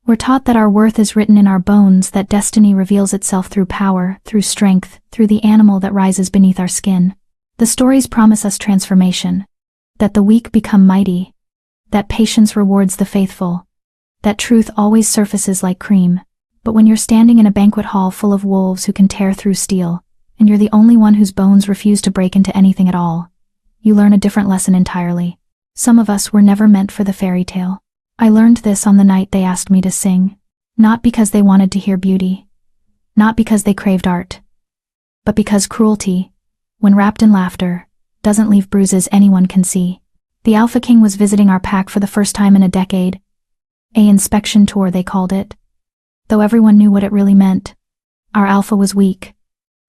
We're taught that our worth is written in our bones, that destiny reveals itself through power, through strength, through the animal that rises beneath our skin. The stories promise us transformation, that the weak become mighty, that patience rewards the faithful, that truth always surfaces like cream. But when you're standing in a banquet hall full of wolves who can tear through steel, and you're the only one whose bones refuse to break into anything at all, you learn a different lesson entirely. Some of us were never meant for the fairy tale. I learned this on the night they asked me to sing, not because they wanted to hear beauty, not because they craved art, but because cruelty, when wrapped in laughter, doesn't leave bruises anyone can see. The Alpha King was visiting our pack for the first time in a decade. A inspection tour, they called it. Though everyone knew what it really meant. Our Alpha was weak.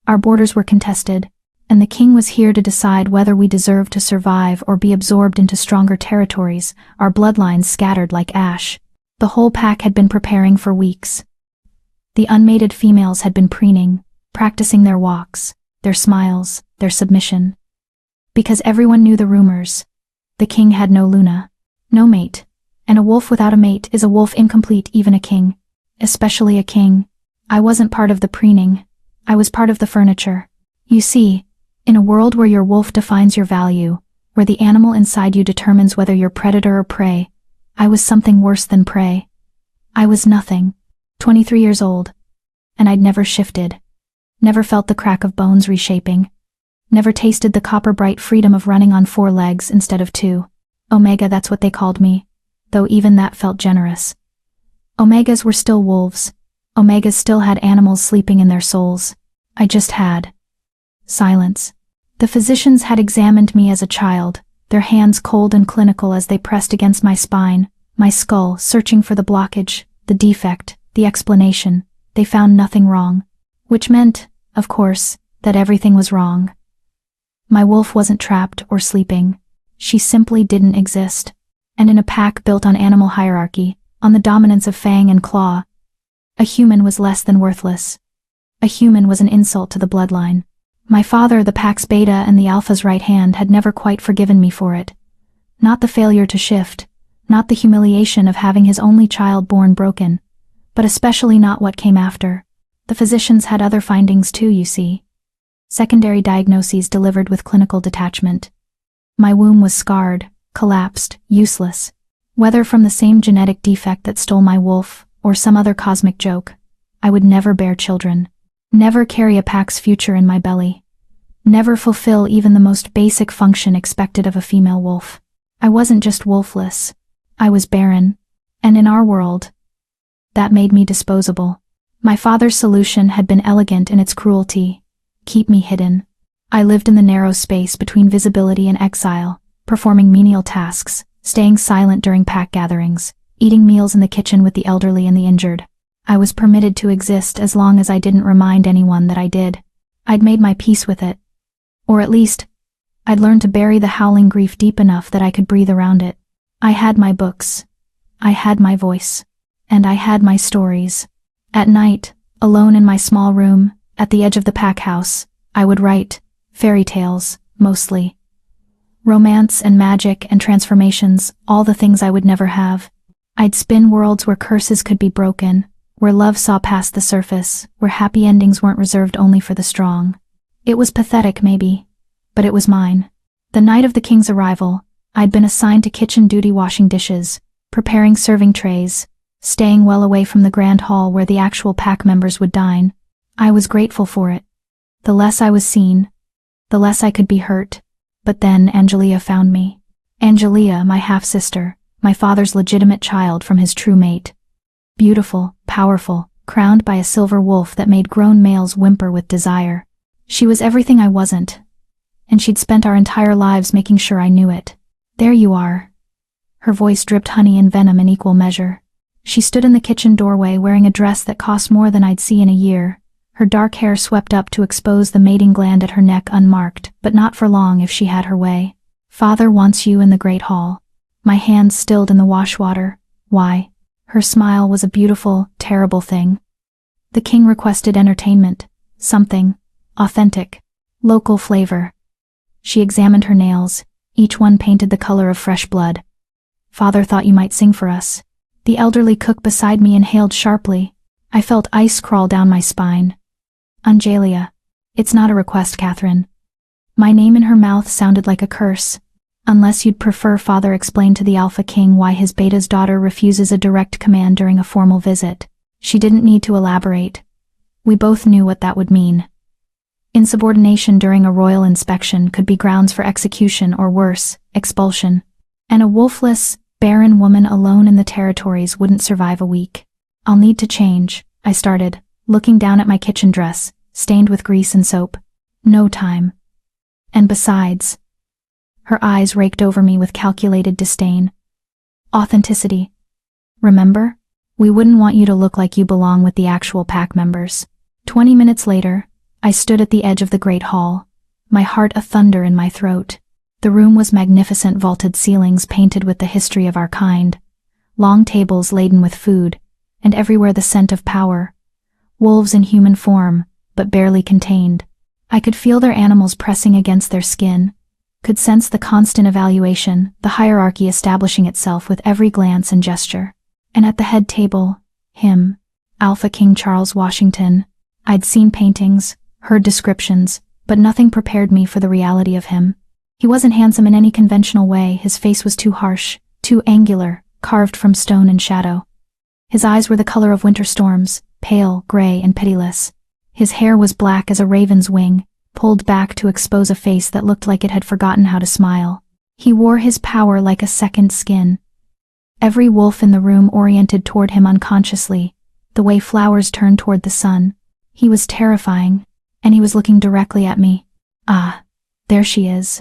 Our borders were contested, and the king was here to decide whether we deserved to survive or be absorbed into stronger territories, our bloodlines scattered like ash. The whole pack had been preparing for weeks. The unmated females had been preening, practicing their walks, their smiles, their submission. Because everyone knew the rumors. The king had no Luna, no mate, and a wolf without a mate is a wolf incomplete, even a king. Especially a king. I wasn't part of the preening. I was part of the furniture. You see, in a world where your wolf defines your value, where the animal inside you determines whether you're predator or prey, I was something worse than prey. I was nothing. 23 years old. And I'd never shifted. Never felt the crack of bones reshaping. Never tasted the copper-bright freedom of running on 4 legs instead of 2. Omega, that's what they called me, though even that felt generous. Omegas were still wolves. Omegas still had animals sleeping in their souls. I just had silence. The physicians had examined me as a child, their hands cold and clinical as they pressed against my spine, my skull, searching for the blockage, the defect, the explanation. They found nothing wrong. Which meant, of course, that everything was wrong. My wolf wasn't trapped or sleeping. She simply didn't exist. And in a pack built on animal hierarchy, on the dominance of fang and claw, a human was less than worthless. A human was an insult to the bloodline. My father, the pack's beta and the alpha's right hand, had never quite forgiven me for it. Not the failure to shift, not the humiliation of having his only child born broken, but especially not what came after. The physicians had other findings too, you see. Secondary diagnoses delivered with clinical detachment. My womb was scarred, collapsed, useless. Whether from the same genetic defect that stole my wolf, or some other cosmic joke, I would never bear children. Never carry a pack's future in my belly. Never fulfill even the most basic function expected of a female wolf. I wasn't just wolfless. I was barren. And in our world, that made me disposable. My father's solution had been elegant in its cruelty. Keep me hidden. I lived in the narrow space between visibility and exile, performing menial tasks, staying silent during pack gatherings, eating meals in the kitchen with the elderly and the injured. I was permitted to exist as long as I didn't remind anyone that I did. I'd made my peace with it. Or at least, I'd learned to bury the howling grief deep enough that I could breathe around it. I had my books. I had my voice. And I had my stories. At night, alone in my small room, at the edge of the pack house, I would write fairy tales, mostly. Romance and magic and transformations, all the things I would never have. I'd spin worlds where curses could be broken, where love saw past the surface, where happy endings weren't reserved only for the strong. It was pathetic, maybe, but it was mine. The night of the king's arrival, I'd been assigned to kitchen duty, washing dishes, preparing serving trays, staying well away from the grand hall where the actual pack members would dine. I was grateful for it. The less I was seen, the less I could be hurt. But then Angelia found me. Angelia, my half-sister, my father's legitimate child from his true mate. Beautiful, powerful, crowned by a silver wolf that made grown males whimper with desire. She was everything I wasn't, and she'd spent our entire lives making sure I knew it. There you are. Her voice dripped honey and venom in equal measure. She stood in the kitchen doorway wearing a dress that cost more than I'd see in a year, her dark hair swept up to expose the mating gland at her neck unmarked, but not for long if she had her way. Father wants you in the great hall. My hands stilled in the wash water. Why? Her smile was a beautiful, terrible thing. The king requested entertainment. Something. Authentic. Local flavor. She examined her nails, each one painted the color of fresh blood. Father thought you might sing for us. The elderly cook beside me inhaled sharply. I felt ice crawl down my spine. Angelia. It's not a request, Catherine. My name in her mouth sounded like a curse. Unless you'd prefer, Father explained to the Alpha King why his Beta's daughter refuses a direct command during a formal visit. She didn't need to elaborate. We both knew what that would mean. Insubordination during a royal inspection could be grounds for execution or worse, expulsion. And a wolfless, barren woman alone in the territories wouldn't survive a week. I'll need to change, I started, looking down at my kitchen dress, stained with grease and soap. No time. And besides, her eyes raked over me with calculated disdain. Authenticity. Remember? We wouldn't want you to look like you belong with the actual pack members. 20 minutes later, I stood at the edge of the great hall, my heart a thunder in my throat. The room was magnificent, vaulted ceilings painted with the history of our kind, long tables laden with food, and everywhere the scent of power. Wolves in human form, but barely contained. I could feel their animals pressing against their skin, could sense the constant evaluation, the hierarchy establishing itself with every glance and gesture. And at the head table, him, Alpha King Charles Washington. I'd seen paintings, heard descriptions, but nothing prepared me for the reality of him. He wasn't handsome in any conventional way. His face was too harsh, too angular, carved from stone and shadow. His eyes were the color of winter storms, pale, gray, and pitiless. His hair was black as a raven's wing, pulled back to expose a face that looked like it had forgotten how to smile. He wore his power like a second skin. Every wolf in the room oriented toward him unconsciously, the way flowers turn toward the sun. He was terrifying, and he was looking directly at me. Ah, there she is.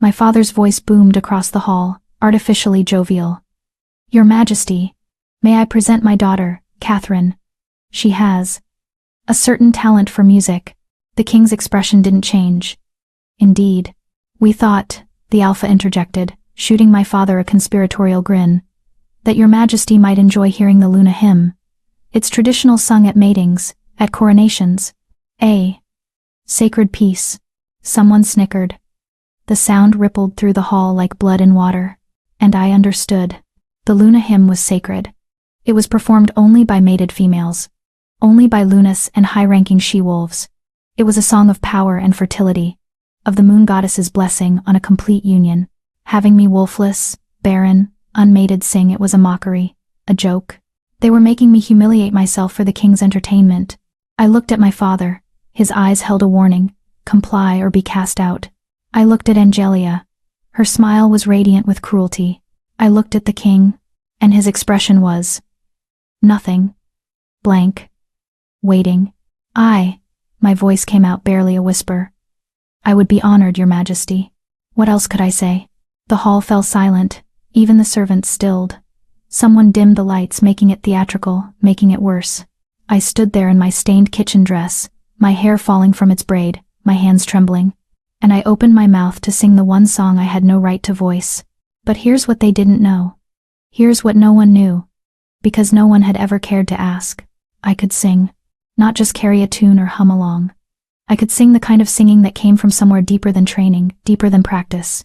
My father's voice boomed across the hall, artificially jovial. Your Majesty, may I present my daughter, Catherine? She has a certain talent for music. The king's expression didn't change. Indeed. We thought, the Alpha interjected, shooting my father a conspiratorial grin, that your Majesty might enjoy hearing the Luna hymn. It's traditional sung at matings, at coronations. Sacred peace. Someone snickered. The sound rippled through the hall like blood in water. And I understood. The Luna hymn was sacred. It was performed only by mated females. Only by Lunas and high-ranking she-wolves. It was a song of power and fertility, of the moon goddess's blessing on a complete union. Having me wolfless, barren, unmated sing it was a mockery, a joke. They were making me humiliate myself for the king's entertainment. I looked at my father. His eyes held a warning, comply or be cast out. I looked at Angelia. Her smile was radiant with cruelty. I looked at the king, and his expression was nothing. Blank. Waiting. My voice came out barely a whisper. I would be honored, your Majesty. What else could I say? The hall fell silent, even the servants stilled. Someone dimmed the lights, making it theatrical, making it worse. I stood there in my stained kitchen dress, my hair falling from its braid, my hands trembling. And I opened my mouth to sing the one song I had no right to voice. But here's what they didn't know. Here's what no one knew. Because no one had ever cared to ask. I could sing. Not just carry a tune or hum along. I could sing the kind of singing that came from somewhere deeper than training, deeper than practice.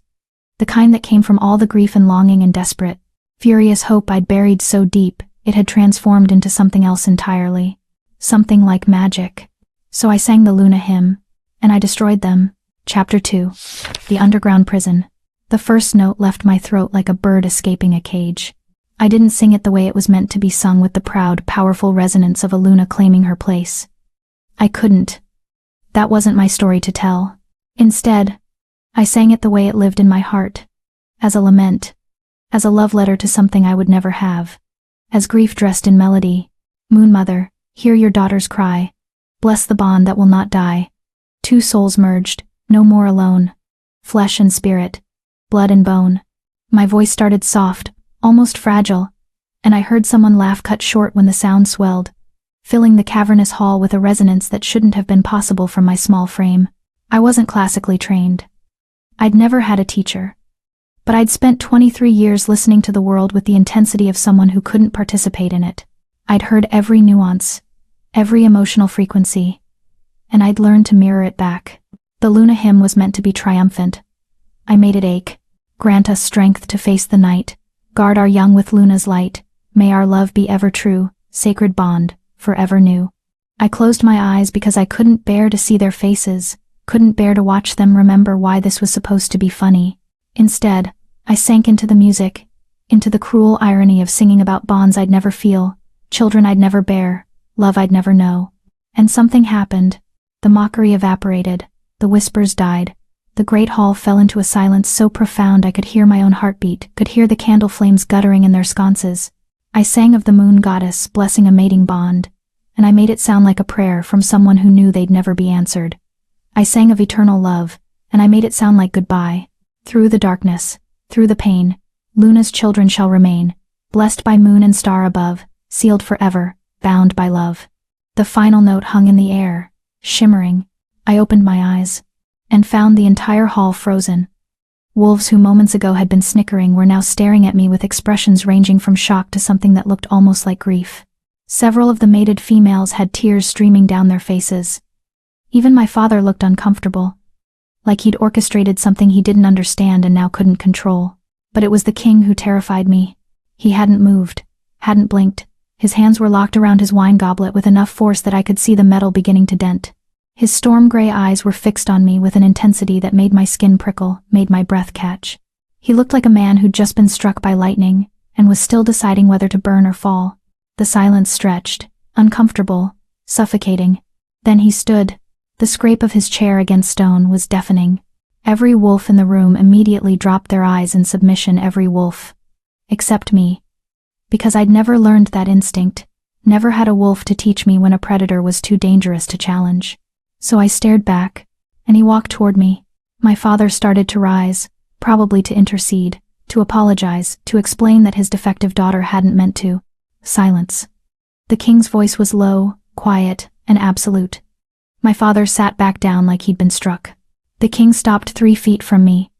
The kind that came from all the grief and longing and desperate, furious hope I'd buried so deep, it had transformed into something else entirely. Something like magic. So I sang the Luna hymn, and I destroyed them. Chapter 2. The Underground Prison. The first note left my throat like a bird escaping a cage. I didn't sing it the way it was meant to be sung, with the proud, powerful resonance of a Luna claiming her place. I couldn't. That wasn't my story to tell. Instead, I sang it the way it lived in my heart. As a lament. As a love letter to something I would never have. As grief dressed in melody. Moon Mother, hear your daughter's cry. Bless the bond that will not die. Two souls merged, no more alone. Flesh and spirit. Blood and bone. My voice started soft, almost fragile, and I heard someone laugh cut short when the sound swelled, filling the cavernous hall with a resonance that shouldn't have been possible from my small frame. I wasn't classically trained. I'd never had a teacher. But I'd spent 23 years listening to the world with the intensity of someone who couldn't participate in it. I'd heard every nuance, every emotional frequency, and I'd learned to mirror it back. The Luna hymn was meant to be triumphant. I made it ache. Grant us strength to face the night. Guard our young with Luna's light. May our love be ever true, sacred bond, forever new. I closed my eyes because I couldn't bear to see their faces, couldn't bear to watch them remember why this was supposed to be funny. Instead, I sank into the music, into the cruel irony of singing about bonds I'd never feel, children I'd never bear, love I'd never know. And something happened. The mockery evaporated, the whispers died. The great hall fell into a silence so profound I could hear my own heartbeat, could hear the candle flames guttering in their sconces. I sang of the moon goddess blessing a mating bond, and I made it sound like a prayer from someone who knew they'd never be answered. I sang of eternal love, and I made it sound like goodbye. Through the darkness, through the pain, Luna's children shall remain, blessed by moon and star above, sealed forever, bound by love. The final note hung in the air, shimmering. I opened my eyes, and found the entire hall frozen. Wolves who moments ago had been snickering were now staring at me with expressions ranging from shock to something that looked almost like grief. Several of the mated females had tears streaming down their faces. Even my father looked uncomfortable, like he'd orchestrated something he didn't understand and now couldn't control. But it was the king who terrified me. He hadn't moved, hadn't blinked. His hands were locked around his wine goblet with enough force that I could see the metal beginning to dent. His storm-gray eyes were fixed on me with an intensity that made my skin prickle, made my breath catch. He looked like a man who'd just been struck by lightning, and was still deciding whether to burn or fall. The silence stretched, uncomfortable, suffocating. Then he stood. The scrape of his chair against stone was deafening. Every wolf in the room immediately dropped their eyes in submission, every wolf. Except me. Because I'd never learned that instinct, never had a wolf to teach me when a predator was too dangerous to challenge. So I stared back, and he walked toward me. My father started to rise, probably to intercede, to apologize, to explain that his defective daughter hadn't meant to. Silence. The king's voice was low, quiet, and absolute. My father sat back down like he'd been struck. The king stopped 3 feet from me.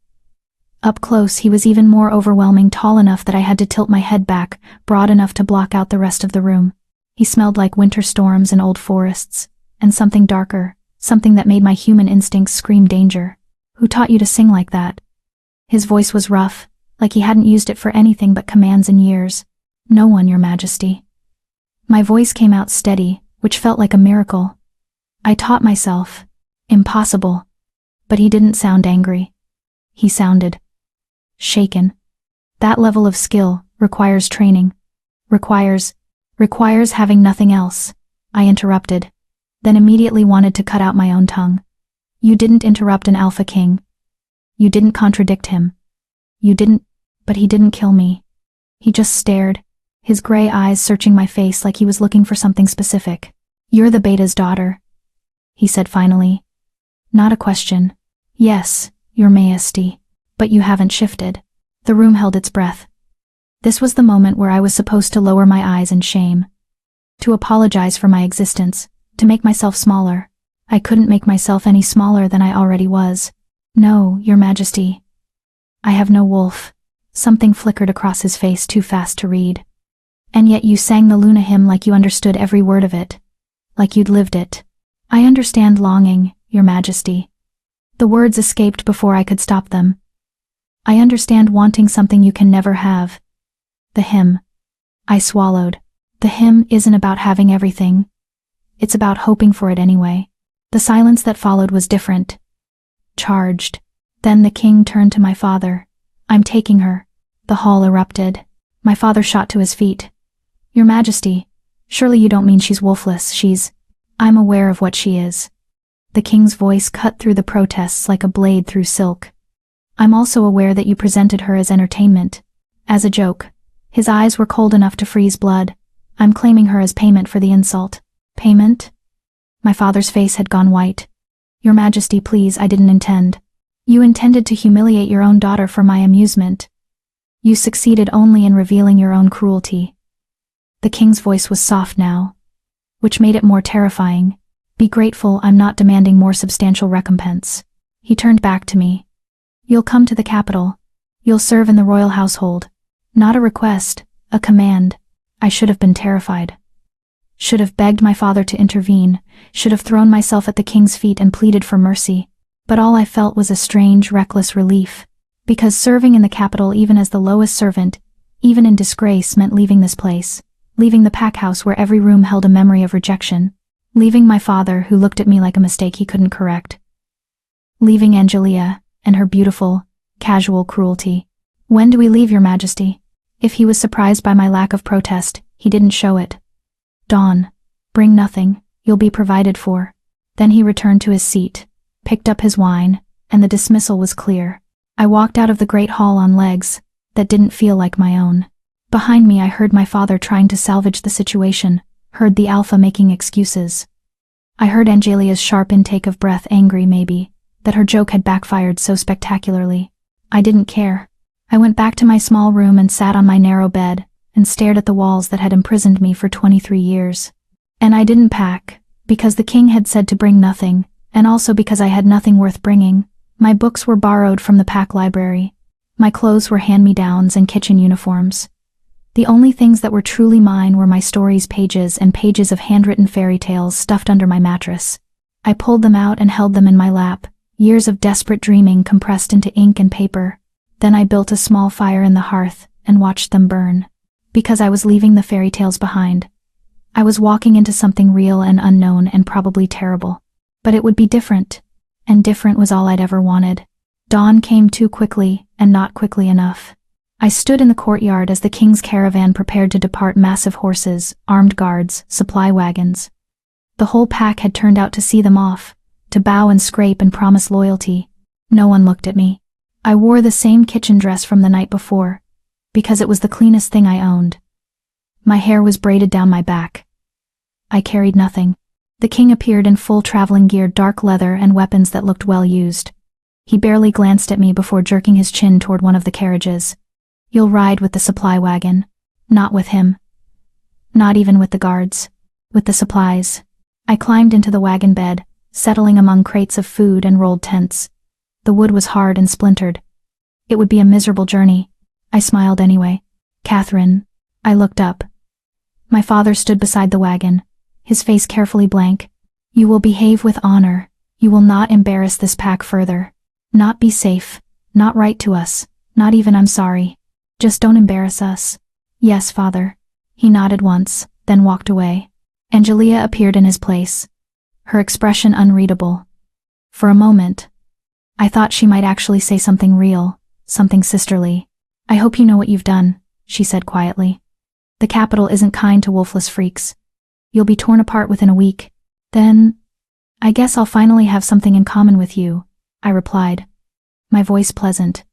Up close, he was even more overwhelming, tall enough that I had to tilt my head back, broad enough to block out the rest of the room. He smelled like winter storms and old forests, and something darker, something that made my human instincts scream danger. Who taught you to sing like that? His voice was rough, like he hadn't used it for anything but commands in years. No one, Your Majesty. My voice came out steady, which felt like a miracle. I taught myself. Impossible. But he didn't sound angry. He sounded shaken. That level of skill requires training. Requires having nothing else. I interrupted, then immediately wanted to cut out my own tongue. You didn't interrupt an alpha king. You didn't contradict him. You didn't, but he didn't kill me. He just stared, his gray eyes searching my face like he was looking for something specific. You're the beta's daughter, he said finally. Not a question. Yes, Your Majesty. But you haven't shifted. The room held its breath. This was the moment where I was supposed to lower my eyes in shame. To apologize for my existence, to make myself smaller. I couldn't make myself any smaller than I already was. No, Your Majesty. I have no wolf. Something flickered across his face too fast to read. And yet you sang the Luna hymn like you understood every word of it. Like you'd lived it. I understand longing, Your Majesty. The words escaped before I could stop them. I understand wanting something you can never have. The hymn. I swallowed. The hymn isn't about having everything. It's about hoping for it anyway. The silence that followed was different. Charged. Then the king turned to my father. I'm taking her. The hall erupted. My father shot to his feet. Your Majesty, surely you don't mean she's wolfless, I'm aware of what she is. The king's voice cut through the protests like a blade through silk. I'm also aware that you presented her as entertainment. As a joke. His eyes were cold enough to freeze blood. I'm claiming her as payment for the insult. Payment? My father's face had gone white. Your Majesty, please, I didn't intend. You intended to humiliate your own daughter for my amusement. You succeeded only in revealing your own cruelty. The king's voice was soft now, which made it more terrifying. Be grateful I'm not demanding more substantial recompense. He turned back to me. You'll come to the capital. You'll serve in the royal household. Not a request, a command. I should have been terrified. Should have begged my father to intervene, should have thrown myself at the king's feet and pleaded for mercy. But all I felt was a strange, reckless relief. Because serving in the capital even as the lowest servant, even in disgrace, meant leaving this place, leaving the pack house where every room held a memory of rejection, leaving my father who looked at me like a mistake he couldn't correct, leaving Angelia and her beautiful, casual cruelty. "When do we leave, Your Majesty?" If he was surprised by my lack of protest, he didn't show it. "Dawn, bring nothing, you'll be provided for." Then he returned to his seat, picked up his wine, and the dismissal was clear. I walked out of the great hall on legs that didn't feel like my own. Behind me I heard my father trying to salvage the situation, heard the alpha making excuses. I heard Angelia's sharp intake of breath, angry maybe, that her joke had backfired so spectacularly. I didn't care. I went back to my small room and sat on my narrow bed and stared at the walls that had imprisoned me for 23 years. And I didn't pack, because the king had said to bring nothing, and also because I had nothing worth bringing. My books were borrowed from the pack library. My clothes were hand-me-downs and kitchen uniforms. The only things that were truly mine were my stories' pages and pages of handwritten fairy tales stuffed under my mattress. I pulled them out and held them in my lap, years of desperate dreaming compressed into ink and paper. Then I built a small fire in the hearth and watched them burn. Because I was leaving the fairy tales behind. I was walking into something real and unknown and probably terrible. But it would be different, and different was all I'd ever wanted. Dawn came too quickly, and not quickly enough. I stood in the courtyard as the king's caravan prepared to depart. Massive horses, armed guards, supply wagons. The whole pack had turned out to see them off, to bow and scrape and promise loyalty. No one looked at me. I wore the same kitchen dress from the night before, because it was the cleanest thing I owned. My hair was braided down my back. I carried nothing. The king appeared in full traveling gear, dark leather and weapons that looked well used. He barely glanced at me before jerking his chin toward one of the carriages. "You'll ride with the supply wagon." Not with him. Not even with the guards. With the supplies. I climbed into the wagon bed, settling among crates of food and rolled tents. The wood was hard and splintered. It would be a miserable journey. I smiled anyway. "Catherine." I looked up. My father stood beside the wagon, his face carefully blank. "You will behave with honor. You will not embarrass this pack further. Not be safe. Not write to us. Not even I'm sorry. Just don't embarrass us." "Yes, father." He nodded once, then walked away. Angelia appeared in his place, her expression unreadable. For a moment, I thought she might actually say something real, something sisterly. "I hope you know what you've done," she said quietly. "The capital isn't kind to wolfless freaks. You'll be torn apart within a week. Then, I guess I'll finally have something in common with you," I replied, my voice pleasant.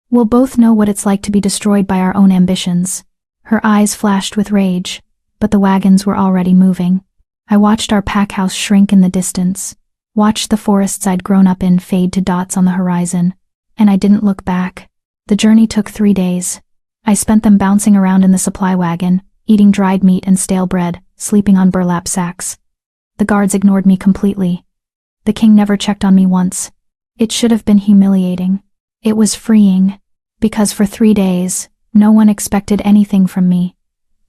"We'll both know what it's like to be destroyed by our own ambitions." Her eyes flashed with rage, but the wagons were already moving. I watched our pack house shrink in the distance, watched the forests I'd grown up in fade to dots on the horizon, and I didn't look back. The journey took 3 days. I spent them bouncing around in the supply wagon, eating dried meat and stale bread, sleeping on burlap sacks. The guards ignored me completely. The king never checked on me once. It should have been humiliating. It was freeing, because for 3 days, no one expected anything from me.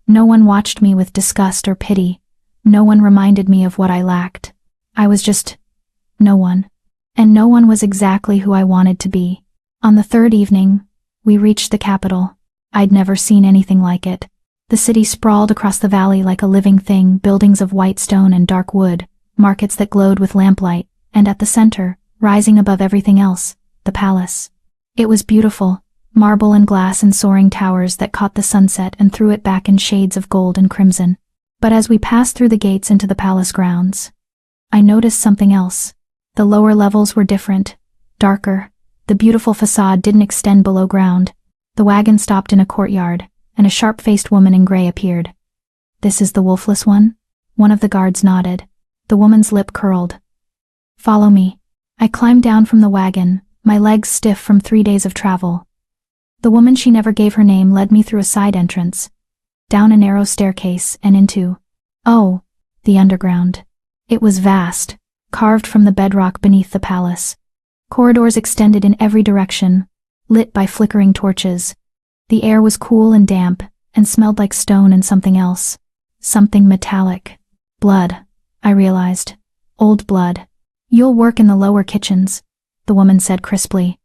No one watched me with disgust or pity. No one reminded me of what I lacked. I was just no one. And no one was exactly who I wanted to be. On the 3rd evening, we reached the capital. I'd never seen anything like it. The city sprawled across the valley like a living thing, buildings of white stone and dark wood, markets that glowed with lamplight, and at the center, rising above everything else, the palace. It was beautiful, marble and glass and soaring towers that caught the sunset and threw it back in shades of gold and crimson. But as we passed through the gates into the palace grounds, I noticed something else. The lower levels were different, darker. The beautiful facade didn't extend below ground. The wagon stopped in a courtyard, and a sharp-faced woman in gray appeared. "This is the wolfless one?" One of the guards nodded. The woman's lip curled. "Follow me." I climbed down from the wagon, my legs stiff from 3 days of travel. The woman, she never gave her name, led me through a side entrance, down a narrow staircase and into, the underground. It was vast, carved from the bedrock beneath the palace. Corridors extended in every direction, lit by flickering torches. The air was cool and damp, and smelled like stone and something else. Something metallic. Blood, I realized. Old blood. "You'll work in the lower kitchens," the woman said crisply.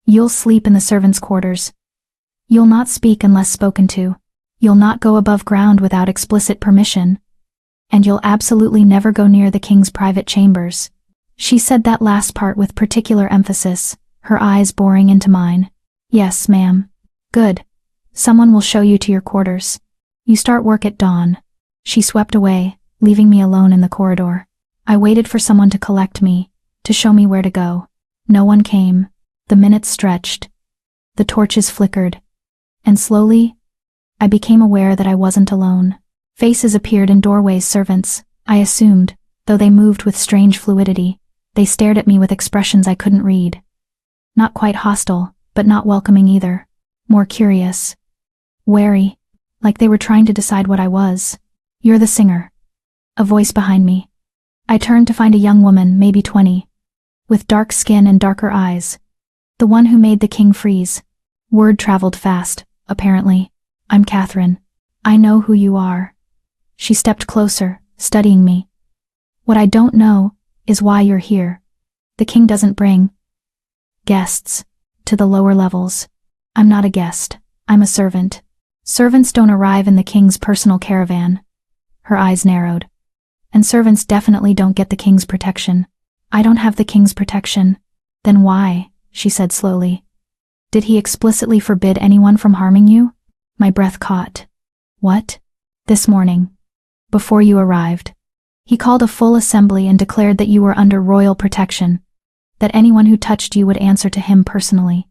"You'll sleep in the servants' quarters. You'll not speak unless spoken to. You'll not go above ground without explicit permission. And you'll absolutely never go near the king's private chambers. She said that last part with particular emphasis, her eyes boring into mine. Yes, ma'am. Good. Someone will show you to your quarters. You start work at dawn. She swept away, leaving me alone in the corridor. I waited for someone to collect me, to show me where to go. No one came. The minutes stretched. The torches flickered. And slowly, I became aware that I wasn't alone. Faces appeared in doorways, servants, I assumed, though they moved with strange fluidity. They stared at me with expressions I couldn't read. Not quite hostile, but not welcoming either. More curious. Wary. Like they were trying to decide what I was. You're the singer. A voice behind me. I turned to find a young woman, maybe 20. With dark skin and darker eyes. The one who made the king freeze. Word traveled fast, apparently. I'm Catherine. I know who you are. She stepped closer, studying me. What I don't know is why you're here. The king doesn't bring guests to the lower levels. I'm not a guest. I'm a servant. Servants don't arrive in the king's personal caravan. Her eyes narrowed. And servants definitely don't get the king's protection. I don't have the king's protection. Then why? She said slowly. Did he explicitly forbid anyone from harming you? My breath caught. What? This morning. Before you arrived. He called a full assembly and declared that you were under royal protection. That anyone who touched you would answer to him personally.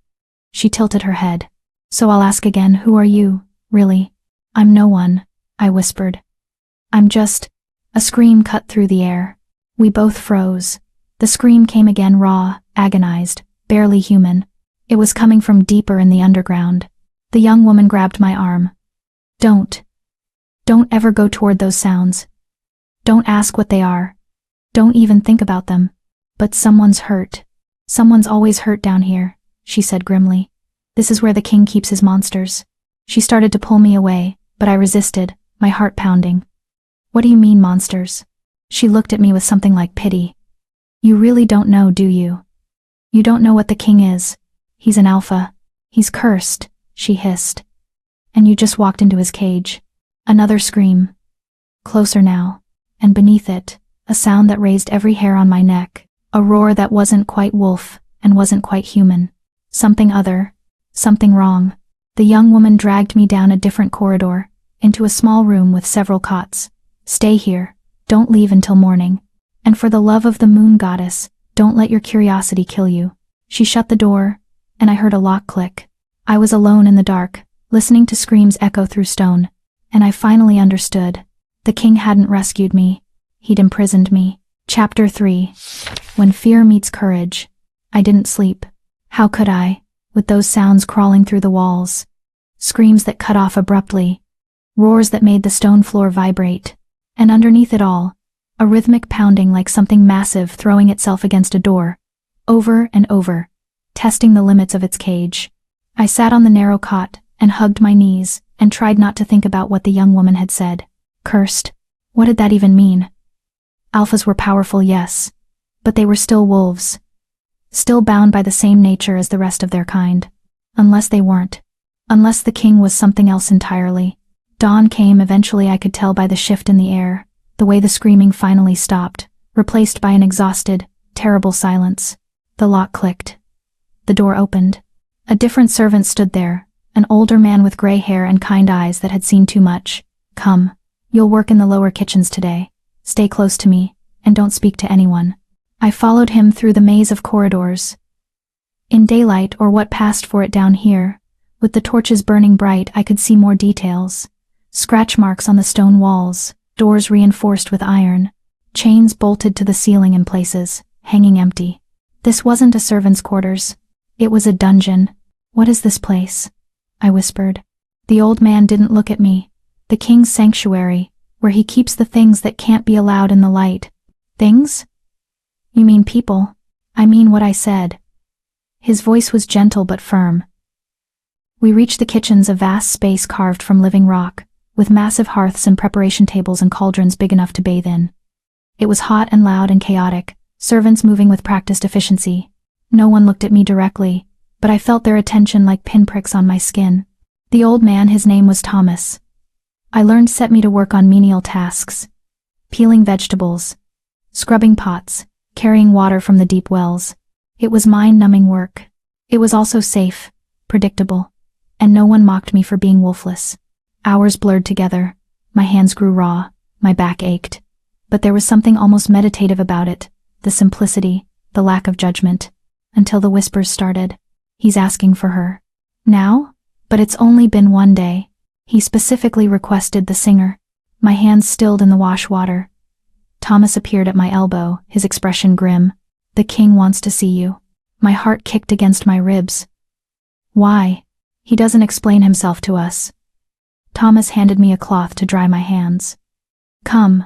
She tilted her head. So I'll ask again, who are you, really? I'm no one, I whispered. I'm just... A scream cut through the air. We both froze. The scream came again, raw, agonized, barely human. It was coming from deeper in the underground. The young woman grabbed my arm. Don't ever go toward those sounds. Don't ask what they are. Don't even think about them. But someone's hurt. Someone's always hurt down here, she said grimly. This is where the king keeps his monsters. She started to pull me away, but I resisted, my heart pounding. What do you mean, monsters? She looked at me with something like pity. You really don't know, do you? You don't know what the king is. He's an alpha. He's cursed, she hissed. And you just walked into his cage. Another scream. Closer now. And beneath it, a sound that raised every hair on my neck. A roar that wasn't quite wolf, and wasn't quite human. Something other. Something wrong. The young woman dragged me down a different corridor, into a small room with several cots. Stay here. Don't leave until morning. And for the love of the moon goddess, don't let your curiosity kill you. She shut the door, and I heard a lock click. I was alone in the dark, listening to screams echo through stone. And I finally understood. The king hadn't rescued me. He'd imprisoned me. Chapter 3. When fear meets courage. I didn't sleep. How could I, with those sounds crawling through the walls? Screams that cut off abruptly. Roars that made the stone floor vibrate. And underneath it all, a rhythmic pounding like something massive throwing itself against a door. Over and over. Testing the limits of its cage. I sat on the narrow cot and hugged my knees and tried not to think about what the young woman had said. Cursed. What did that even mean? Alphas were powerful, yes. But they were still wolves. Still bound by the same nature as the rest of their kind. Unless they weren't. Unless the king was something else entirely. Dawn came eventually. I could tell by the shift in the air, the way the screaming finally stopped, replaced by an exhausted, terrible silence. The lock clicked. The door opened. A different servant stood there, an older man with gray hair and kind eyes that had seen too much. Come. You'll work in the lower kitchens today. Stay close to me, and don't speak to anyone. I followed him through the maze of corridors. In daylight, or what passed for it down here, with the torches burning bright, I could see more details. Scratch marks on the stone walls, doors reinforced with iron, chains bolted to the ceiling in places, hanging empty. This wasn't a servant's quarters. It was a dungeon. What is this place? I whispered. The old man didn't look at me. The king's sanctuary, where he keeps the things that can't be allowed in the light. Things? You mean people? I mean what I said. His voice was gentle but firm. We reached the kitchens, a vast space carved from living rock, with massive hearths and preparation tables and cauldrons big enough to bathe in. It was hot and loud and chaotic, servants moving with practiced efficiency. No one looked at me directly, but I felt their attention like pinpricks on my skin. The old man, his name was Thomas. I learned set me to work on menial tasks. Peeling vegetables, scrubbing pots, carrying water from the deep wells. It was mind-numbing work. It was also safe, predictable, and no one mocked me for being wolfless. Hours blurred together. My hands grew raw, my back ached. But there was something almost meditative about it, the simplicity, the lack of judgment, until the whispers started. He's asking for her. Now? But it's only been one day. He specifically requested the singer. My hands stilled in the wash water. Thomas appeared at my elbow, his expression grim. The king wants to see you. My heart kicked against my ribs. Why? He doesn't explain himself to us. Thomas handed me a cloth to dry my hands. Come.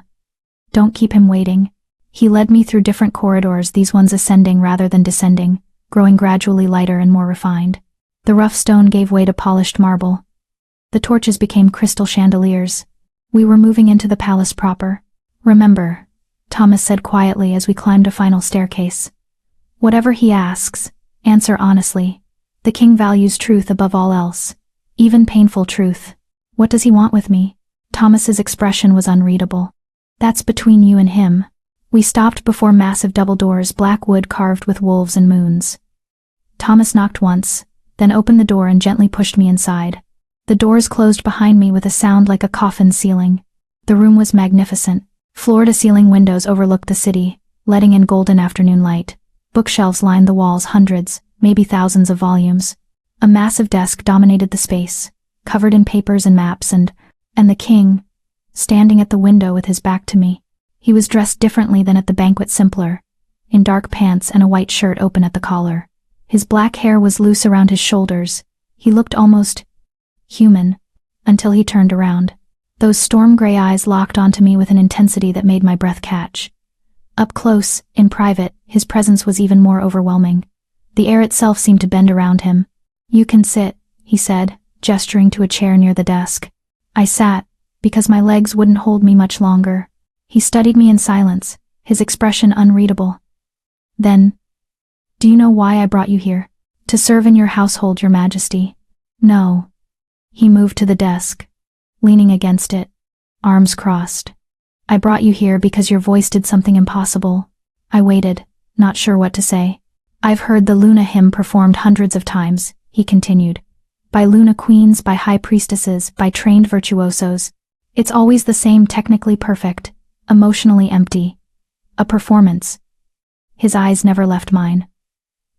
Don't keep him waiting. He led me through different corridors, these ones ascending rather than descending, growing gradually lighter and more refined. The rough stone gave way to polished marble. The torches became crystal chandeliers. We were moving into the palace proper. Remember, Thomas said quietly as we climbed a final staircase. Whatever he asks, answer honestly. The king values truth above all else, even painful truth. What does he want with me? Thomas's expression was unreadable. That's between you and him. We stopped before massive double doors, black wood carved with wolves and moons. Thomas knocked once, then opened the door and gently pushed me inside. The doors closed behind me with a sound like a coffin ceiling. The room was magnificent. Floor-to-ceiling windows overlooked the city, letting in golden afternoon light. Bookshelves lined the walls, hundreds, maybe thousands of volumes. A massive desk dominated the space, covered in papers and maps, and the king, standing at the window with his back to me. He was dressed differently than at the banquet, simpler, in dark pants and a white shirt open at the collar. His black hair was loose around his shoulders. He looked almost human, until he turned around. Those storm-gray eyes locked onto me with an intensity that made my breath catch. Up close, in private, his presence was even more overwhelming. The air itself seemed to bend around him. You can sit, he said, gesturing to a chair near the desk. I sat, because my legs wouldn't hold me much longer. He studied me in silence, his expression unreadable. Then, do you know why I brought you here? To serve in your household, your majesty. No. He moved to the desk, leaning against it, arms crossed. I brought you here because your voice did something impossible. I waited, not sure what to say. I've heard the Luna hymn performed hundreds of times, he continued. By Luna queens, by high priestesses, by trained virtuosos. It's always the same, technically perfect, emotionally empty. A performance. His eyes never left mine.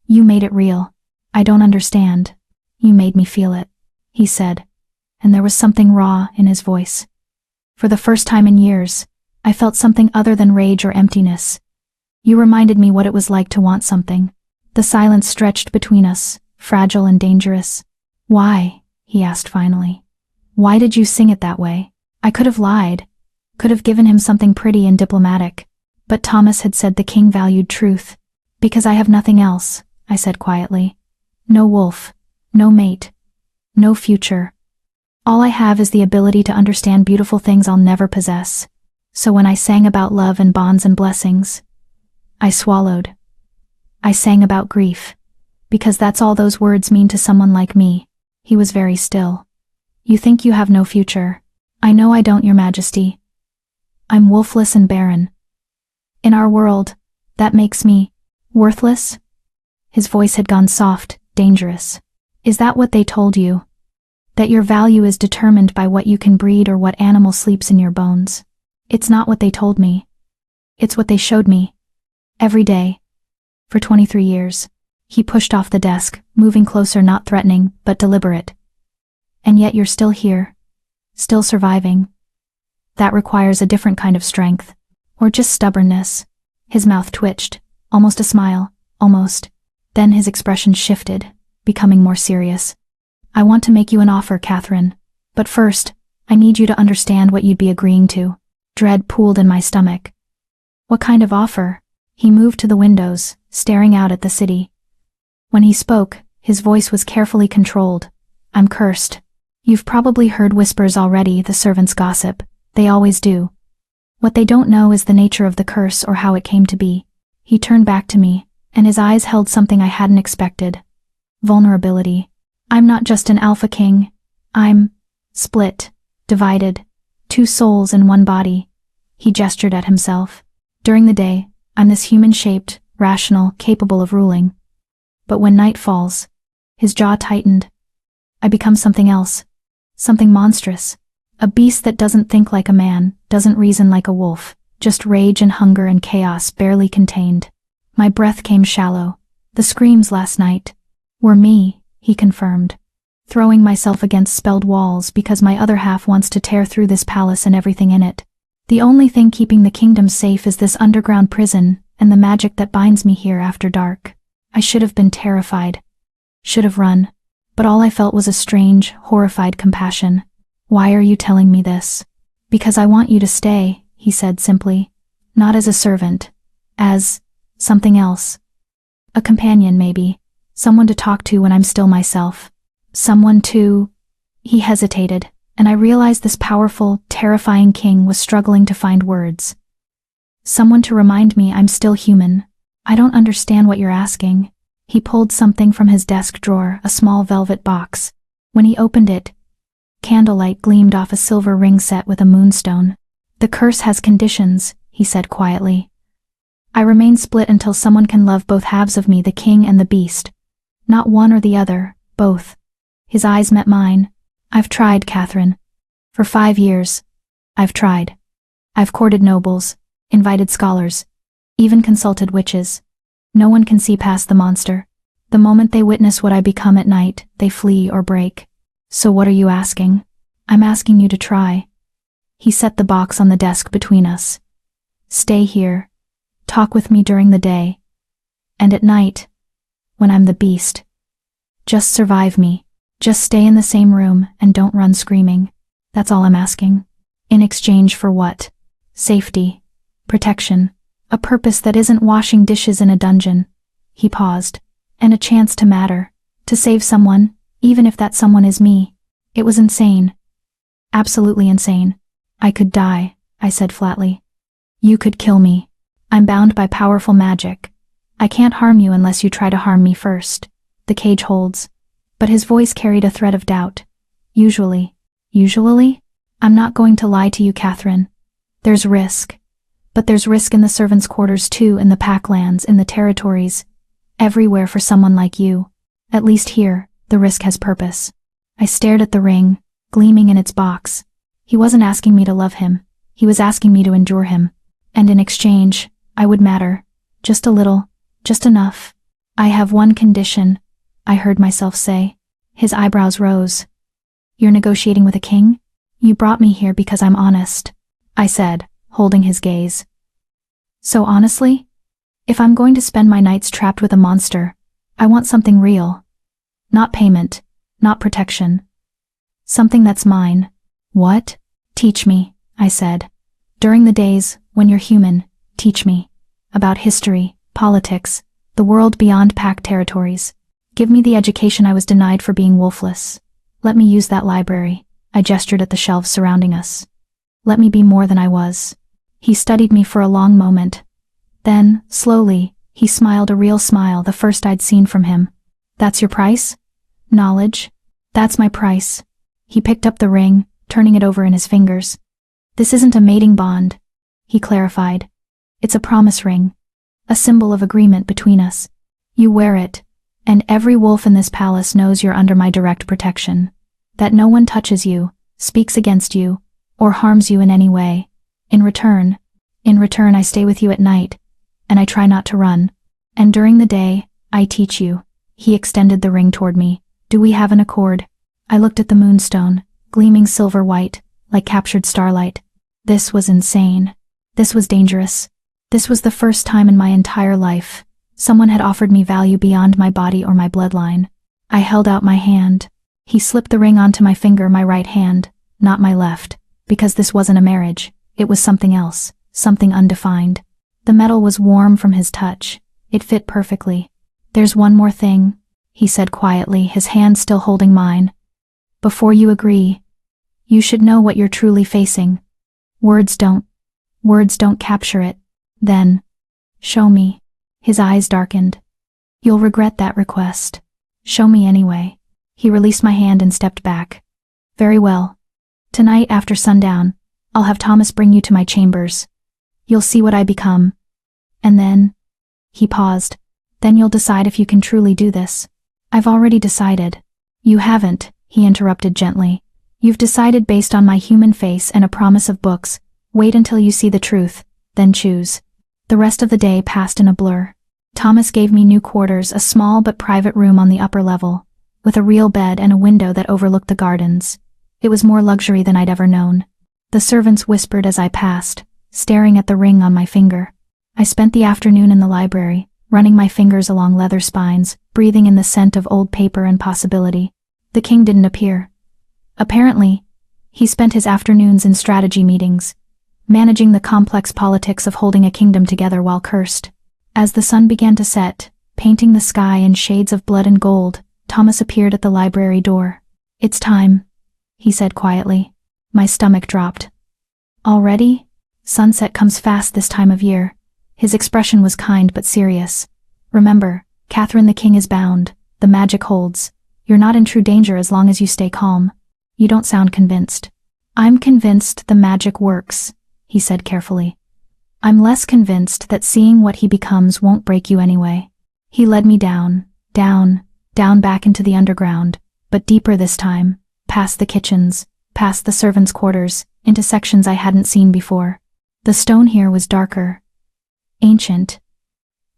You made it real. I don't understand. You made me feel it, he said, and there was something raw in his voice. For the first time in years, I felt something other than rage or emptiness. You reminded me what it was like to want something. The silence stretched between us, fragile and dangerous. Why? He asked finally. Why did you sing it that way? I could have lied, could have given him something pretty and diplomatic. But Thomas had said the king valued truth. Because I have nothing else, I said quietly. No wolf, no mate, no future. All I have is the ability to understand beautiful things I'll never possess. So when I sang about love and bonds and blessings, I swallowed. I sang about grief. Because that's all those words mean to someone like me. He was very still. You think you have no future. I know I don't, your majesty. I'm wolfless and barren. In our world, that makes me worthless? His voice had gone soft, dangerous. Is that what they told you? That your value is determined by what you can breed or what animal sleeps in your bones? It's not what they told me. It's what they showed me. Every day. For 23 years. He pushed off the desk, moving closer, not threatening, but deliberate. And yet you're still here. Still surviving. That requires a different kind of strength. Or just stubbornness. His mouth twitched, almost a smile, almost. Then his expression shifted, becoming more serious. I want to make you an offer, Catherine. But first, I need you to understand what you'd be agreeing to. Dread pooled in my stomach. What kind of offer? He moved to the windows, staring out at the city. When he spoke, his voice was carefully controlled. I'm cursed. You've probably heard whispers already, the servants gossip. They always do. What they don't know is the nature of the curse or how it came to be. He turned back to me, and his eyes held something I hadn't expected. Vulnerability. I'm not just an alpha king. I'm split, divided, two souls in one body. He gestured at himself. During the day, I'm this human-shaped, rational, capable of ruling. But when night falls, his jaw tightened. I become something else, something monstrous. A beast that doesn't think like a man, doesn't reason like a wolf, just rage and hunger and chaos barely contained. My breath came shallow. The screams last night were me, he confirmed. Throwing myself against spelled walls because my other half wants to tear through this palace and everything in it. The only thing keeping the kingdom safe is this underground prison and the magic that binds me here after dark. I should have been terrified. Should have run. But all I felt was a strange, horrified compassion. Why are you telling me this? Because I want you to stay, he said simply. Not as a servant. As something else. A companion, maybe. Someone to talk to when I'm still myself. Someone to... He hesitated, and I realized this powerful, terrifying king was struggling to find words. Someone to remind me I'm still human. I don't understand what you're asking. He pulled something from his desk drawer, a small velvet box. When he opened it, candlelight gleamed off a silver ring set with a moonstone. The curse has conditions, he said quietly. I remain split until someone can love both halves of me, the king and the beast. Not one or the other, both. His eyes met mine. I've tried, Catherine. For 5 years. I've tried. I've courted nobles, invited scholars, even consulted witches. No one can see past the monster. The moment they witness what I become at night, they flee or break. So what are you asking? I'm asking you to try. He set the box on the desk between us. Stay here. Talk with me during the day. And at night, when I'm the beast. Just survive me. Just stay in the same room and don't run screaming. That's all I'm asking. In exchange for what? Safety. Protection. A purpose that isn't washing dishes in a dungeon. He paused. And a chance to matter. To save someone, even if that someone is me. It was insane. Absolutely insane. I could die, I said flatly. You could kill me. I'm bound by powerful magic. I can't harm you unless you try to harm me first. The cage holds. But his voice carried a thread of doubt. Usually. I'm not going to lie to you, Catherine. There's risk. But there's risk in the servants' quarters too, in the packlands, in the territories. Everywhere for someone like you. At least here, the risk has purpose. I stared at the ring, gleaming in its box. He wasn't asking me to love him. He was asking me to endure him. And in exchange, I would matter. Just a little. Just enough. I have one condition, I heard myself say. His eyebrows rose. You're negotiating with a king? You brought me here because I'm honest, I said, holding his gaze. So honestly? If I'm going to spend my nights trapped with a monster, I want something real. Not payment, not protection. Something that's mine. What? Teach me, I said. During the days, when you're human, teach me. About history, politics, the world beyond pack territories. Give me the education I was denied for being wolfless. Let me use that library. I gestured at the shelves surrounding us. Let me be more than I was. He studied me for a long moment. Then, slowly, he smiled, a real smile, the first I'd seen from him. That's your price? Knowledge? That's my price. He picked up the ring, turning it over in his fingers. This isn't a mating bond, he clarified. It's a promise ring. A symbol of agreement between us. You wear it, and every wolf in this palace knows you're under my direct protection. That no one touches you, speaks against you, or harms you in any way. In return, I stay with you at night, and I try not to run. And during the day, I teach you. He extended the ring toward me. Do we have an accord? I looked at the moonstone, gleaming silver white, like captured starlight. This was insane. This was dangerous. This was the first time in my entire life someone had offered me value beyond my body or my bloodline. I held out my hand. He slipped the ring onto my finger, my right hand, not my left, because this wasn't a marriage. It was something else, something undefined. The metal was warm from his touch. It fit perfectly. There's one more thing, he said quietly, his hand still holding mine. Before you agree, you should know what you're truly facing. Words don't capture it. Then, show me. His eyes darkened. You'll regret that request. Show me anyway. He released my hand and stepped back. Very well. Tonight after sundown, I'll have Thomas bring you to my chambers. You'll see what I become. And then, he paused, then you'll decide if you can truly do this. I've already decided. You haven't, he interrupted gently. You've decided based on my human face and a promise of books. Wait until you see the truth, then choose. The rest of the day passed in a blur. Thomas gave me new quarters, a small but private room on the upper level, with a real bed and a window that overlooked the gardens. It was more luxury than I'd ever known. The servants whispered as I passed, staring at the ring on my finger. I spent the afternoon in the library, running my fingers along leather spines, breathing in the scent of old paper and possibility. The king didn't appear. Apparently, he spent his afternoons in strategy meetings, managing the complex politics of holding a kingdom together while cursed. As the sun began to set, painting the sky in shades of blood and gold, Thomas appeared at the library door. It's time, he said quietly. My stomach dropped. Already? Sunset comes fast this time of year. His expression was kind but serious. Remember, Catherine the king is bound. The magic holds. You're not in true danger as long as you stay calm. You don't sound convinced. I'm convinced the magic works, he said carefully. I'm less convinced that seeing what he becomes won't break you anyway. He led me down back into the underground, but deeper this time, past the kitchens, past the servants' quarters, into sections I hadn't seen before. The stone here was darker, ancient,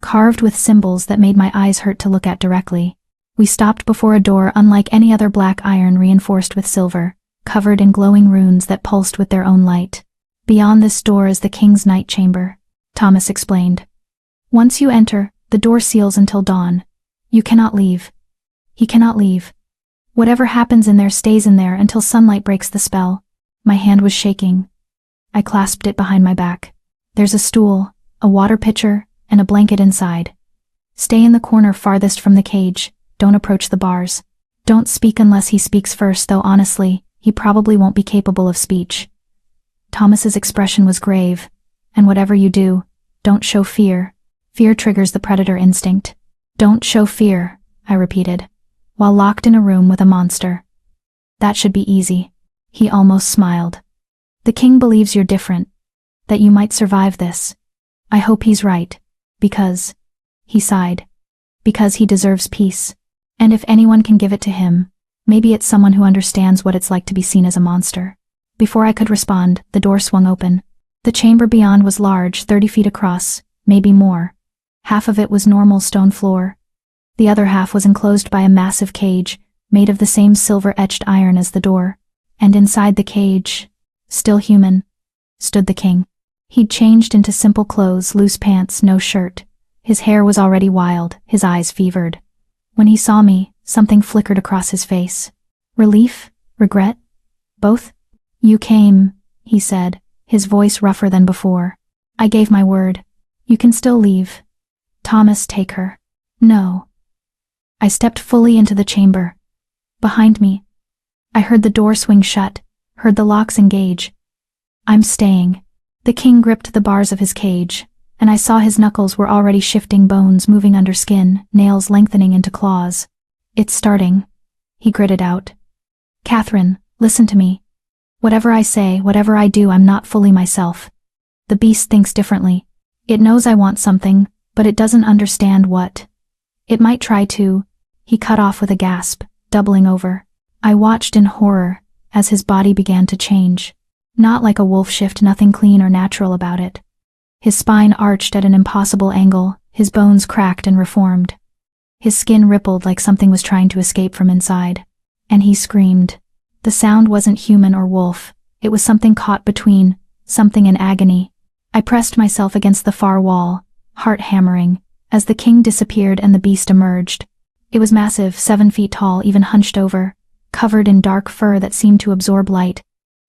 carved with symbols that made my eyes hurt to look at directly. We stopped before a door unlike any other, black iron reinforced with silver, covered in glowing runes that pulsed with their own light. Beyond this door is the king's night chamber, Thomas explained. Once you enter, the door seals until dawn. You cannot leave. He cannot leave. Whatever happens in there stays in there until sunlight breaks the spell. My hand was shaking. I clasped it behind my back. There's a stool, a water pitcher, and a blanket inside. Stay in the corner farthest from the cage. Don't approach the bars. Don't speak unless he speaks first, though honestly, he probably won't be capable of speech. Thomas's expression was grave. And whatever you do, don't show fear. Fear triggers the predator instinct. Don't show fear, I repeated, while locked in a room with a monster. That should be easy. He almost smiled. The king believes you're different, that you might survive this. I hope he's right, because, he sighed, because he deserves peace. And if anyone can give it to him, maybe it's someone who understands what it's like to be seen as a monster. Before I could respond, the door swung open. The chamber beyond was large, 30 feet across, maybe more. Half of it was normal stone floor. The other half was enclosed by a massive cage, made of the same silver-etched iron as the door. And inside the cage, still human, stood the king. He'd changed into simple clothes, loose pants, no shirt. His hair was already wild, his eyes fevered. When he saw me, something flickered across his face. Relief? Regret? Both? You came, he said, his voice rougher than before. I gave my word. You can still leave. Thomas, take her. No. I stepped fully into the chamber. Behind me, I heard the door swing shut, heard the locks engage. I'm staying. The king gripped the bars of his cage, and I saw his knuckles were already shifting, bones moving under skin, nails lengthening into claws. It's starting, he gritted out. Catherine, listen to me. Whatever I say, whatever I do, I'm not fully myself. The beast thinks differently. It knows I want something, but it doesn't understand what. It might try to. He cut off with a gasp, doubling over. I watched in horror as his body began to change. Not like a wolf shift, nothing clean or natural about it. His spine arched at an impossible angle, his bones cracked and reformed. His skin rippled like something was trying to escape from inside. And he screamed. The sound wasn't human or wolf, it was something caught between, something in agony. I pressed myself against the far wall, heart hammering, as the king disappeared and the beast emerged. It was massive, 7 feet tall, even hunched over, covered in dark fur that seemed to absorb light.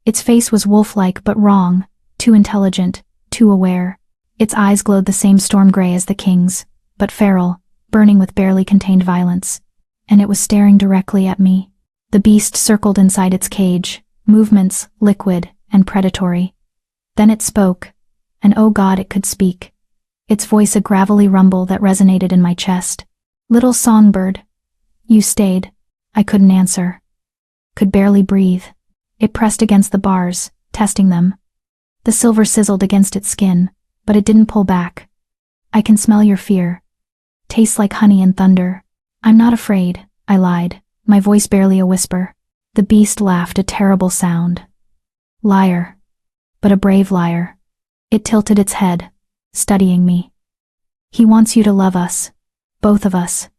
Its face was wolf-like but wrong, too intelligent, too aware. Its eyes glowed the same storm gray as the king's, but feral, burning with barely contained violence. And it was staring directly at me. The beast circled inside its cage, movements liquid and predatory. Then it spoke, and oh God, it could speak. Its voice a gravelly rumble that resonated in my chest. Little songbird. You stayed. I couldn't answer. Could barely breathe. It pressed against the bars, testing them. The silver sizzled against its skin, but it didn't pull back. I can smell your fear. Tastes like honey and thunder. I'm not afraid, I lied, my voice barely a whisper. The beast laughed, a terrible sound. Liar. But a brave liar. It tilted its head, studying me. He wants you to love us. Both of us.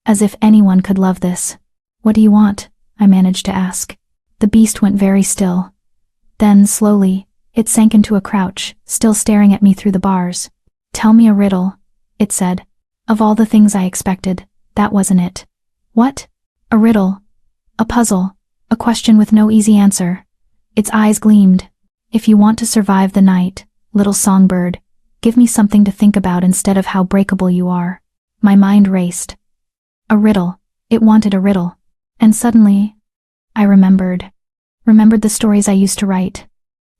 As if anyone could love this. What do you want? I managed to ask. The beast went very still. Then, slowly, it sank into a crouch, still staring at me through the bars. Tell me a riddle, it said. Of all the things I expected, that wasn't it. What? A riddle. A puzzle. A question with no easy answer. Its eyes gleamed. If you want to survive the night, little songbird, give me something to think about instead of how breakable you are. My mind raced. A riddle. It wanted a riddle. And suddenly, I remembered the stories I used to write.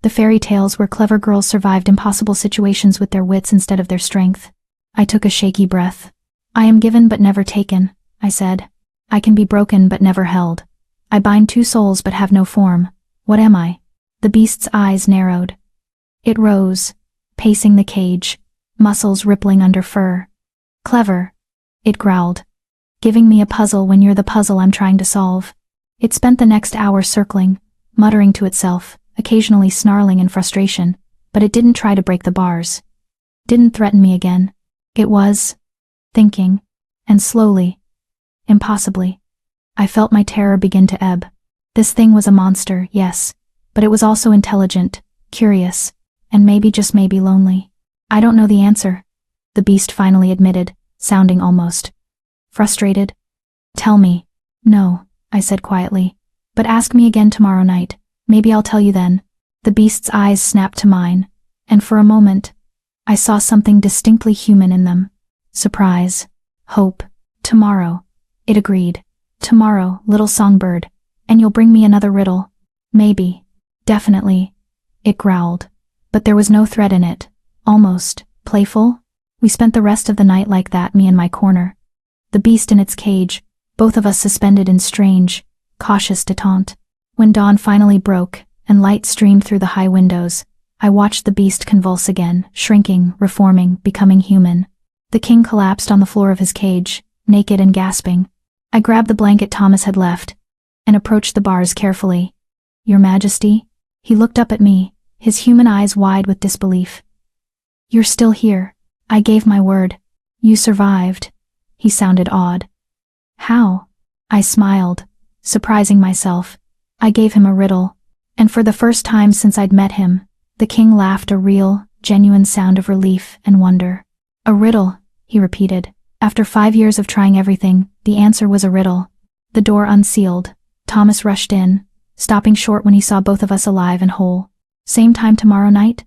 The fairy tales where clever girls survived impossible situations with their wits instead of their strength. I took a shaky breath. I am given but never taken, I said. I can be broken but never held. I bind two souls but have no form. What am I? The beast's eyes narrowed. It rose, pacing the cage, muscles rippling under fur. Clever, it growled. Giving me a puzzle when you're the puzzle I'm trying to solve. It spent the next hour circling, muttering to itself, occasionally snarling in frustration, but it didn't try to break the bars. Didn't threaten me again. It was thinking, and slowly, impossibly, I felt my terror begin to ebb. This thing was a monster, yes, but it was also intelligent, curious, and maybe, just maybe, lonely. I don't know the answer, the beast finally admitted, sounding almost frustrated. Tell me. No, I said quietly, but ask me again tomorrow night. Maybe I'll tell you then. The beast's eyes snapped to mine, and for a moment, I saw something distinctly human in them. Surprise. Hope. Tomorrow. It agreed. Tomorrow, little songbird, and you'll bring me another riddle. Maybe. Definitely. It growled. But there was no threat in it. Almost playful. We spent the rest of the night like that, me in my corner. The beast in its cage, both of us suspended in strange, cautious detente. When dawn finally broke, and light streamed through the high windows, I watched the beast convulse again, shrinking, reforming, becoming human. The king collapsed on the floor of his cage, naked and gasping. I grabbed the blanket Thomas had left, and approached the bars carefully. Your Majesty? He looked up at me, his human eyes wide with disbelief. You're still here. I gave my word. You survived. He sounded awed. How? I smiled, surprising myself. I gave him a riddle, and for the first time since I'd met him, the king laughed, a real, genuine sound of relief and wonder. A riddle, he repeated. After 5 years of trying everything, the answer was a riddle. The door unsealed. Thomas rushed in, stopping short when he saw both of us alive and whole. Same time tomorrow night?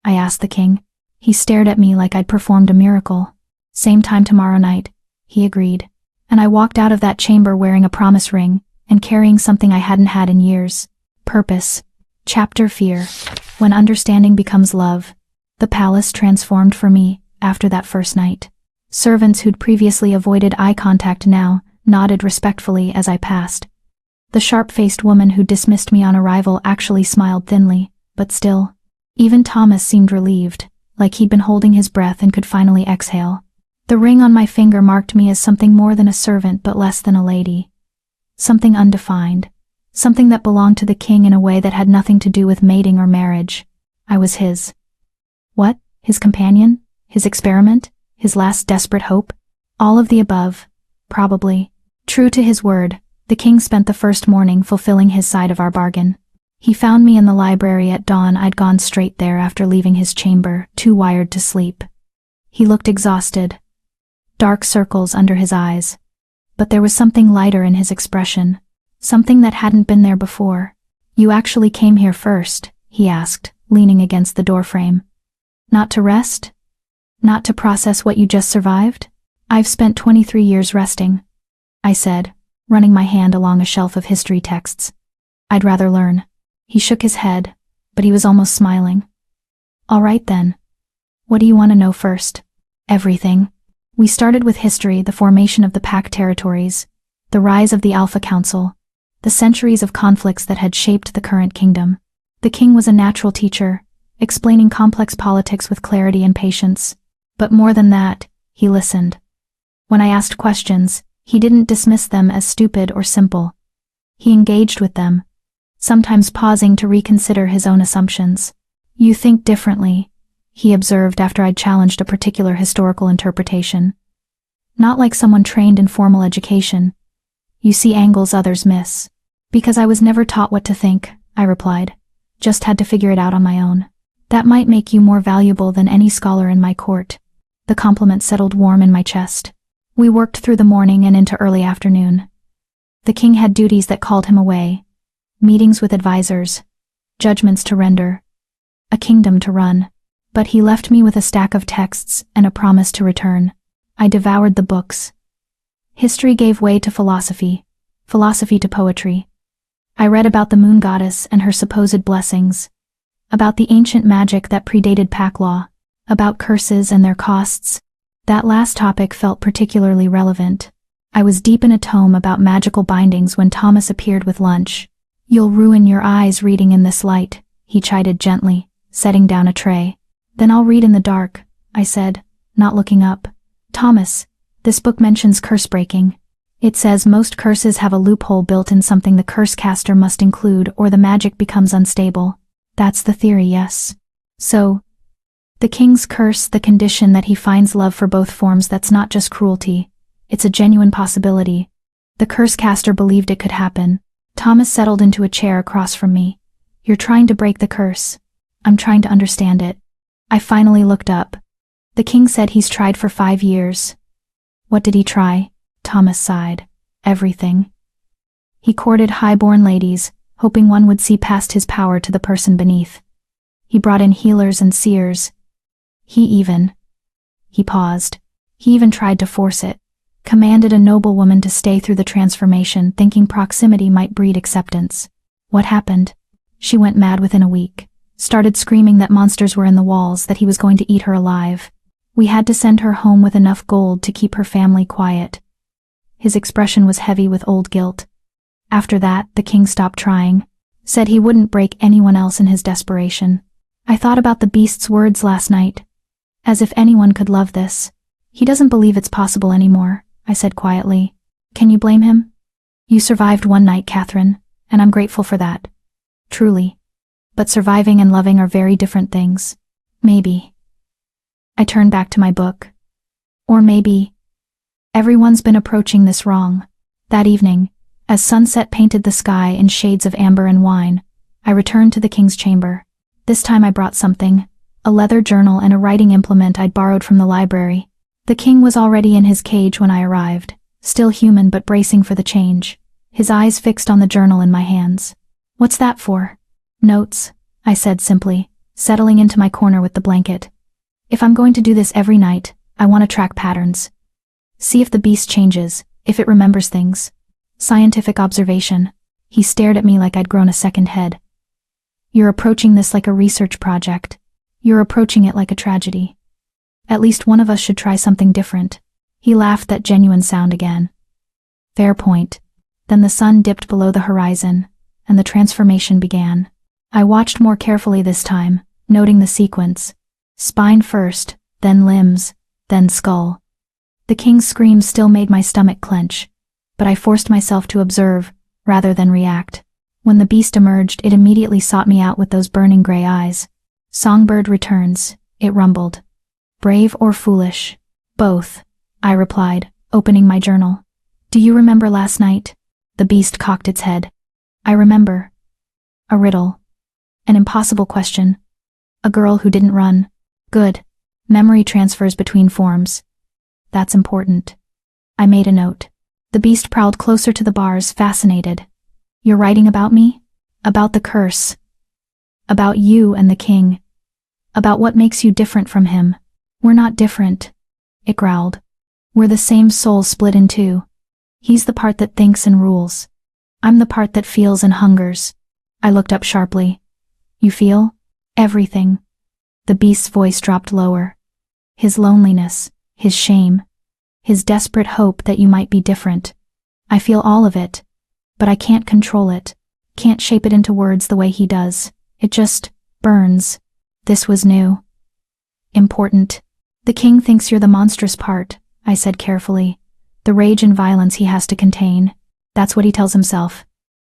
I asked the king. He stared at me like I'd performed a miracle. Same time tomorrow night, he agreed. And I walked out of that chamber wearing a promise ring, and carrying something I hadn't had in years. Purpose. Chapter Fear. When understanding becomes love. The palace transformed for me, after that first night. Servants who'd previously avoided eye contact now nodded respectfully as I passed. The sharp-faced woman who dismissed me on arrival actually smiled thinly, but still. Even Thomas seemed relieved, like he'd been holding his breath and could finally exhale. The ring on my finger marked me as something more than a servant but less than a lady. Something undefined. Something that belonged to the king in a way that had nothing to do with mating or marriage. I was his. What? His companion? His experiment? His last desperate hope? All of the above. Probably. True to his word, the king spent the first morning fulfilling his side of our bargain. He found me in the library at dawn. I'd gone straight there after leaving his chamber, too wired to sleep. He looked exhausted. Dark circles under his eyes. But there was something lighter in his expression. Something that hadn't been there before. You actually came here first, he asked, leaning against the doorframe. Not to rest? Not to process what you just survived? I've spent 23 years resting, I said, running my hand along a shelf of history texts. I'd rather learn. He shook his head, but he was almost smiling. All right then. What do you want to know first? Everything. We started with history, the formation of the Pack territories, the rise of the Alpha Council, the centuries of conflicts that had shaped the current kingdom. The king was a natural teacher, explaining complex politics with clarity and patience. But more than that, he listened. When I asked questions, he didn't dismiss them as stupid or simple. He engaged with them, sometimes pausing to reconsider his own assumptions. "You think differently," he observed after I'd challenged a particular historical interpretation. "Not like someone trained in formal education. You see angles others miss." "Because I was never taught what to think," I replied. "Just had to figure it out on my own." "That might make you more valuable than any scholar in my court." The compliment settled warm in my chest. We worked through the morning and into early afternoon. The king had duties that called him away. Meetings with advisors. Judgments to render. A kingdom to run. But he left me with a stack of texts and a promise to return. I devoured the books. History gave way to philosophy. Philosophy to poetry. I read about the moon goddess and her supposed blessings. About the ancient magic that predated pack law. About curses and their costs. That last topic felt particularly relevant. I was deep in a tome about magical bindings when Thomas appeared with lunch. "You'll ruin your eyes reading in this light," he chided gently, setting down a tray. "Then I'll read in the dark," I said, not looking up. "Thomas, this book mentions curse breaking. It says most curses have a loophole built in, something the curse caster must include or the magic becomes unstable. That's the theory, yes. So, the king's curse, the condition that he finds love for both forms, that's not just cruelty. It's a genuine possibility. The curse caster believed it could happen." Thomas settled into a chair across from me. "You're trying to break the curse." "I'm trying to understand it." I finally looked up. "The king said he's tried for 5 years." "What did he try?" Thomas sighed. "Everything. He courted high-born ladies, hoping one would see past his power to the person beneath. He brought in healers and seers. He paused. He even tried to force it. Commanded a noblewoman to stay through the transformation, thinking proximity might breed acceptance. What happened? She went mad within a week. Started screaming that monsters were in the walls, that he was going to eat her alive. We had to send her home with enough gold to keep her family quiet." His expression was heavy with old guilt. "After that, the king stopped trying. Said he wouldn't break anyone else in his desperation. I thought about the beast's words last night. As if anyone could love this. He doesn't believe it's possible anymore," I said quietly. "Can you blame him? You survived one night, Catherine, and I'm grateful for that. Truly. But surviving and loving are very different things. Maybe." I turned back to my book. Or maybe everyone's been approaching this wrong. That evening, as sunset painted the sky in shades of amber and wine, I returned to the king's chamber. This time I brought something, a leather journal and a writing implement I'd borrowed from the library. The king was already in his cage when I arrived, still human but bracing for the change, his eyes fixed on the journal in my hands. "What's that for?" "Notes," I said simply, settling into my corner with the blanket. "If I'm going to do this every night, I want to track patterns. See if the beast changes, if it remembers things. Scientific observation." He stared at me like I'd grown a second head. "You're approaching this like a research project. You're approaching it like a tragedy. At least one of us should try something different." He laughed that genuine sound again. "Fair point." Then the sun dipped below the horizon, and the transformation began. I watched more carefully this time, noting the sequence. Spine first, then limbs, then skull. The king's scream still made my stomach clench, but I forced myself to observe, rather than react. When the beast emerged, it immediately sought me out with those burning gray eyes. "Songbird returns," it rumbled. "Brave or foolish?" "Both," I replied, opening my journal. "Do you remember last night?" The beast cocked its head. "I remember. A riddle. An impossible question. A girl who didn't run. Good. Memory transfers between forms. That's important." I made a note. The beast prowled closer to the bars, fascinated. "You're writing about me? About the curse? About you and the king? About what makes you different from him?" "We're not different," it growled. "We're the same soul split in two. He's the part that thinks and rules. I'm the part that feels and hungers." I looked up sharply. "You feel?" "Everything." The beast's voice dropped lower. "His loneliness, his shame, his desperate hope that you might be different. I feel all of it. but I can't control it. Can't shape it into words the way he does. It just burns. This was new. Important. The king thinks you're the monstrous part, I said carefully. The rage and violence he has to contain. That's what he tells himself.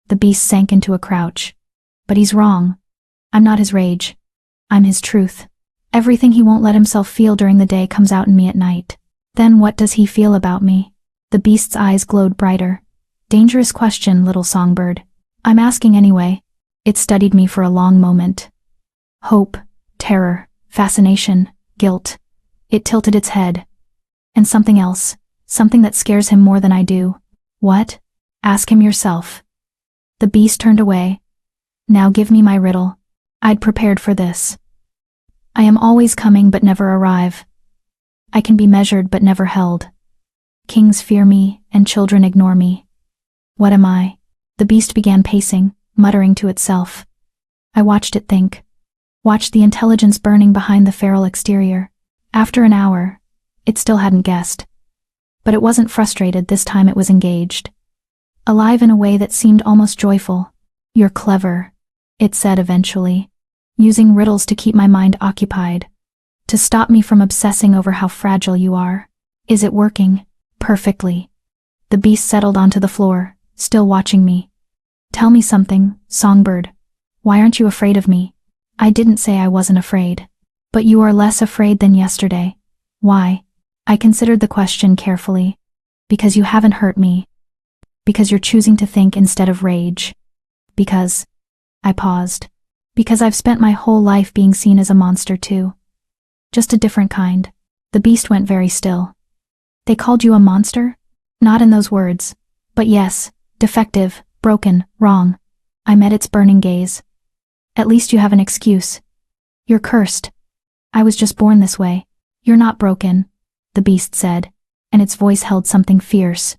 The beast sank into a crouch. But he's wrong. I'm not his rage. I'm his truth. Everything he won't let himself feel during the day comes out in me at night. Then what does he feel about me? The beast's eyes glowed brighter. Dangerous question, little songbird. I'm asking anyway. It studied me for a long moment. Hope, terror, fascination, guilt. It tilted its head. And something else. Something that scares him more than I do. What? Ask him yourself. The beast turned away. Now give me my riddle. I'd prepared for this. I am always coming but never arrive. I can be measured but never held. Kings fear me, and children ignore me. What am I? The beast began pacing, muttering to itself. I watched it think. Watched the intelligence burning behind the feral exterior. After an hour, it still hadn't guessed. But it wasn't frustrated, this time it was engaged. Alive in a way that seemed almost joyful. You're clever, it said eventually, using riddles to keep my mind occupied, to stop me from obsessing over how fragile you are. Is it working? Perfectly. The beast settled onto the floor, still watching me. Tell me something, songbird. Why aren't you afraid of me? I didn't say I wasn't afraid. But you are less afraid than yesterday. Why? I considered the question carefully. Because you haven't hurt me. Because you're choosing to think instead of rage. Because... I paused. Because I've spent my whole life being seen as a monster too. Just a different kind. The beast went very still. They called you a monster? Not in those words. But yes, defective, broken, wrong. I met its burning gaze. At least you have an excuse. You're cursed. I was just born this way. You're not broken, the beast said, and its voice held something fierce,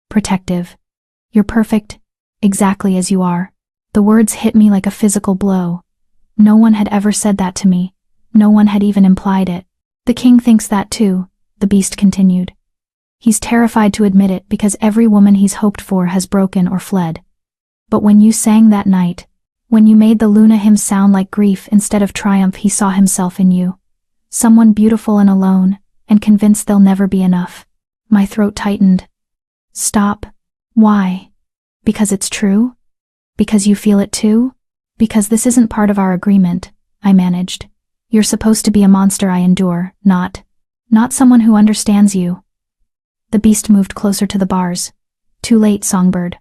protective. You're perfect, exactly as you are. The words hit me like a physical blow. No one had ever said that to me. No one had even implied it. The king thinks that too, the beast continued. He's terrified to admit it because every woman he's hoped for has broken or fled. But when you sang that night, when you made the Luna hymn sound like grief instead of triumph, he saw himself in you. Someone beautiful and alone, and convinced they'll never be enough. My throat tightened. Stop. Why? Because it's true? Because you feel it too? Because this isn't part of our agreement, I managed. You're supposed to be a monster I endure, not someone who understands you. The beast moved closer to the bars. Too late, songbird.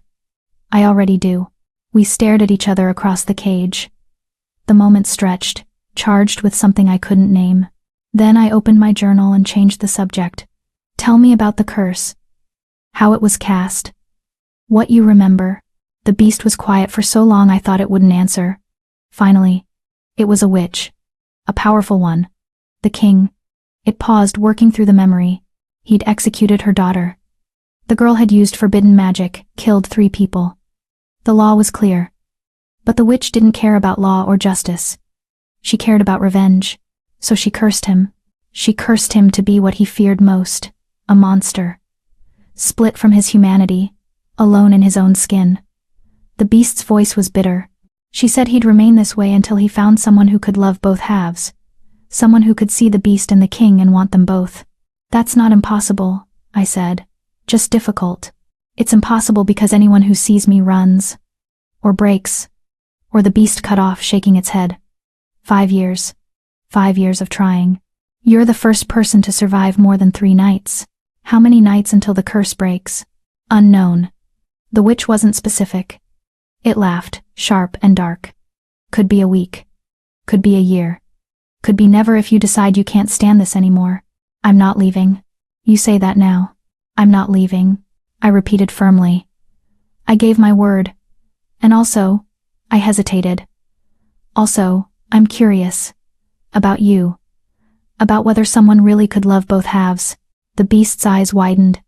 I already do. We stared at each other across the cage. The moment stretched, charged with something I couldn't name. Then I opened my journal and changed the subject. Tell me about the curse. How it was cast. What you remember. The beast was quiet for so long I thought it wouldn't answer. Finally, it was a witch. A powerful one. The king. It paused, working through the memory. He'd executed her daughter. The girl had used forbidden magic, killed 3 people. The law was clear. But the witch didn't care about law or justice. She cared about revenge. So she cursed him. She cursed him to be what he feared most, a monster. Split from his humanity, alone in his own skin. The beast's voice was bitter. She said he'd remain this way until he found someone who could love both halves. Someone who could see the beast and the king and want them both. That's not impossible, I said. Just difficult. It's impossible because anyone who sees me runs. Or breaks. Or the beast cut off, shaking its head. 5 years. 5 years of trying. You're the first person to survive more than 3 nights. How many nights until the curse breaks? Unknown. The witch wasn't specific. It laughed, sharp and dark. Could be a week. Could be a year. Could be never if you decide you can't stand this anymore. I'm not leaving. You say that now. I'm not leaving, I repeated firmly. I gave my word. And also, I hesitated. Also, I'm curious. About you. About whether someone really could love both halves. The beast's eyes widened.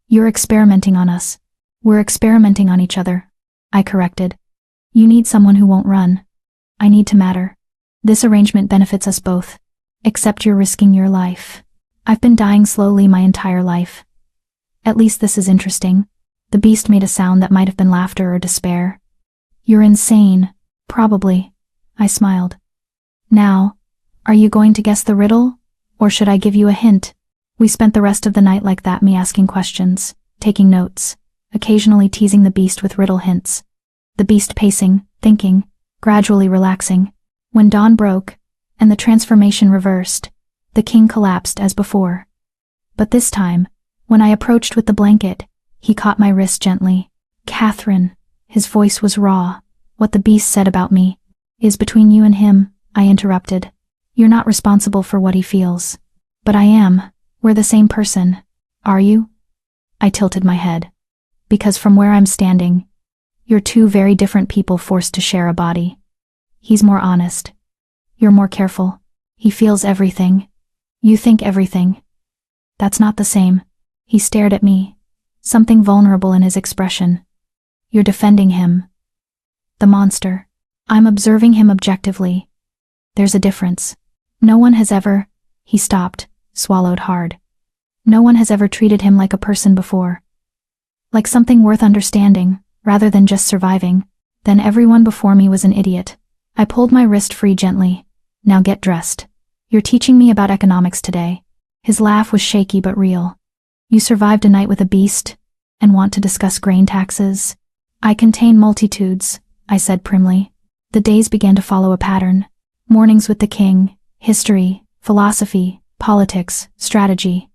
You're experimenting on us. We're experimenting on each other, I corrected. You need someone who won't run. I need to matter. This arrangement benefits us both. Except you're risking your life. I've been dying slowly my entire life. At least this is interesting. The beast made a sound that might have been laughter or despair. You're insane. Probably. I smiled. Now, are you going to guess the riddle? Or should I give you a hint? We spent the rest of the night like that, me asking questions, taking notes, occasionally teasing the beast with riddle hints. The beast pacing, thinking, gradually relaxing. When dawn broke, and the transformation reversed, the king collapsed as before. But this time, when I approached with the blanket, he caught my wrist gently. Catherine, his voice was raw. What the beast said about me is between you and him, I interrupted. You're not responsible for what he feels. But I am. We're the same person. Are you? I tilted my head. Because from where I'm standing, you're two very different people forced to share a body. He's more honest. You're more careful. He feels everything. You think everything. That's not the same. He stared at me, something vulnerable in his expression. You're defending him. The monster. I'm observing him objectively. There's a difference. No one has ever... He stopped, swallowed hard. No one has ever treated him like a person before. Like something worth understanding, rather than just surviving. Then everyone before me was an idiot. I pulled my wrist free gently. Now get dressed. You're teaching me about economics today. His laugh was shaky but real. You survived a night with a beast, and want to discuss grain taxes? I contain multitudes, I said primly. The days began to follow a pattern. Mornings with the king, history, philosophy, politics, strategy.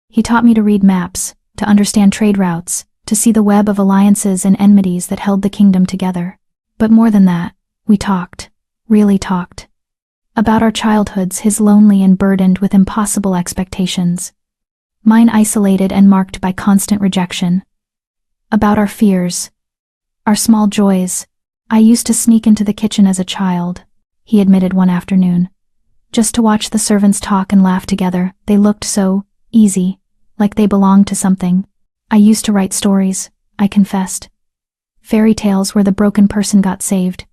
He taught me to read maps, to understand trade routes, to see the web of alliances and enmities that held the kingdom together. But more than that, we talked, really talked. About our childhoods, his lonely and burdened with impossible expectations. Mine isolated and marked by constant rejection. About our fears, our small joys. I used to sneak into the kitchen as a child, he admitted one afternoon. Just to watch the servants talk and laugh together. They looked so easy, like they belonged to something. I used to write stories, I confessed. Fairy tales where the broken person got saved.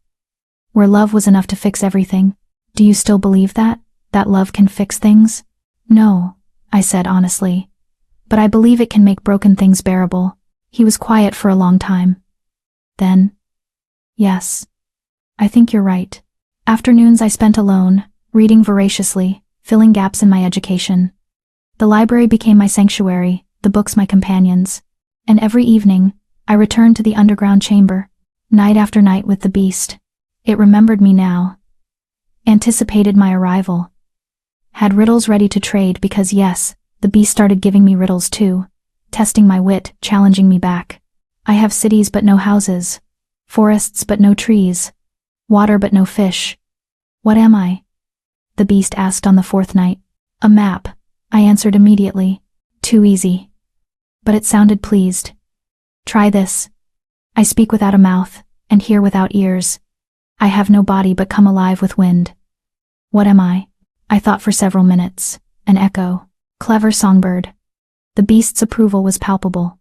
Where love was enough to fix everything. Do you still believe that? That love can fix things? No, I said honestly. But I believe it can make broken things bearable. He was quiet for a long time. Then, yes, I think you're right. Afternoons I spent alone, reading voraciously, filling gaps in my education. The library became my sanctuary, the books my companions. And every evening, I returned to the underground chamber, night after night with the beast. It remembered me now. Anticipated my arrival. Had riddles ready to trade because yes, the beast started giving me riddles too, testing my wit, challenging me back. I have cities but no houses, forests but no trees, water but no fish. What am I? The beast asked on the fourth night. A map, I answered immediately. Too easy. But it sounded pleased. Try this. I speak without a mouth, and hear without ears. I have no body but come alive with wind. What am I? I thought for several minutes. An echo. Clever songbird. The beast's approval was palpable.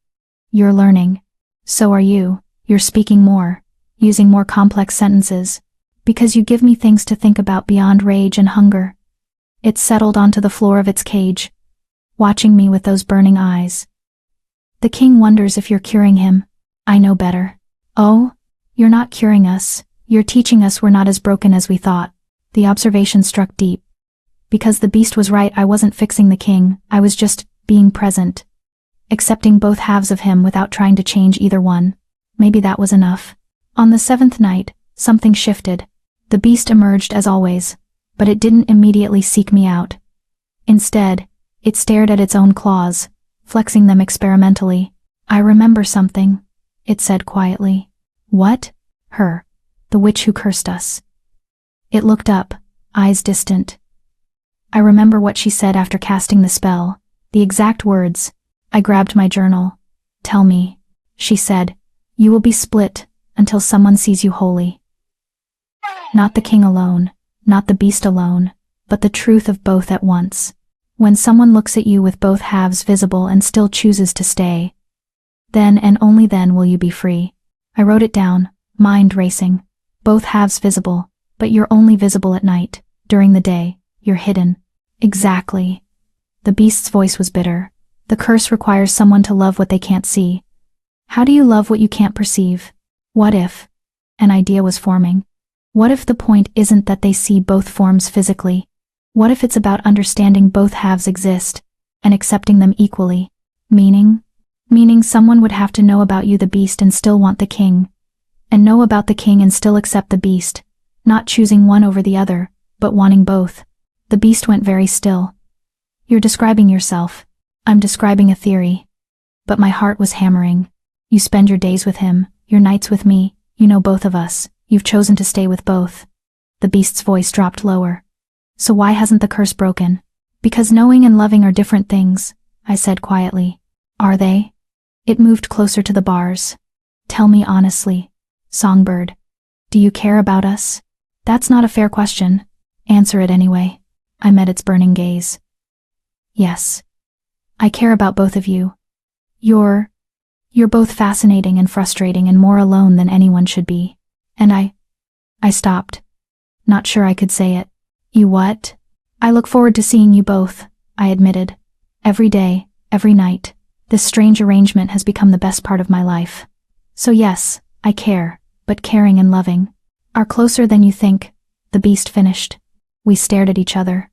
You're learning. So are you. You're speaking more, using more complex sentences. Because you give me things to think about beyond rage and hunger. It settled onto the floor of its cage, watching me with those burning eyes. The king wonders if you're curing him. I know better. Oh, you're not curing us. You're teaching us we're not as broken as we thought. The observation struck deep. Because the beast was right, I wasn't fixing the king, I was just being present. Accepting both halves of him without trying to change either one. Maybe that was enough. On the seventh night, something shifted. The beast emerged as always, but it didn't immediately seek me out. Instead, it stared at its own claws, flexing them experimentally. I remember something, it said quietly. What? Her. The witch who cursed us. It looked up, eyes distant. I remember what she said after casting the spell, the exact words. I grabbed my journal. Tell me, she said, you will be split until someone sees you wholly. Not the king alone, not the beast alone, but the truth of both at once. When someone looks at you with both halves visible and still chooses to stay, then and only then will you be free. I wrote it down, mind racing. Both halves visible, but you're only visible at night. During the day, you're hidden. Exactly. The beast's voice was bitter. The curse requires someone to love what they can't see. How do you love what you can't perceive? What if? An idea was forming. What if the point isn't that they see both forms physically? What if it's about understanding both halves exist, and accepting them equally? Meaning? Meaning someone would have to know about you the beast and still want the king. And know about the king and still accept the beast, not choosing one over the other, but wanting both. The beast went very still. You're describing yourself. I'm describing a theory. But my heart was hammering. You spend your days with him, your nights with me, you know both of us, you've chosen to stay with both. The beast's voice dropped lower. So why hasn't the curse broken? Because knowing and loving are different things, I said quietly. Are they? It moved closer to the bars. Tell me honestly, Songbird. Do you care about us? That's not a fair question. Answer it anyway. I met its burning gaze. Yes. I care about both of you. You're both fascinating and frustrating and more alone than anyone should be. And I stopped. Not sure I could say it. You what? I look forward to seeing you both, I admitted. Every day, every night. This strange arrangement has become the best part of my life. So yes, I care, but caring and loving are closer than you think, the beast finished. We stared at each other.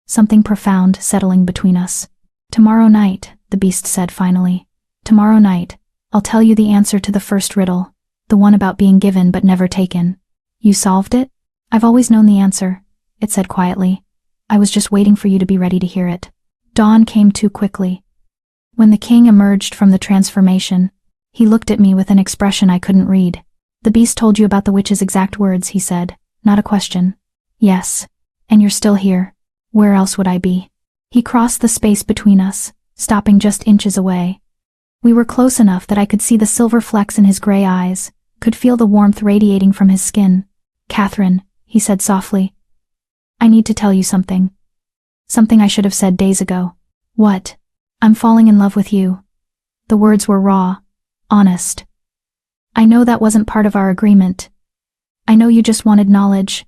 Something profound settling between us. Tomorrow night, the beast said finally. Tomorrow night, I'll tell you the answer to the first riddle, the one about being given but never taken. You solved it? I've always known the answer, it said quietly. I was just waiting for you to be ready to hear it. Dawn came too quickly. When the king emerged from the transformation, he looked at me with an expression I couldn't read. The beast told you about the witch's exact words, he said, not a question. Yes. And you're still here. Where else would I be? He crossed the space between us, stopping just inches away. We were close enough that I could see the silver flecks in his gray eyes, could feel the warmth radiating from his skin. Catherine, he said softly. I need to tell you something. Something I should have said days ago. What? I'm falling in love with you. The words were raw, honest. I know that wasn't part of our agreement. I know you just wanted knowledge.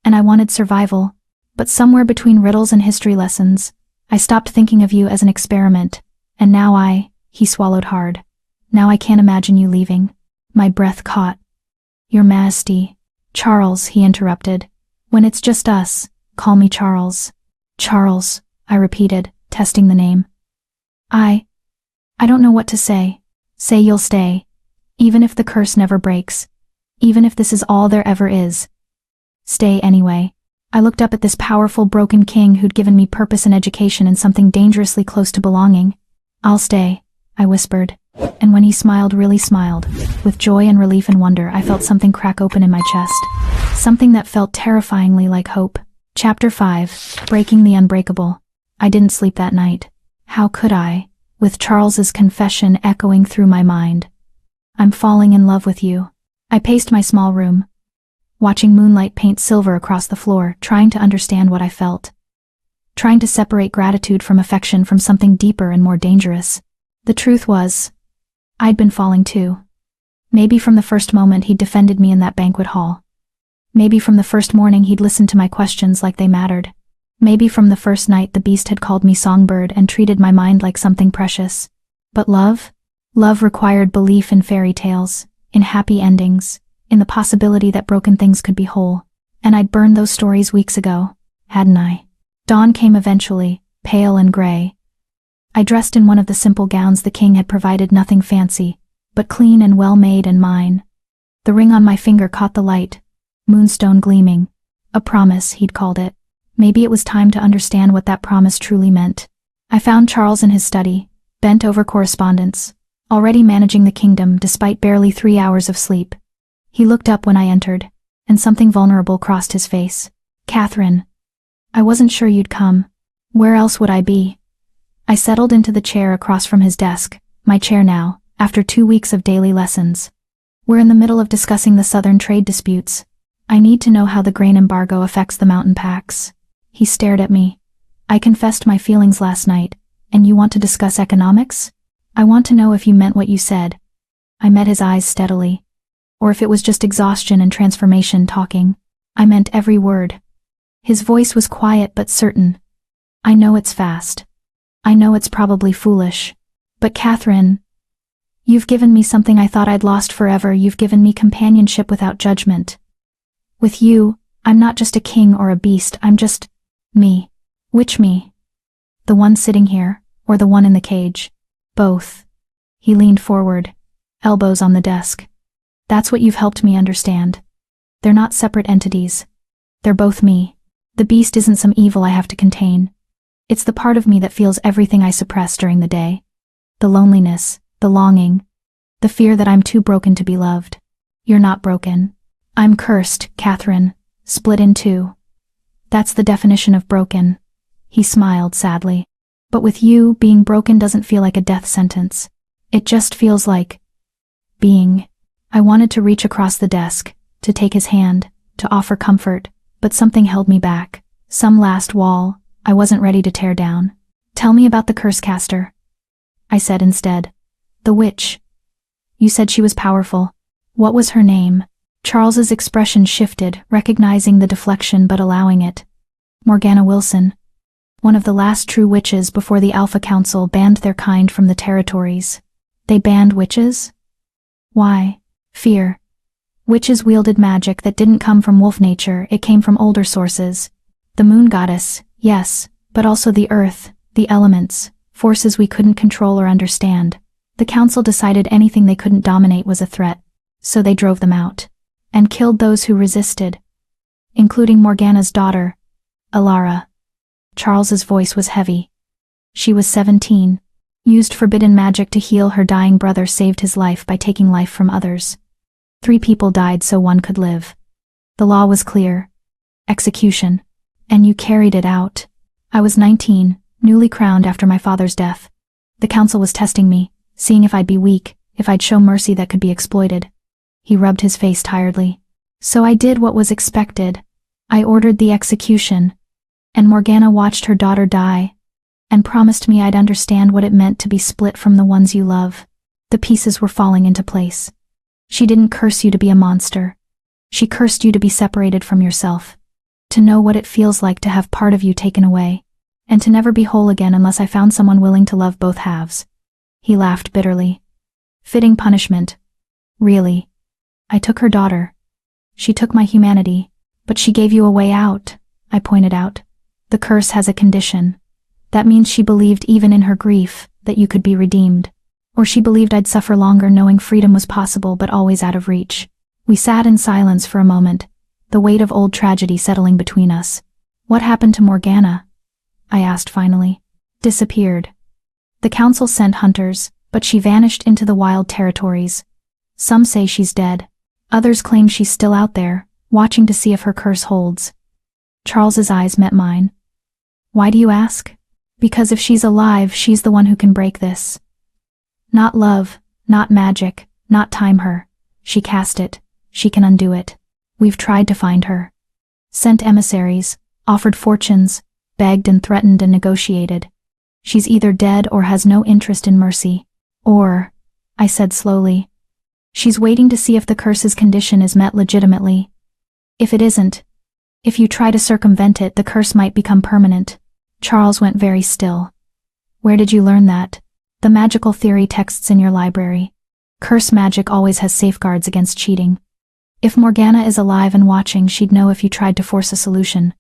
And I wanted survival. But somewhere between riddles and history lessons, I stopped thinking of you as an experiment. And now he swallowed hard. Now I can't imagine you leaving. My breath caught. Your Majesty. Charles, he interrupted. When it's just us, call me Charles. Charles, I repeated, testing the name. I don't know what to say. Say you'll stay. Even if the curse never breaks. Even if this is all there ever is. Stay anyway. I looked up at this powerful broken king who'd given me purpose and education and something dangerously close to belonging. I'll stay, I whispered. And when he smiled, really smiled, with joy and relief and wonder, I felt something crack open in my chest. Something that felt terrifyingly like hope. Chapter 5, Breaking the Unbreakable. I didn't sleep that night. How could I, with Charles's confession echoing through my mind? I'm falling in love with you. I paced my small room, watching moonlight paint silver across the floor, trying to understand what I felt. Trying to separate gratitude from affection from something deeper and more dangerous. The truth was, I'd been falling too. Maybe from the first moment he'd defended me in that banquet hall. Maybe from the first morning he'd listened to my questions like they mattered. Maybe from the first night the beast had called me Songbird and treated my mind like something precious. But love? Love required belief in fairy tales, in happy endings, in the possibility that broken things could be whole. And I'd burned those stories weeks ago, hadn't I? Dawn came eventually, pale and gray. I dressed in one of the simple gowns the king had provided, nothing fancy, but clean and well-made and mine. The ring on my finger caught the light, moonstone gleaming. A promise, he'd called it. Maybe it was time to understand what that promise truly meant. I found Charles in his study, bent over correspondence, already managing the kingdom despite barely 3 hours of sleep. He looked up when I entered, and something vulnerable crossed his face. Catherine. I wasn't sure you'd come. Where else would I be? I settled into the chair across from his desk, my chair now, after 2 weeks of daily lessons. We're in the middle of discussing the southern trade disputes. I need to know how the grain embargo affects the mountain packs. He stared at me. I confessed my feelings last night, and you want to discuss economics? I want to know if you meant what you said. I met his eyes steadily. Or if it was just exhaustion and transformation talking. I meant every word. His voice was quiet but certain. I know it's fast. I know it's probably foolish. But Catherine, You've given me something I thought I'd lost forever. You've given me companionship without judgment. With you, I'm not just a king or a beast, I'm just me. Which me? The one sitting here, or the one in the cage? Both. He leaned forward, elbows on the desk. That's what you've helped me understand. They're not separate entities. They're both me. The beast isn't some evil I have to contain. It's the part of me that feels everything I suppress during the day. The loneliness, the longing, the fear that I'm too broken to be loved. You're not broken. I'm cursed, Catherine, split in two. That's the definition of broken. He smiled sadly. But with you, being broken doesn't feel like a death sentence. It just feels like being. I wanted to reach across the desk, to take his hand, to offer comfort, but something held me back. Some last wall I wasn't ready to tear down. Tell me about the curse caster, I said instead. The witch. You said she was powerful. What was her name? Charles's expression shifted, recognizing the deflection but allowing it. Morgana Wilson. One of the last true witches before the Alpha Council banned their kind from the territories. They banned witches? Why? Fear. Witches wielded magic that didn't come from wolf nature, it came from older sources. The moon goddess, yes, but also the earth, the elements, forces we couldn't control or understand. The council decided anything they couldn't dominate was a threat, so they drove them out. And killed those who resisted, including Morgana's daughter, Alara. Charles's voice was heavy. She was 17, used forbidden magic to heal her dying brother, saved his life by taking life from others. 3 people died so one could live. The law was clear. Execution. And you carried it out. I was 19, newly crowned after my father's death. The council was testing me, seeing if I'd be weak, if I'd show mercy that could be exploited. He rubbed his face tiredly. So I did what was expected. I ordered the execution. And Morgana watched her daughter die, and promised me I'd understand what it meant to be split from the ones you love. The pieces were falling into place. She didn't curse you to be a monster. She cursed you to be separated from yourself. To know what it feels like to have part of you taken away, and to never be whole again unless I found someone willing to love both halves. He laughed bitterly. Fitting punishment. Really. I took her daughter. She took my humanity, but she gave you a way out, I pointed out. The curse has a condition. That means she believed even in her grief that you could be redeemed. Or she believed I'd suffer longer knowing freedom was possible but always out of reach. We sat in silence for a moment, the weight of old tragedy settling between us. What happened to Morgana? I asked finally. Disappeared. The council sent hunters, but she vanished into the wild territories. Some say she's dead. Others claim she's still out there, watching to see if her curse holds. Charles's eyes met mine. Why do you ask? Because if she's alive, she's the one who can break this. Not love, not magic, not time her. She cast it. She can undo it. We've tried to find her. Sent emissaries, offered fortunes, begged and threatened and negotiated. She's either dead or has no interest in mercy. Or, I said slowly, she's waiting to see if the curse's condition is met legitimately. If it isn't, if you try to circumvent it, the curse might become permanent. Charles went very still. Where did you learn that? The magical theory texts in your library. Curse magic always has safeguards against cheating. If Morgana is alive and watching, she'd know if you tried to force a solution.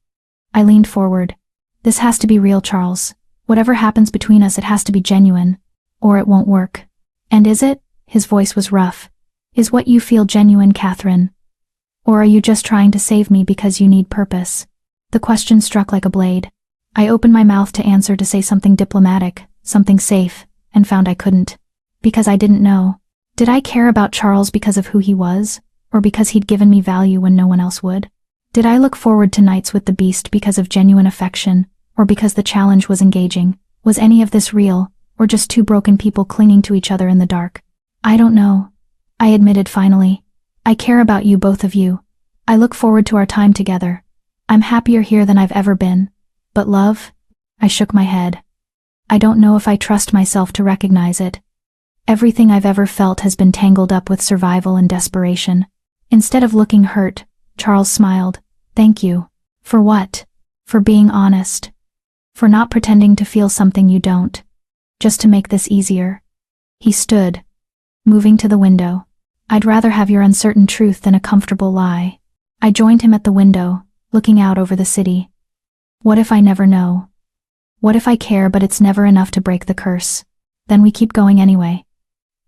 I leaned forward. This has to be real, Charles. Whatever happens between us, it has to be genuine. Or it won't work. And is it? His voice was rough. Is what you feel genuine, Catherine? Or are you just trying to save me because you need purpose? The question struck like a blade. I opened my mouth to answer, to say something diplomatic, something safe, and found I couldn't. Because I didn't know. Did I care about Charles because of who he was? Or because he'd given me value when no one else would? Did I look forward to nights with the beast because of genuine affection, or because the challenge was engaging? Was any of this real, or just 2 broken people clinging to each other in the dark? I don't know. I admitted finally. I care about you, both of you. I look forward to our time together. I'm happier here than I've ever been. But love? I shook my head. I don't know if I trust myself to recognize it. Everything I've ever felt has been tangled up with survival and desperation. Instead of looking hurt, Charles smiled. Thank you. For what? For being honest. For not pretending to feel something you don't. Just to make this easier. He stood. moving to the window. I'd rather have your uncertain truth than a comfortable lie. I joined him at the window, looking out over the city. What if I never know? What if I care but it's never enough to break the curse? Then we keep going anyway.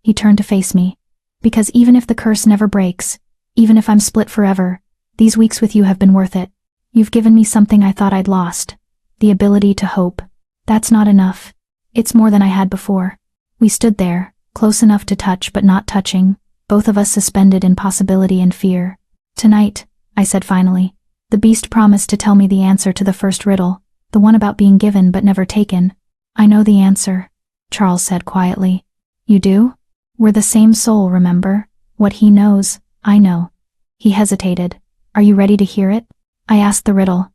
He turned to face me. Because even if the curse never breaks, even if I'm split forever, these weeks with you have been worth it. You've given me something I thought I'd lost. The ability to hope. That's not enough. It's more than I had before. We stood there, close enough to touch but not touching, both of us suspended in possibility and fear. Tonight, I said finally, the beast promised to tell me the answer to the first riddle, the one about being given but never taken. I know the answer, Charles said quietly. You do? We're the same soul, remember? What he knows, I know. He hesitated. Are you ready to hear it? I asked the riddle.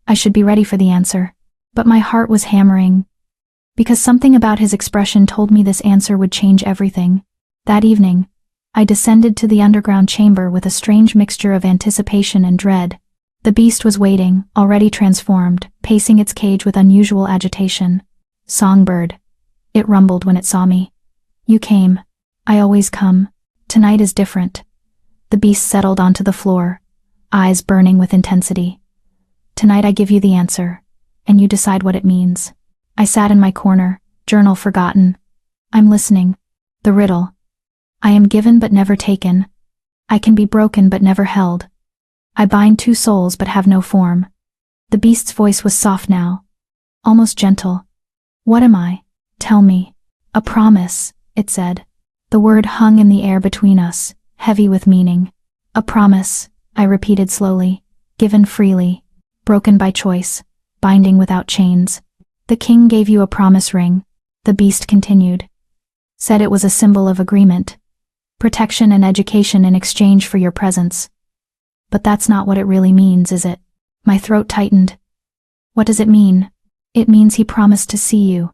I should be ready for the answer. But my heart was hammering. Because something about his expression told me this answer would change everything. That evening, I descended to the underground chamber with a strange mixture of anticipation and dread. The beast was waiting, already transformed, pacing its cage with unusual agitation. Songbird. It rumbled when it saw me. You came. I always come. Tonight is different. The beast settled onto the floor, eyes burning with intensity. Tonight I give you the answer, and you decide what it means. I sat in my corner, journal forgotten. I'm listening. The riddle. I am given but never taken. I can be broken but never held. I bind two souls but have no form. The beast's voice was soft now, almost gentle. What am I? Tell me. A promise, it said. The word hung in the air between us, heavy with meaning. A promise, I repeated slowly, given freely, broken by choice, binding without chains. The king gave you a promise ring, the beast continued. Said it was a symbol of agreement. Protection and education in exchange for your presence. But that's not what it really means, is it? My throat tightened. What does it mean? It means he promised to see you,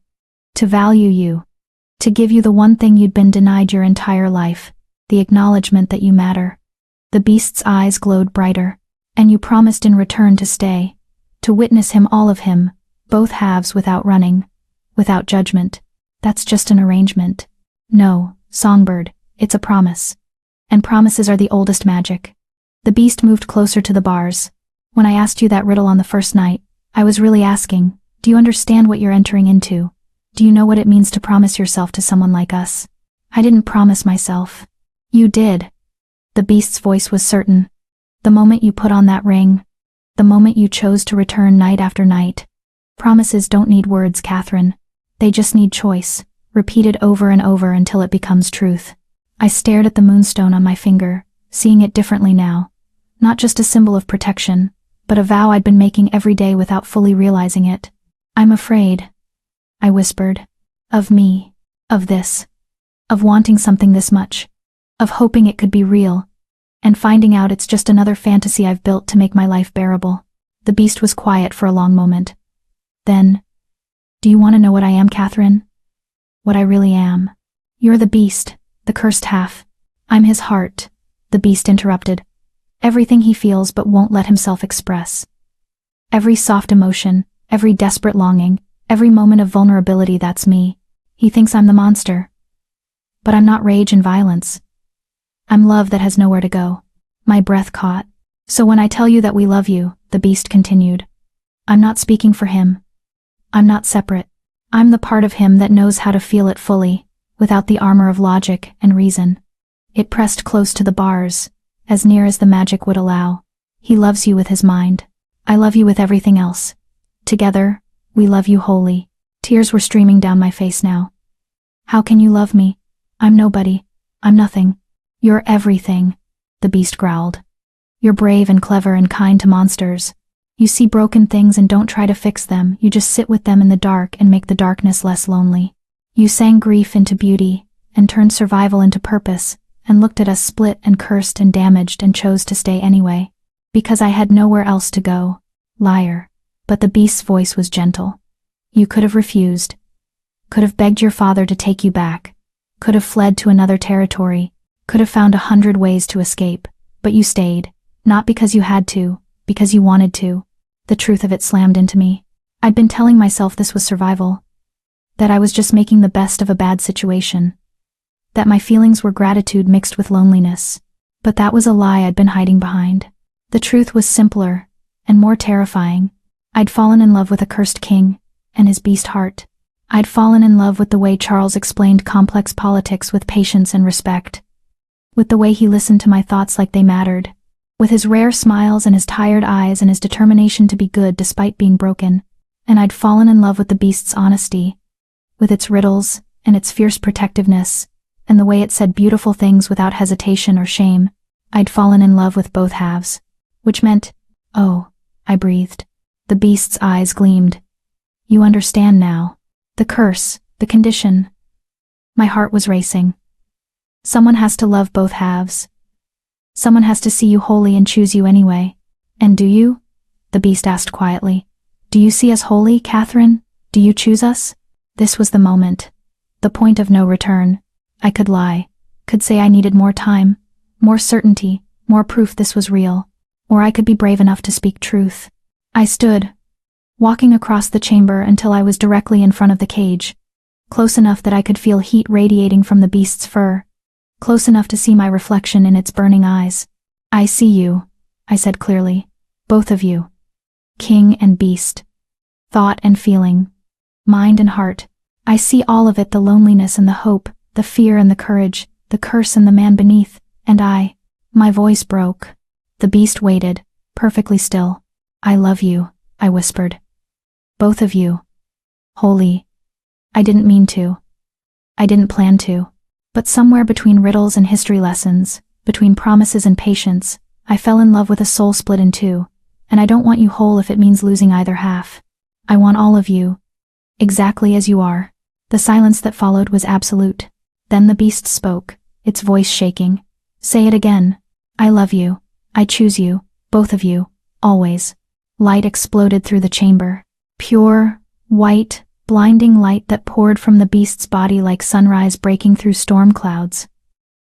to value you, to give you the one thing you'd been denied your entire life, the acknowledgement that you matter. The beast's eyes glowed brighter. And you promised in return to stay, to witness him, all of him, both halves without running, without judgment. That's just an arrangement. No, Songbird, it's a promise. And promises are the oldest magic. The beast moved closer to the bars. When I asked you that riddle on the first night, I was really asking, do you understand what you're entering into? Do you know what it means to promise yourself to someone like us? I didn't promise myself. You did. The beast's voice was certain. The moment you put on that ring, the moment you chose to return night after night. Promises don't need words, Catherine. They just need choice, repeated over and over until it becomes truth. I stared at the moonstone on my finger, seeing it differently now. Not just a symbol of protection, but a vow I'd been making every day without fully realizing it. I'm afraid, I whispered. Of me. Of this. Of wanting something this much. Of hoping it could be real. And finding out it's just another fantasy I've built to make my life bearable. The beast was quiet for a long moment. Then, do you want to know what I am, Catherine? What I really am? You're the beast, the cursed half. I'm his heart, the beast interrupted. Everything he feels but won't let himself express. Every soft emotion, every desperate longing, every moment of vulnerability, that's me. He thinks I'm the monster. But I'm not rage and violence. I'm love that has nowhere to go. My breath caught. So when I tell you that we love you, the beast continued, I'm not speaking for him. I'm not separate. I'm the part of him that knows how to feel it fully, without the armor of logic and reason. It pressed close to the bars, as near as the magic would allow. He loves you with his mind. I love you with everything else. Together, we love you wholly. Tears were streaming down my face now. How can you love me? I'm nobody. I'm nothing. You're everything, the beast growled. You're brave and clever and kind to monsters. You see broken things and don't try to fix them, you just sit with them in the dark and make the darkness less lonely. You sang grief into beauty, and turned survival into purpose, and looked at us split and cursed and damaged and chose to stay anyway. Because I had nowhere else to go. Liar. But the beast's voice was gentle. You could have refused. Could have begged your father to take you back. Could have fled to another territory. Could have found 100 ways to escape, but you stayed, not because you had to, because you wanted to. The truth of it slammed into me. I'd been telling myself this was survival, that I was just making the best of a bad situation. that my feelings were gratitude mixed with loneliness. But that was a lie I'd been hiding behind. The truth was simpler and more terrifying. I'd fallen in love with a cursed king and his beast heart. I'd fallen in love with the way Charles explained complex politics with patience and respect, with the way he listened to my thoughts like they mattered, with his rare smiles and his tired eyes and his determination to be good despite being broken. And I'd fallen in love with the beast's honesty, with its riddles and its fierce protectiveness, and the way it said beautiful things without hesitation or shame. I'd fallen in love with both halves, which meant, "Oh," I breathed. The beast's eyes gleamed. "You understand now. The curse, the condition." My heart was racing. Someone has to love both halves. Someone has to see you wholly and choose you anyway. "And do you?" the beast asked quietly. "Do you see us wholly, Catherine? Do you choose us?" This was the moment. The point of no return. I could lie. Could say I needed more time, more certainty, more proof this was real. Or I could be brave enough to speak truth. I stood, walking across the chamber until I was directly in front of the cage, close enough that I could feel heat radiating from the beast's fur, close enough to see my reflection in its burning eyes. "I see you," I said clearly. "Both of you. King and beast. Thought and feeling. Mind and heart. I see all of it, the loneliness and the hope, the fear and the courage, the curse and the man beneath, and I." My voice broke. The beast waited, perfectly still. "I love you," I whispered. "Both of you. Wholly." I didn't mean to. I didn't plan to. But somewhere between riddles and history lessons, between promises and patience, I fell in love with a soul split in two, and I don't want you whole if it means losing either half. I want all of you, exactly as you are. The silence that followed was absolute. Then the beast spoke, its voice shaking. "Say it again. I love you. I choose you, both of you, always." Light exploded through the chamber. Pure, white, blinding light that poured from the beast's body like sunrise breaking through storm clouds.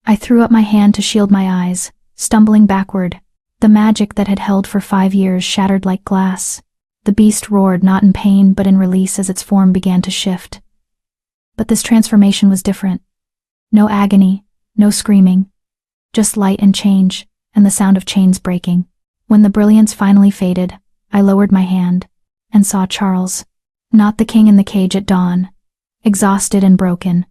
I threw up my hand to shield my eyes, stumbling backward. The magic that had held for 5 years shattered like glass. The beast roared, not in pain but in release as its form began to shift. But this transformation was different. No agony, no screaming. Just light and change, and the sound of chains breaking. When the brilliance finally faded, I lowered my hand, and saw Charles. Not the king in the cage at dawn, exhausted and broken.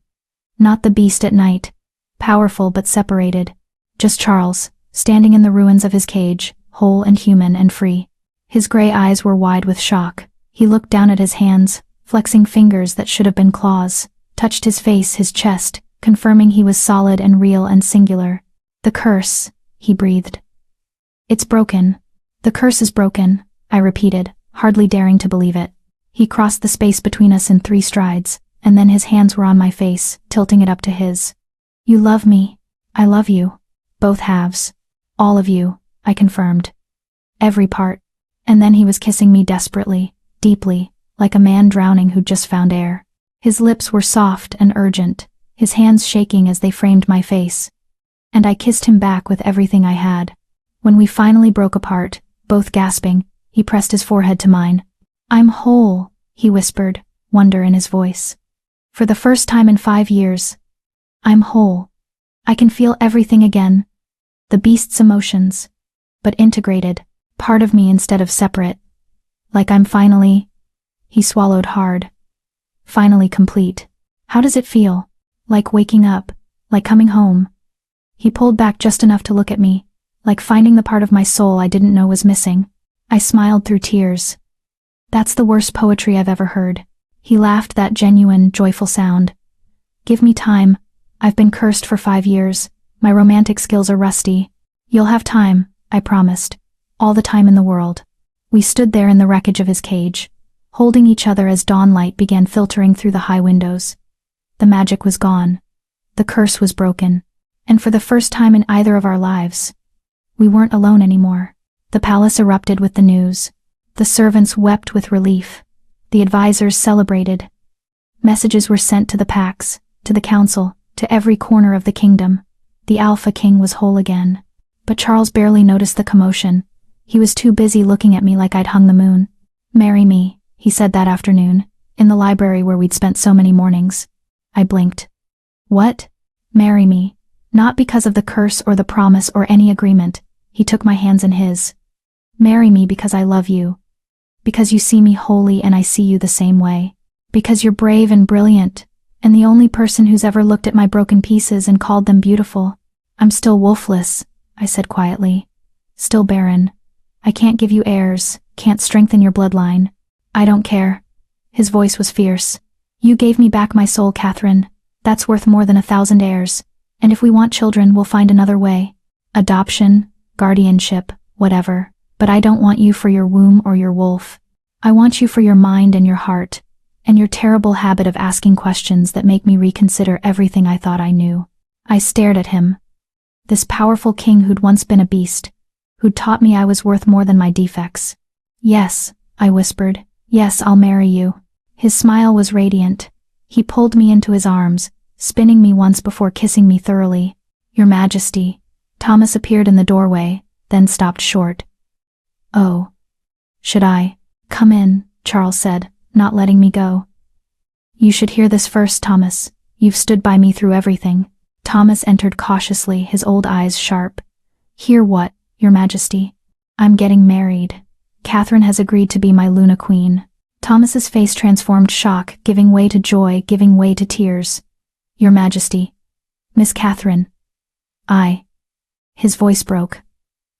Not the beast at night, powerful but separated. Just Charles, standing in the ruins of his cage, whole and human and free. His gray eyes were wide with shock. He looked down at his hands, flexing fingers that should have been claws, touched his face, his chest, confirming he was solid and real and singular. "The curse," he breathed. "It's broken. The curse is broken," I repeated, hardly daring to believe it. He crossed the space between us in 3 strides, and then his hands were on my face, tilting it up to his. "You love me. I love you. Both halves. All of you," I confirmed. "Every part." And then he was kissing me desperately, deeply, like a man drowning who'd just found air. His lips were soft and urgent, his hands shaking as they framed my face. And I kissed him back with everything I had. When we finally broke apart, both gasping, he pressed his forehead to mine. "I'm whole," he whispered, wonder in his voice. "For the first time in 5 years. I'm whole. I can feel everything again. The beast's emotions. But integrated. Part of me instead of separate. Like I'm finally..." He swallowed hard. "Finally complete. How does it feel? Like waking up? Like coming home?" He pulled back just enough to look at me, like finding the part of my soul I didn't know was missing. I smiled through tears. "That's the worst poetry I've ever heard." He laughed, that genuine, joyful sound. "Give me time. I've been cursed for 5 years. My romantic skills are rusty. You'll have time," I promised. "All the time in the world." We stood there in the wreckage of his cage, holding each other as dawn light began filtering through the high windows. The magic was gone. The curse was broken. And for the first time in either of our lives, we weren't alone anymore. The palace erupted with the news. The servants wept with relief. The advisors celebrated. Messages were sent to the Pax, to the council, to every corner of the kingdom. The Alpha King was whole again. But Charles barely noticed the commotion. He was too busy looking at me like I'd hung the moon. "Marry me," he said that afternoon, in the library where we'd spent so many mornings. I blinked. "What? Marry me. Not because of the curse or the promise or any agreement. He took my hands in his. Marry me because I love you. Because you see me holy and I see you the same way. Because you're brave and brilliant, and the only person who's ever looked at my broken pieces and called them beautiful. I'm still wolfless, I said quietly. Still barren. I can't give you heirs, can't strengthen your bloodline. I don't care. His voice was fierce. You gave me back my soul, Catherine. That's worth more than 1,000 heirs. And if we want children, we'll find another way. Adoption, guardianship, whatever. But I don't want you for your womb or your wolf. I want you for your mind and your heart, and your terrible habit of asking questions that make me reconsider everything I thought I knew. I stared at him. This powerful king who'd once been a beast, who'd taught me I was worth more than my defects. Yes, I whispered. Yes, I'll marry you. His smile was radiant. He pulled me into his arms, spinning me once before kissing me thoroughly. Your Majesty. Thomas appeared in the doorway, then stopped short. Oh. Should I? Come in, Charles said, not letting me go. You should hear this first, Thomas. You've stood by me through everything. Thomas entered cautiously, his old eyes sharp. Hear what, Your Majesty? I'm getting married. Catherine has agreed to be my Luna Queen. Thomas's face transformed, shock, giving way to joy, giving way to tears. Your Majesty. Miss Catherine. His voice broke.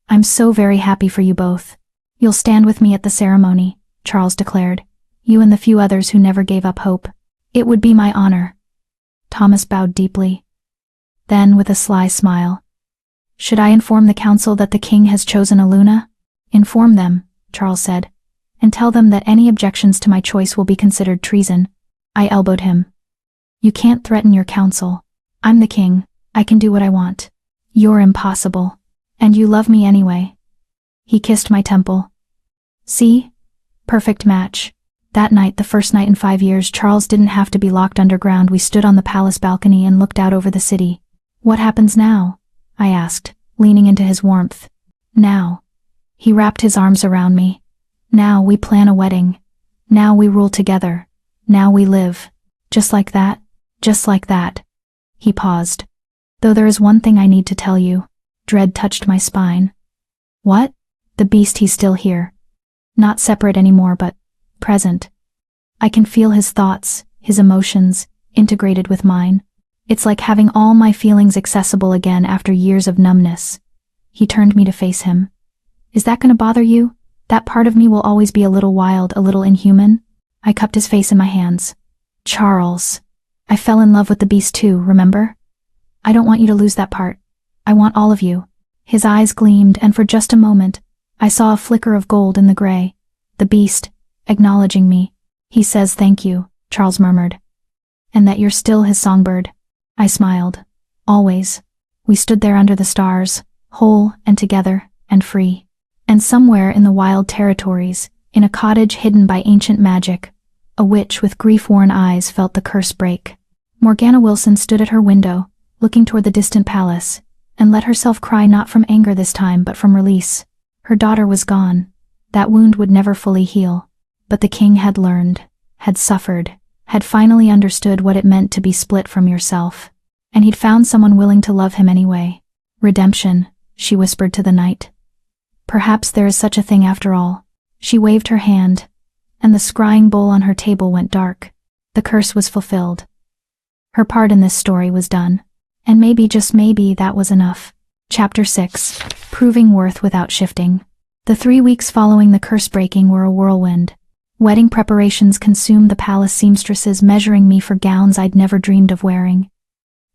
I'm so very happy for you both. You'll stand with me at the ceremony, Charles declared. You and the few others who never gave up hope. It would be my honor. Thomas bowed deeply. Then, with a sly smile. Should I inform the council that the king has chosen a Luna? Inform them, Charles said, and tell them that any objections to my choice will be considered treason. I elbowed him. You can't threaten your council. I'm the king. I can do what I want. You're impossible. And you love me anyway. He kissed my temple. See? Perfect match. That night, the first night in 5 years, Charles didn't have to be locked underground. We stood on the palace balcony and looked out over the city. What happens now? I asked, leaning into his warmth. Now. He wrapped his arms around me. Now we plan a wedding. Now we rule together. Now we live. Just like that. Just like that. He paused. Though there is one thing I need to tell you. Dread touched my spine. What? The beast, he's still here. Not separate anymore, but present. I can feel his thoughts, his emotions, integrated with mine. It's like having all my feelings accessible again after years of numbness. He turned me to face him. Is that going to bother you? That part of me will always be a little wild, a little inhuman? I cupped his face in my hands. Charles. I fell in love with the beast too, remember? I don't want you to lose that part. I want all of you. His eyes gleamed, and for just a moment, I saw a flicker of gold in the gray. The beast, acknowledging me. He says thank you, Charles murmured. And that you're still his songbird. I smiled. Always. We stood there under the stars, whole and together and free. And somewhere in the wild territories, in a cottage hidden by ancient magic, a witch with grief-worn eyes felt the curse break. Morgana Wilson stood at her window, looking toward the distant palace, and let herself cry, not from anger this time but from release. Her daughter was gone. That wound would never fully heal. But the king had learned, had suffered, had finally understood what it meant to be split from yourself. And he'd found someone willing to love him anyway. Redemption, she whispered to the night. Perhaps there is such a thing after all. She waved her hand, and the scrying bowl on her table went dark. The curse was fulfilled. Her part in this story was done. And maybe, just maybe, that was enough. Chapter 6. Proving worth without shifting. The 3 weeks following the curse breaking were a whirlwind. Wedding preparations consumed the palace seamstresses measuring me for gowns I'd never dreamed of wearing.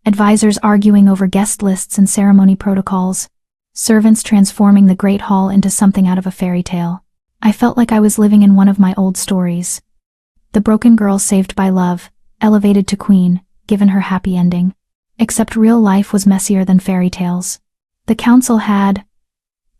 Advisors arguing over guest lists and ceremony protocols. Servants transforming the great hall into something out of a fairy tale. I felt like I was living in one of my old stories. The broken girl saved by love, elevated to queen, given her happy ending. Except real life was messier than fairy tales. The council had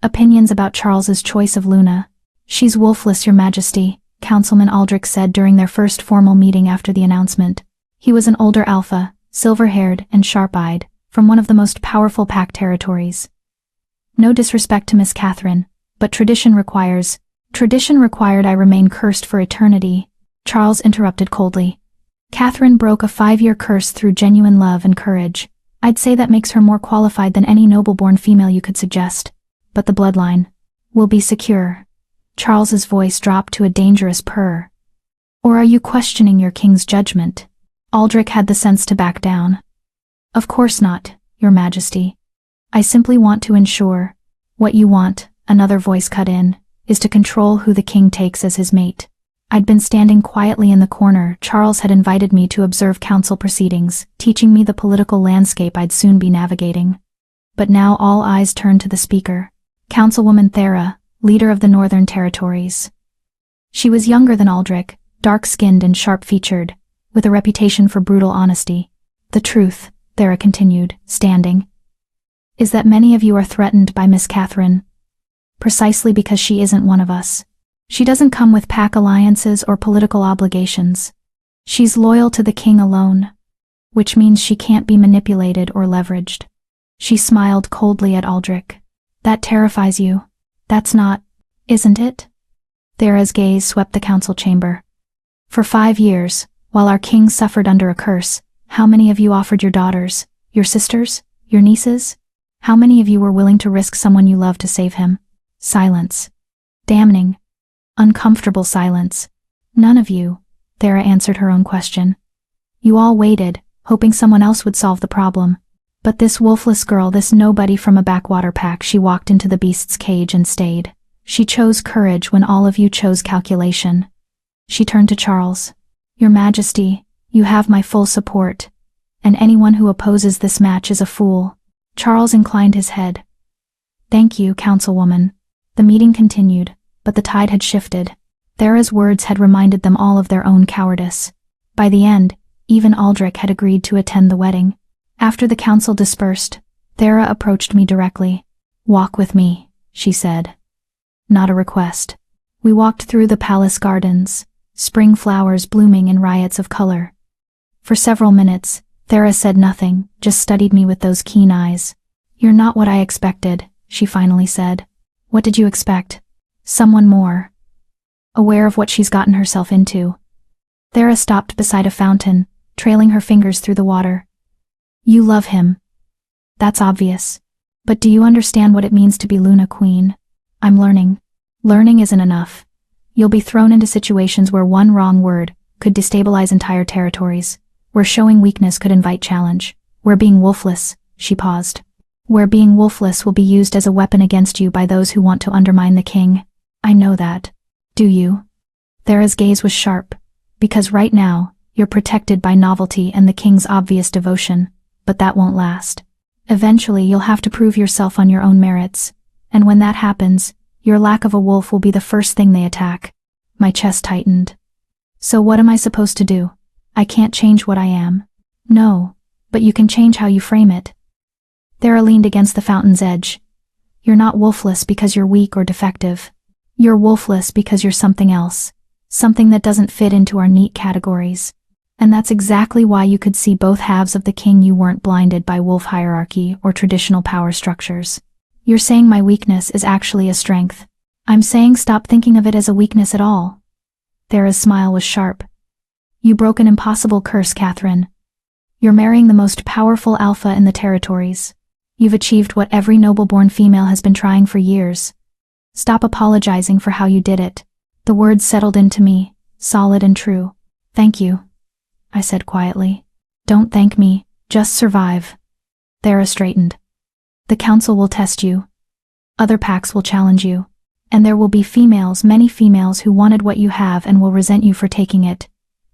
opinions about Charles's choice of Luna. She's wolfless, Your Majesty, Councilman Aldrich said during their first formal meeting after the announcement. He was an older alpha, silver-haired and sharp-eyed, from one of the most powerful pack territories. No disrespect to Miss Catherine, but tradition required I remain cursed for eternity. Charles interrupted coldly. Catherine broke a 5-year curse through genuine love and courage. I'd say that makes her more qualified than any noble-born female you could suggest. But the bloodline will be secure. Charles's voice dropped to a dangerous purr. Or are you questioning your king's judgment? Aldrich had the sense to back down. Of course not, Your Majesty. I simply want to ensure. What you want, another voice cut in, is to control who the king takes as his mate. I'd been standing quietly in the corner. Charles had invited me to observe council proceedings, teaching me the political landscape I'd soon be navigating. But now all eyes turned to the speaker, Councilwoman Thera, leader of the Northern Territories. She was younger than Aldrich, dark-skinned and sharp-featured, with a reputation for brutal honesty. The truth, Thera continued, standing, is that many of you are threatened by Miss Catherine, precisely because she isn't one of us. She doesn't come with pack alliances or political obligations. She's loyal to the king alone, which means she can't be manipulated or leveraged. She smiled coldly at Aldrich. That terrifies you. That's not, isn't it? Thera's gaze swept the council chamber. For 5 years, while our king suffered under a curse, how many of you offered your daughters, your sisters, your nieces? How many of you were willing to risk someone you loved to save him? Silence. Damning. Uncomfortable silence. None of you, Thera answered her own question. You all waited, hoping someone else would solve the problem. But this wolfless girl, this nobody from a backwater pack, she walked into the beast's cage and stayed. She chose courage when all of you chose calculation. She turned to Charles. Your Majesty, you have my full support. And anyone who opposes this match is a fool. Charles inclined his head. Thank you, Councilwoman. The meeting continued, but the tide had shifted. Thera's words had reminded them all of their own cowardice. By the end, even Aldrich had agreed to attend the wedding. After the council dispersed, Thera approached me directly. Walk with me, she said. Not a request. We walked through the palace gardens, spring flowers blooming in riots of color. For several minutes, Thera said nothing, just studied me with those keen eyes. You're not what I expected, she finally said. What did you expect? Someone more aware of what she's gotten herself into. Thera stopped beside a fountain, trailing her fingers through the water. You love him. That's obvious. But do you understand what it means to be Luna Queen? I'm learning. Learning isn't enough. You'll be thrown into situations where one wrong word could destabilize entire territories, where showing weakness could invite challenge, where being wolfless, she paused, where being wolfless will be used as a weapon against you by those who want to undermine the king. I know that. Do you? Thera's gaze was sharp, because right now, you're protected by novelty and the king's obvious devotion, but that won't last. Eventually, you'll have to prove yourself on your own merits, and when that happens, your lack of a wolf will be the first thing they attack. My chest tightened. So what am I supposed to do? I can't change what I am. No, but you can change how you frame it. Thera leaned against the fountain's edge. You're not wolfless because you're weak or defective. You're wolfless because you're something else, something that doesn't fit into our neat categories. And that's exactly why you could see both halves of the king. You weren't blinded by wolf hierarchy or traditional power structures. You're saying my weakness is actually a strength. I'm saying stop thinking of it as a weakness at all. Thera's smile was sharp. You broke an impossible curse, Catherine. You're marrying the most powerful alpha in the territories. You've achieved what every noble-born female has been trying for years. Stop apologizing for how you did it. The words settled into me, solid and true. Thank you, I said quietly. Don't thank me, just survive. Thera straightened. The council will test you. Other packs will challenge you. And there will be females, many females who wanted what you have and will resent you for taking it.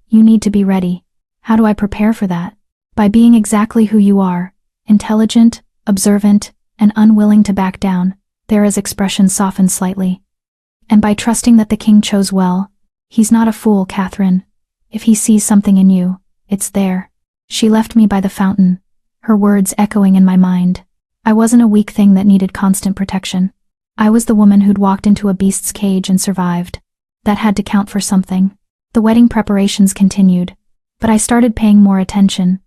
You need to be ready. How do I prepare for that? By being exactly who you are, intelligent, observant, and unwilling to back down. Thera's expression softened slightly. And by trusting that the king chose well. He's not a fool, Catherine. If he sees something in you, it's there. She left me by the fountain, her words echoing in my mind. I wasn't a weak thing that needed constant protection. I was the woman who'd walked into a beast's cage and survived. That had to count for something. The wedding preparations continued, but I started paying more attention.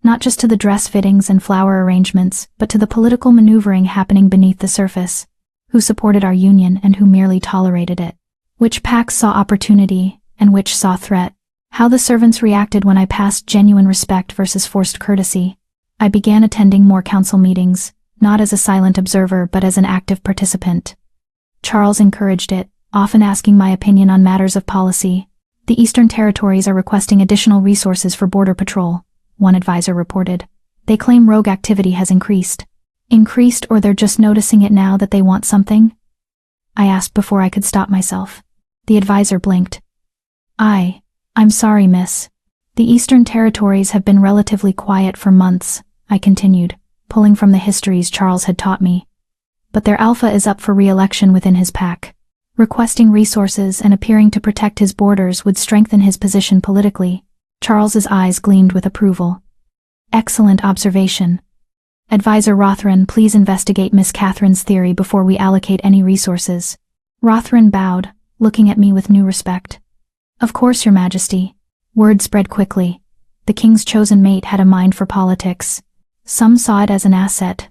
Not just to the dress fittings and flower arrangements, but to the political maneuvering happening beneath the surface. Who supported our union and who merely tolerated it. Which packs saw opportunity, and which saw threat. How the servants reacted when I passed genuine respect versus forced courtesy. I began attending more council meetings, not as a silent observer but as an active participant. Charles encouraged it, often asking my opinion on matters of policy. The Eastern Territories are requesting additional resources for border patrol, one advisor reported. They claim rogue activity has increased. Increased, or they're just noticing it now that they want something? I asked before I could stop myself. The advisor blinked. I'm sorry, miss. The Eastern Territories have been relatively quiet for months, I continued, pulling from the histories Charles had taught me. But their alpha is up for re-election within his pack. Requesting resources and appearing to protect his borders would strengthen his position politically. Charles's eyes gleamed with approval. Excellent observation. Advisor Rothran, please investigate Miss Catherine's theory before we allocate any resources. Rothran bowed, looking at me with new respect. Of course, Your Majesty. Word spread quickly. The king's chosen mate had a mind for politics. Some saw it as an asset.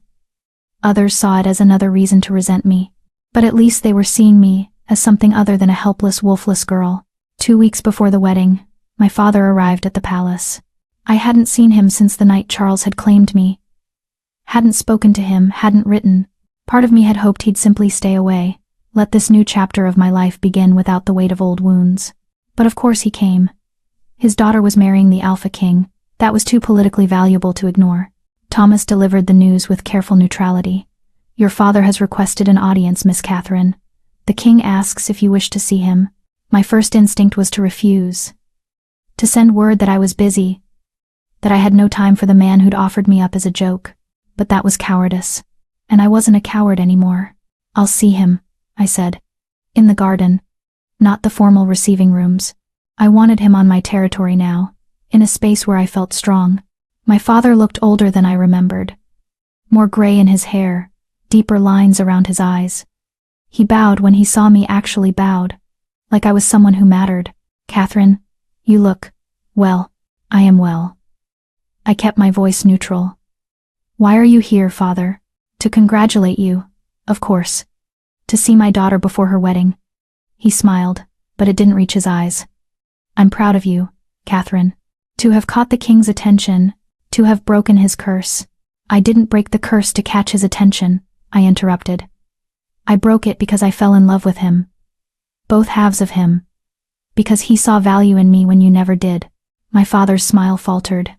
Others saw it as another reason to resent me. But at least they were seeing me as something other than a helpless, wolfless girl. 2 weeks before the wedding, my father arrived at the palace. I hadn't seen him since the night Charles had claimed me. Hadn't spoken to him, hadn't written. Part of me had hoped he'd simply stay away, let this new chapter of my life begin without the weight of old wounds. But of course he came. His daughter was marrying the Alpha King. That was too politically valuable to ignore. Thomas delivered the news with careful neutrality. Your father has requested an audience, Miss Catherine. The king asks if you wish to see him. My first instinct was to refuse. To send word that I was busy, that I had no time for the man who'd offered me up as a joke. But that was cowardice. And I wasn't a coward anymore. I'll see him, I said. In the garden. Not the formal receiving rooms. I wanted him on my territory now, in a space where I felt strong. My father looked older than I remembered. More gray in his hair, deeper lines around his eyes. He bowed when he saw me, actually bowed, like I was someone who mattered. Catherine, you look, well. I am well. I kept my voice neutral. Why are you here, father? To congratulate you, of course. To see my daughter before her wedding. He smiled, but it didn't reach his eyes. I'm proud of you, Catherine. To have caught the king's attention, to have broken his curse. I didn't break the curse to catch his attention, I interrupted. I broke it because I fell in love with him. Both halves of him. Because he saw value in me when you never did. My father's smile faltered.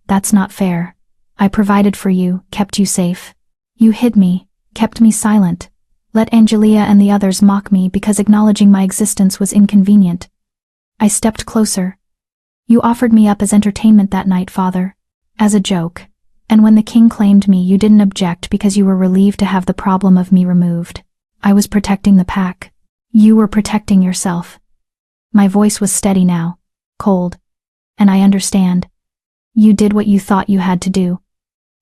That's not fair. I provided for you, kept you safe. You hid me, kept me silent. Let Angelia and the others mock me because acknowledging my existence was inconvenient. I stepped closer. You offered me up as entertainment that night, father. As a joke. And when the king claimed me, you didn't object because you were relieved to have the problem of me removed. I was protecting the pack. You were protecting yourself. My voice was steady now, cold. And I understand. You did what you thought you had to do.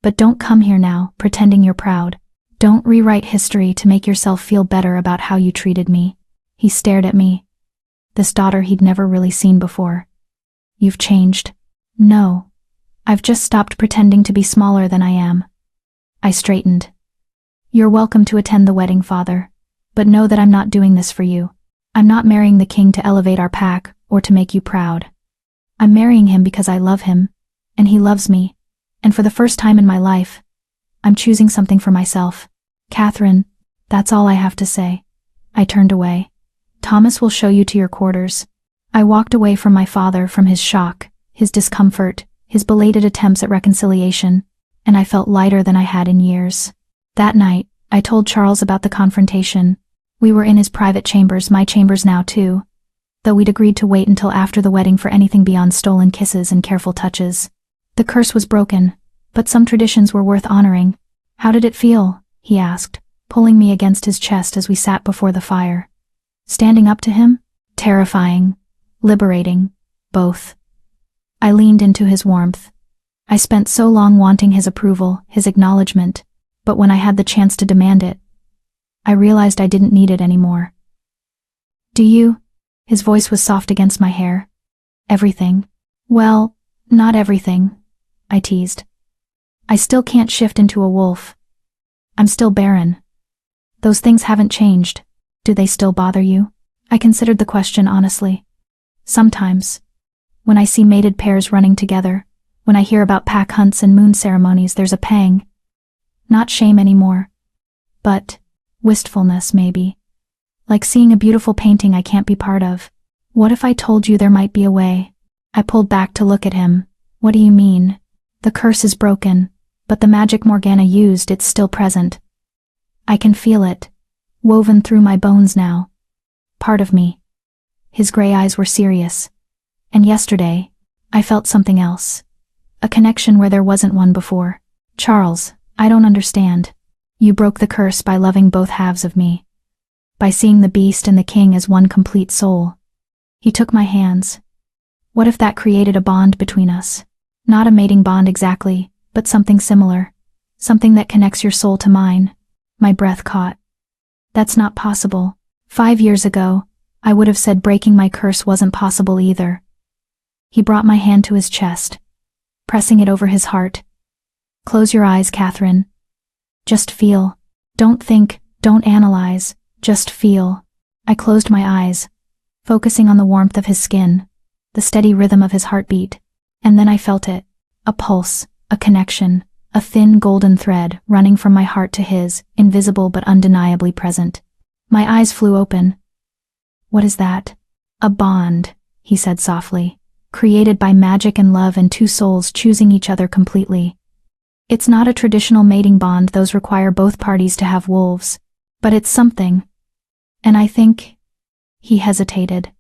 But don't come here now, pretending you're proud. Don't rewrite history to make yourself feel better about how you treated me. He stared at me. This daughter he'd never really seen before. You've changed. No. I've just stopped pretending to be smaller than I am. I straightened. You're welcome to attend the wedding, father. But know that I'm not doing this for you. I'm not marrying the king to elevate our pack, or to make you proud. I'm marrying him because I love him, and he loves me, and for the first time in my life, I'm choosing something for myself. Catherine, that's all I have to say. I turned away. Thomas will show you to your quarters. I walked away from my father, from his shock, his discomfort, his belated attempts at reconciliation, and I felt lighter than I had in years. That night, I told Charles about the confrontation. We were in his private chambers, my chambers now too, though we'd agreed to wait until after the wedding for anything beyond stolen kisses and careful touches. The curse was broken, but some traditions were worth honoring. How did it feel? He asked, pulling me against his chest as we sat before the fire. Standing up to him? Terrifying. Liberating. Both. I leaned into his warmth. I spent so long wanting his approval, his acknowledgement, but when I had the chance to demand it, I realized I didn't need it anymore. Do you? His voice was soft against my hair. Everything. Well, not everything, I teased. I still can't shift into a wolf. I'm still barren. Those things haven't changed. Do they still bother you? I considered the question honestly. Sometimes. When I see mated pairs running together, When I hear about pack hunts and moon ceremonies, there's a pang. Not shame anymore, but wistfulness, maybe. Like seeing a beautiful painting I can't be part of. What if I told you there might be a way? I pulled back to look at him. What do you mean? The curse is broken, but the magic Morgana used, it's still present. I can feel it, woven through my bones now. Part of me. His gray eyes were serious. And yesterday, I felt something else. A connection where there wasn't one before. Charles, I don't understand. You broke the curse by loving both halves of me. By seeing the beast and the king as one complete soul. He took my hands. What if that created a bond between us? Not a mating bond exactly, but something similar. Something that connects your soul to mine. My breath caught. That's not possible. 5 years ago, I would have said breaking my curse wasn't possible either. He brought my hand to his chest, pressing it over his heart. Close your eyes, Catherine. Just feel. Don't think, don't analyze, just feel. I closed my eyes, focusing on the warmth of his skin, the steady rhythm of his heartbeat, and then I felt it. A pulse, a connection, a thin golden thread running from my heart to his, invisible but undeniably present. My eyes flew open. What is that? A bond, he said softly, created by magic and love and two souls choosing each other completely. It's not a traditional mating bond, those require both parties to have wolves, but it's something. And I think, he hesitated.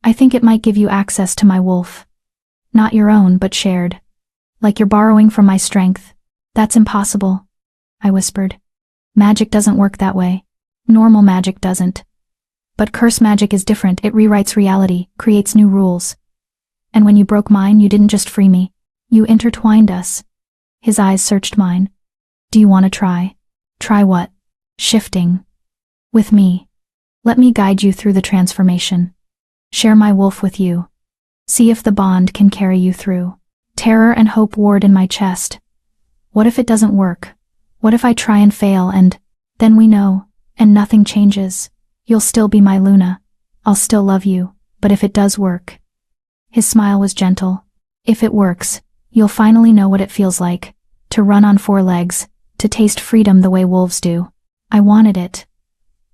I think it might give you access to my wolf. Not your own, but shared. Like you're borrowing from my strength. That's impossible, I whispered. Magic doesn't work that way. Normal magic doesn't. But curse magic is different. It rewrites reality, creates new rules. And when you broke mine, you didn't just free me. You intertwined us. His eyes searched mine. Do you want to try? Try what? Shifting. With me. Let me guide you through the transformation. Share my wolf with you. See if the bond can carry you through. Terror and hope warred in my chest. What if it doesn't work? What if I try and fail and then we know, and nothing changes? You'll still be my Luna. I'll still love you, but if it does work. His smile was gentle. If it works, you'll finally know what it feels like, to run on 4 legs, to taste freedom the way wolves do. I wanted it.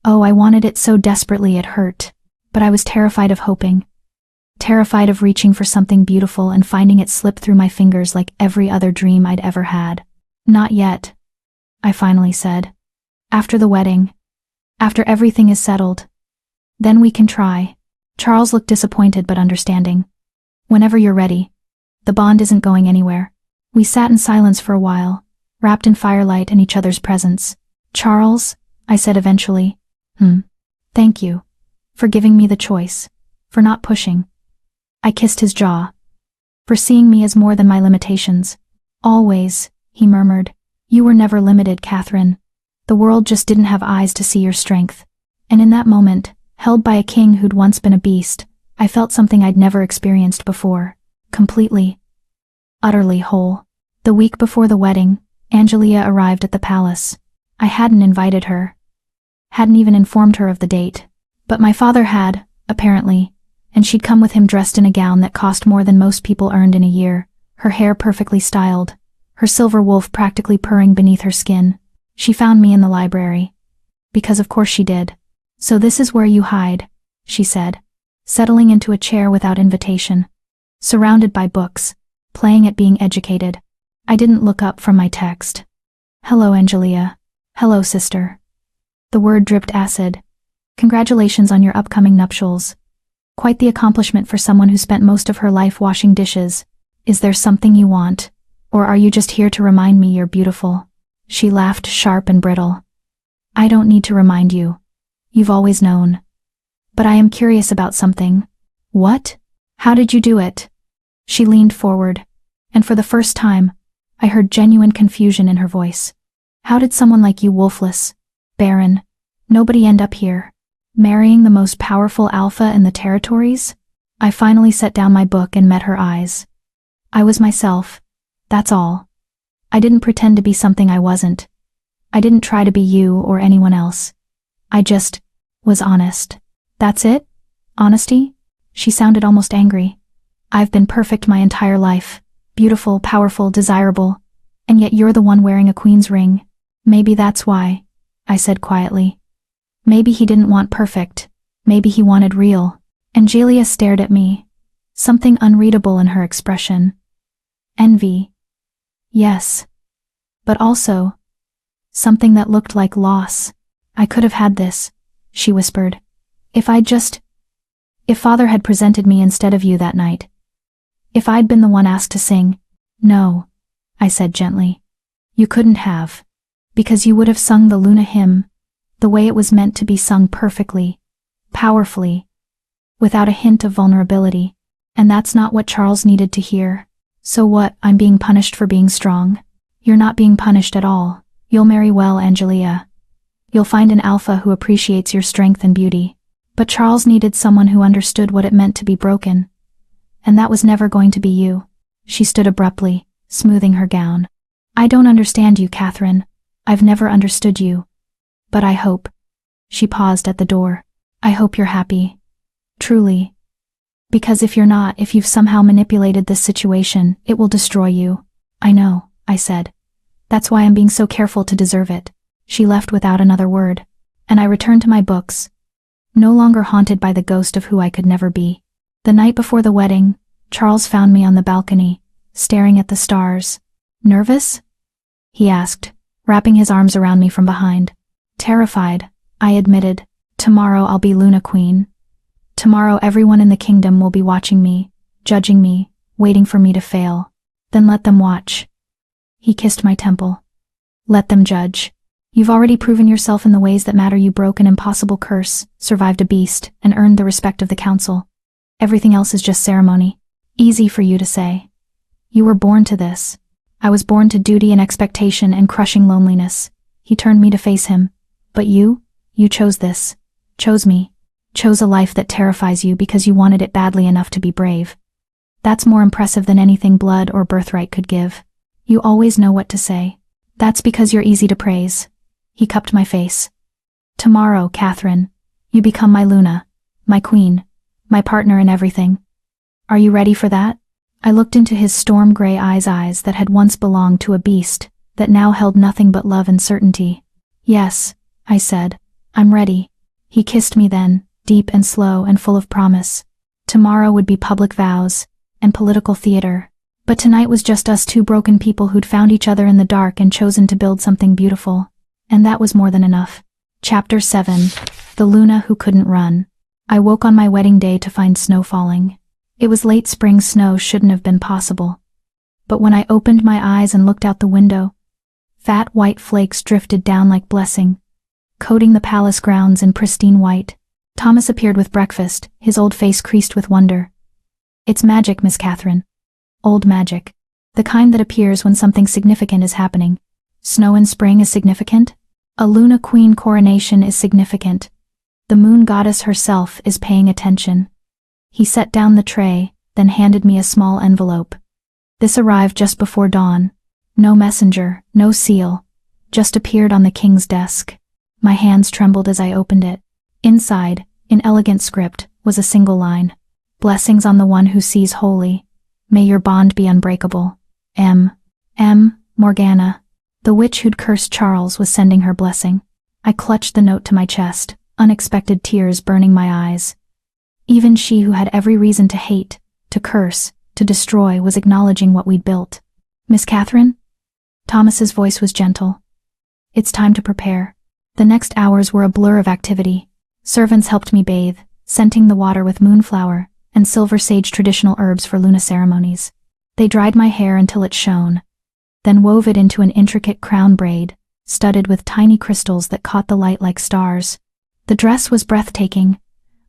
Oh, I wanted it so desperately it hurt. But I was terrified of hoping. Terrified of reaching for something beautiful and finding it slip through my fingers like every other dream I'd ever had. Not yet, I finally said. After the wedding. After everything is settled. Then we can try. Charles looked disappointed but understanding. Whenever you're ready. The bond isn't going anywhere. We sat in silence for a while, wrapped in firelight and each other's presence. Charles, I said eventually. Thank you. For giving me the choice. For not pushing. I kissed his jaw. For seeing me as more than my limitations. Always, he murmured. You were never limited, Catherine. The world just didn't have eyes to see your strength. And in that moment, held by a king who'd once been a beast, I felt something I'd never experienced before. Completely. Utterly whole. The week before the wedding, Angelia arrived at the palace. I hadn't invited her. Hadn't even informed her of the date. But my father had, apparently, and she'd come with him dressed in a gown that cost more than most people earned in a year, her hair perfectly styled, her silver wolf practically purring beneath her skin. She found me in the library. Because of course she did. So this is where you hide, she said, settling into a chair without invitation. Surrounded by books, playing at being educated. I didn't look up from my text. Hello, Angelia. Hello, sister. The word dripped acid. Congratulations on your upcoming nuptials. Quite the accomplishment for someone who spent most of her life washing dishes. Is there something you want? Or are you just here to remind me you're beautiful? She laughed sharp and brittle. I don't need to remind you. You've always known. But I am curious about something. What? How did you do it? She leaned forward, and for the first time, I heard genuine confusion in her voice. How did someone like you, wolfless, barren, nobody end up here, marrying the most powerful alpha in the territories? I finally set down my book and met her eyes. I was myself. That's all. I didn't pretend to be something I wasn't. I didn't try to be you or anyone else. I just was honest. That's it? Honesty? She sounded almost angry. I've been perfect my entire life. Beautiful, powerful, desirable. And yet you're the one wearing a queen's ring. Maybe that's why, I said quietly. Maybe he didn't want perfect. Maybe he wanted real. Angelia stared at me. Something unreadable in her expression. Envy. Yes. But also, something that looked like loss. I could have had this, she whispered. If Father had presented me instead of you that night. If I'd been the one asked to sing. No, I said gently. You couldn't have. Because you would have sung the Luna hymn, the way it was meant to be sung perfectly, powerfully, without a hint of vulnerability. And that's not what Charles needed to hear. So what, I'm being punished for being strong? You're not being punished at all. You'll marry well, Angelia. You'll find an alpha who appreciates your strength and beauty. But Charles needed someone who understood what it meant to be broken. And that was never going to be you. She stood abruptly, smoothing her gown. I don't understand you, Catherine. I've never understood you. But I hope. She paused at the door. I hope you're happy. Truly. Because if you're not, if you've somehow manipulated this situation, it will destroy you. I know, I said. That's why I'm being so careful to deserve it. She left without another word. And I returned to my books, no longer haunted by the ghost of who I could never be. The night before the wedding, Charles found me on the balcony, staring at the stars. Nervous? He asked, wrapping his arms around me from behind. Terrified, I admitted. Tomorrow I'll be Luna Queen. Tomorrow everyone in the kingdom will be watching me, judging me, waiting for me to fail. Then let them watch. He kissed my temple. Let them judge. You've already proven yourself in the ways that matter. You broke an impossible curse, survived a beast, and earned the respect of the council. Everything else is just ceremony. Easy for you to say. You were born to this. I was born to duty and expectation and crushing loneliness. He turned me to face him. But you chose this. Chose me. Chose a life that terrifies you because you wanted it badly enough to be brave. That's more impressive than anything blood or birthright could give. You always know what to say. That's because you're easy to praise. He cupped my face. Tomorrow, Catherine, you become my Luna, my queen, my partner in everything. Are you ready for that? I looked into his storm-gray eyes that had once belonged to a beast, that now held nothing but love and certainty. Yes, I said, I'm ready. He kissed me then, deep and slow and full of promise. Tomorrow would be public vows and political theater. But tonight was just us two broken people who'd found each other in the dark and chosen to build something beautiful. And that was more than enough. Chapter 7. The Luna Who Couldn't Run. I woke on my wedding day to find snow falling. It was late spring. Snow shouldn't have been possible. But when I opened my eyes and looked out the window, fat white flakes drifted down like blessing, coating the palace grounds in pristine white. Thomas appeared with breakfast, his old face creased with wonder. It's magic, Miss Catherine. Old magic. The kind that appears when something significant is happening. Snow in spring is significant. A Luna Queen coronation is significant. The moon goddess herself is paying attention. He set down the tray, then handed me a small envelope. This arrived just before dawn. No messenger, no seal. Just appeared on the king's desk. My hands trembled as I opened it. Inside, in elegant script, was a single line. Blessings on the one who sees holy. May your bond be unbreakable. M. Morgana. The witch who'd cursed Charles was sending her blessing. I clutched the note to my chest, unexpected tears burning my eyes. Even she who had every reason to hate, to curse, to destroy was acknowledging what we'd built. Miss Catherine? Thomas's voice was gentle. It's time to prepare. The next hours were a blur of activity. Servants helped me bathe, scenting the water with moonflower and silver sage, traditional herbs for Luna ceremonies. They dried my hair until it shone, then wove it into an intricate crown braid, studded with tiny crystals that caught the light like stars. The dress was breathtaking.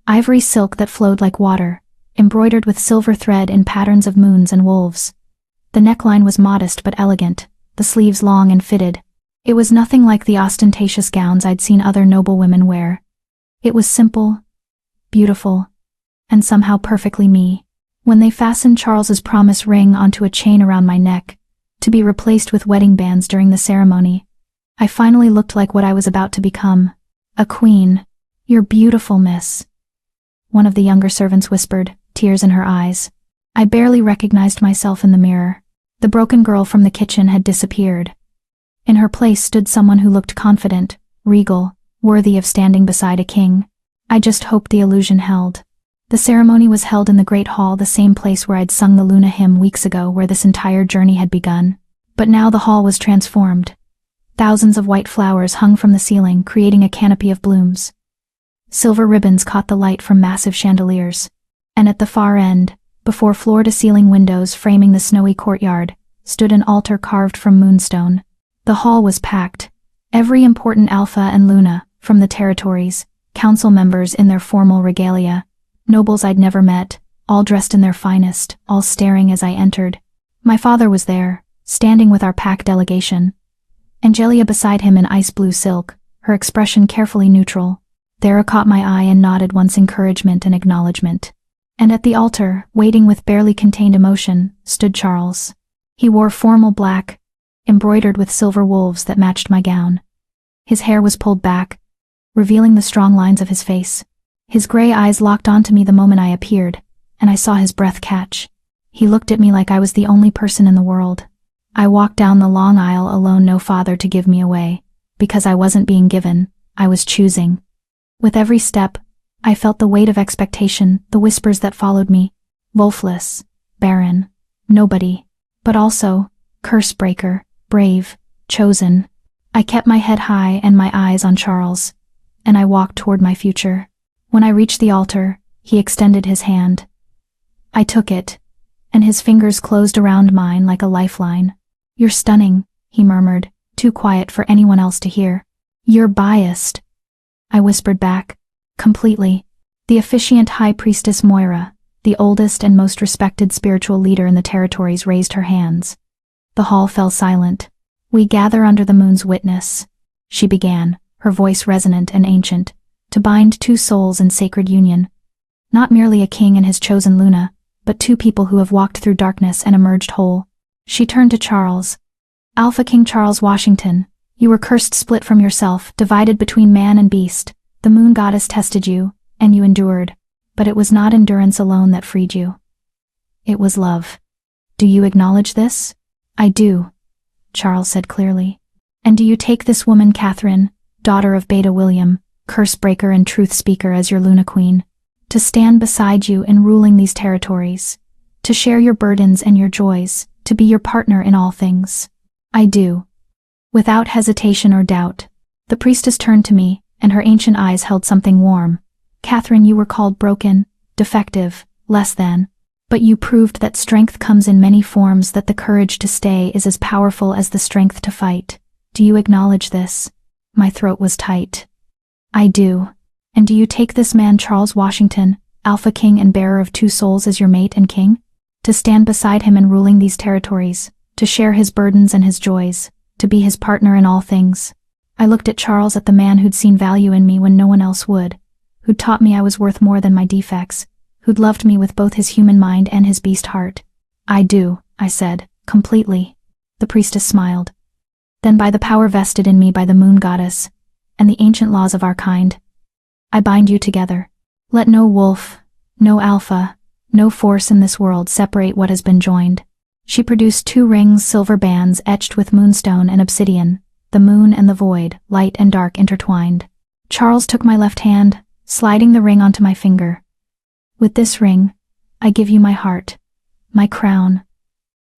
Ivory silk that flowed like water, embroidered with silver thread in patterns of moons and wolves. The neckline was modest but elegant, the sleeves long and fitted. It was nothing like the ostentatious gowns I'd seen other noble women wear. It was simple, beautiful, and somehow perfectly me. When they fastened Charles's promise ring onto a chain around my neck, to be replaced with wedding bands during the ceremony, I finally looked like what I was about to become. A queen. You're beautiful, miss. One of the younger servants whispered, tears in her eyes. I barely recognized myself in the mirror. The broken girl from the kitchen had disappeared. In her place stood someone who looked confident, regal, worthy of standing beside a king. I just hoped the illusion held. The ceremony was held in the Great Hall, the same place where I'd sung the Luna hymn weeks ago, where this entire journey had begun. But now the hall was transformed. Thousands of white flowers hung from the ceiling, creating a canopy of blooms. Silver ribbons caught the light from massive chandeliers. And at the far end, before floor-to-ceiling windows framing the snowy courtyard, stood an altar carved from moonstone. The hall was packed. Every important Alpha and Luna, from the territories, council members in their formal regalia, nobles I'd never met, all dressed in their finest, all staring as I entered. My father was there, standing with our pack delegation. Angelia beside him in ice blue silk, her expression carefully neutral. Thera caught my eye and nodded once encouragement and acknowledgement. And at the altar, waiting with barely contained emotion, stood Charles. He wore formal black, embroidered with silver wolves that matched my gown. His hair was pulled back, revealing the strong lines of his face. His gray eyes locked onto me the moment I appeared, and I saw his breath catch. He looked at me like I was the only person in the world. I walked down the long aisle alone, no father to give me away. Because I wasn't being given, I was choosing. With every step, I felt the weight of expectation, the whispers that followed me. Wolfless, barren, nobody. But also, curse breaker, brave, chosen. I kept my head high and my eyes on Charles, and I walked toward my future. When I reached the altar, he extended his hand. I took it, and his fingers closed around mine like a lifeline. "You're stunning," he murmured, too quiet for anyone else to hear. "You're biased," I whispered back. Completely. The officiant High Priestess Moira, the oldest and most respected spiritual leader in the territories, raised her hands. The hall fell silent. "We gather under the moon's witness," she began, her voice resonant and ancient, "to bind two souls in sacred union. Not merely a king and his chosen Luna, but two people who have walked through darkness and emerged whole." She turned to Charles. "Alpha King Charles Washington, you were cursed, split from yourself, divided between man and beast. The moon goddess tested you, and you endured. But it was not endurance alone that freed you. It was love. Do you acknowledge this?" "I do," Charles said clearly. "And do you take this woman, Catherine, daughter of Beta William, curse breaker and truth speaker, as your Luna Queen, to stand beside you in ruling these territories, to share your burdens and your joys, to be your partner in all things?" "I do." Without hesitation or doubt, the priestess turned to me, and her ancient eyes held something warm. "Catherine, you were called broken, defective, less than. But you proved that strength comes in many forms, that the courage to stay is as powerful as the strength to fight. Do you acknowledge this?" My throat was tight. "I do." "And do you take this man, Charles Washington, Alpha King and bearer of two souls, as your mate and king? To stand beside him in ruling these territories, to share his burdens and his joys, to be his partner in all things?" I looked at Charles, at the man who'd seen value in me when no one else would, who'd taught me I was worth more than my defects, who'd loved me with both his human mind and his beast heart. "I do," I said, "completely." The priestess smiled. "Then by the power vested in me by the moon goddess, and the ancient laws of our kind, I bind you together. Let no wolf, no alpha, no force in this world separate what has been joined." She produced 2 rings, silver bands etched with moonstone and obsidian, the moon and the void, light and dark intertwined. Charles took my left hand, sliding the ring onto my finger. "With this ring, I give you my heart, my crown,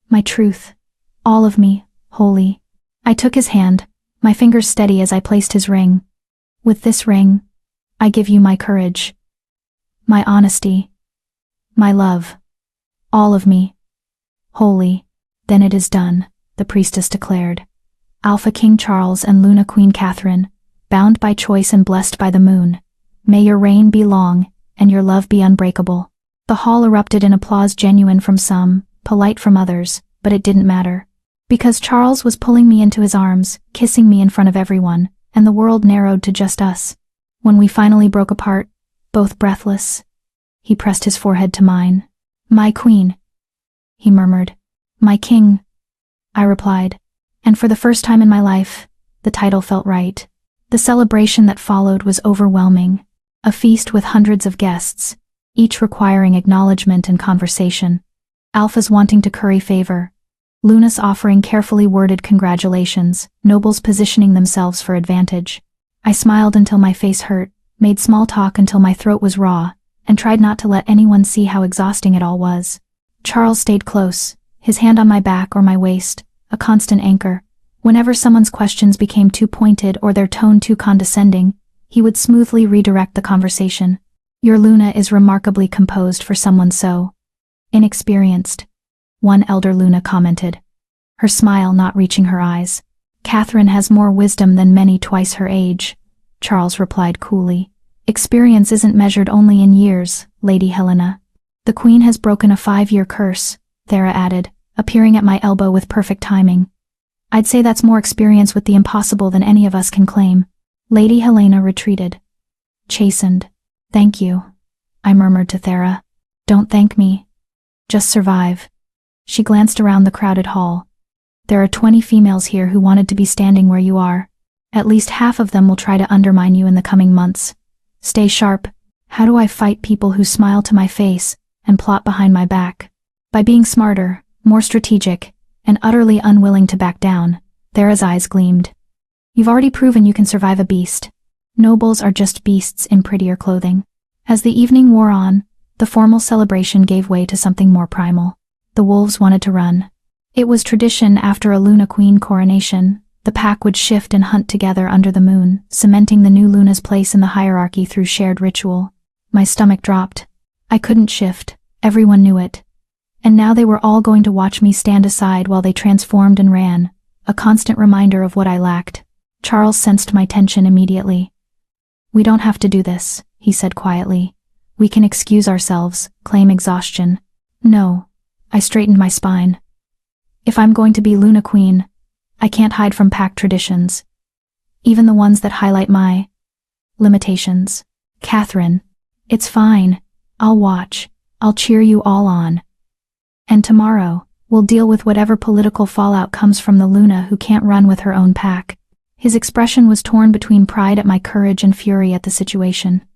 my truth, all of me, wholly." I took his hand, my fingers steady as I placed his ring. "With this ring, I give you my courage, my honesty, my love, all of me, wholly." "Then it is done," the priestess declared. "Alpha King Charles and Luna Queen Catherine, bound by choice and blessed by the moon, may your reign be long, and your love be unbreakable." The hall erupted in applause, genuine from some, polite from others, but it didn't matter. Because Charles was pulling me into his arms, kissing me in front of everyone, and the world narrowed to just us. When we finally broke apart, both breathless, he pressed his forehead to mine. "My queen," he murmured. "My king," I replied. And for the first time in my life, the title felt right. The celebration that followed was overwhelming. A feast with hundreds of guests, each requiring acknowledgement and conversation. Alphas wanting to curry favor, Lunas offering carefully worded congratulations, nobles positioning themselves for advantage. I smiled until my face hurt, made small talk until my throat was raw, and tried not to let anyone see how exhausting it all was. Charles stayed close, his hand on my back or my waist, a constant anchor. Whenever someone's questions became too pointed or their tone too condescending, he would smoothly redirect the conversation. Your Luna is remarkably composed for someone so inexperienced, one elder Luna commented, her smile not reaching her eyes. Catherine has more wisdom than many twice her age, Charles replied coolly. Experience isn't measured only in years, Lady Helena. The Queen has broken a 5-year curse, Thera added, appearing at my elbow with perfect timing. I'd say that's more experience with the impossible than any of us can claim. Lady Helena retreated. Chastened. Thank you, I murmured to Thera. Don't thank me. Just survive. She glanced around the crowded hall. There are 20 females here who wanted to be standing where you are. At least half of them will try to undermine you in the coming months. Stay sharp. How do I fight people who smile to my face and plot behind my back? By being smarter, more strategic, and utterly unwilling to back down. Thera's eyes gleamed. You've already proven you can survive a beast. Nobles are just beasts in prettier clothing. As the evening wore on, the formal celebration gave way to something more primal. The wolves wanted to run. It was tradition after a Luna Queen coronation. The pack would shift and hunt together under the moon, cementing the new Luna's place in the hierarchy through shared ritual. My stomach dropped. I couldn't shift. Everyone knew it. And now they were all going to watch me stand aside while they transformed and ran, a constant reminder of what I lacked. Charles sensed my tension immediately. We don't have to do this, he said quietly. We can excuse ourselves, claim exhaustion. No. I straightened my spine. If I'm going to be Luna Queen, I can't hide from pack traditions. Even the ones that highlight my limitations. Catherine, it's fine. I'll watch. I'll cheer you all on. And tomorrow, we'll deal with whatever political fallout comes from the Luna who can't run with her own pack. His expression was torn between pride at my courage and fury at the situation.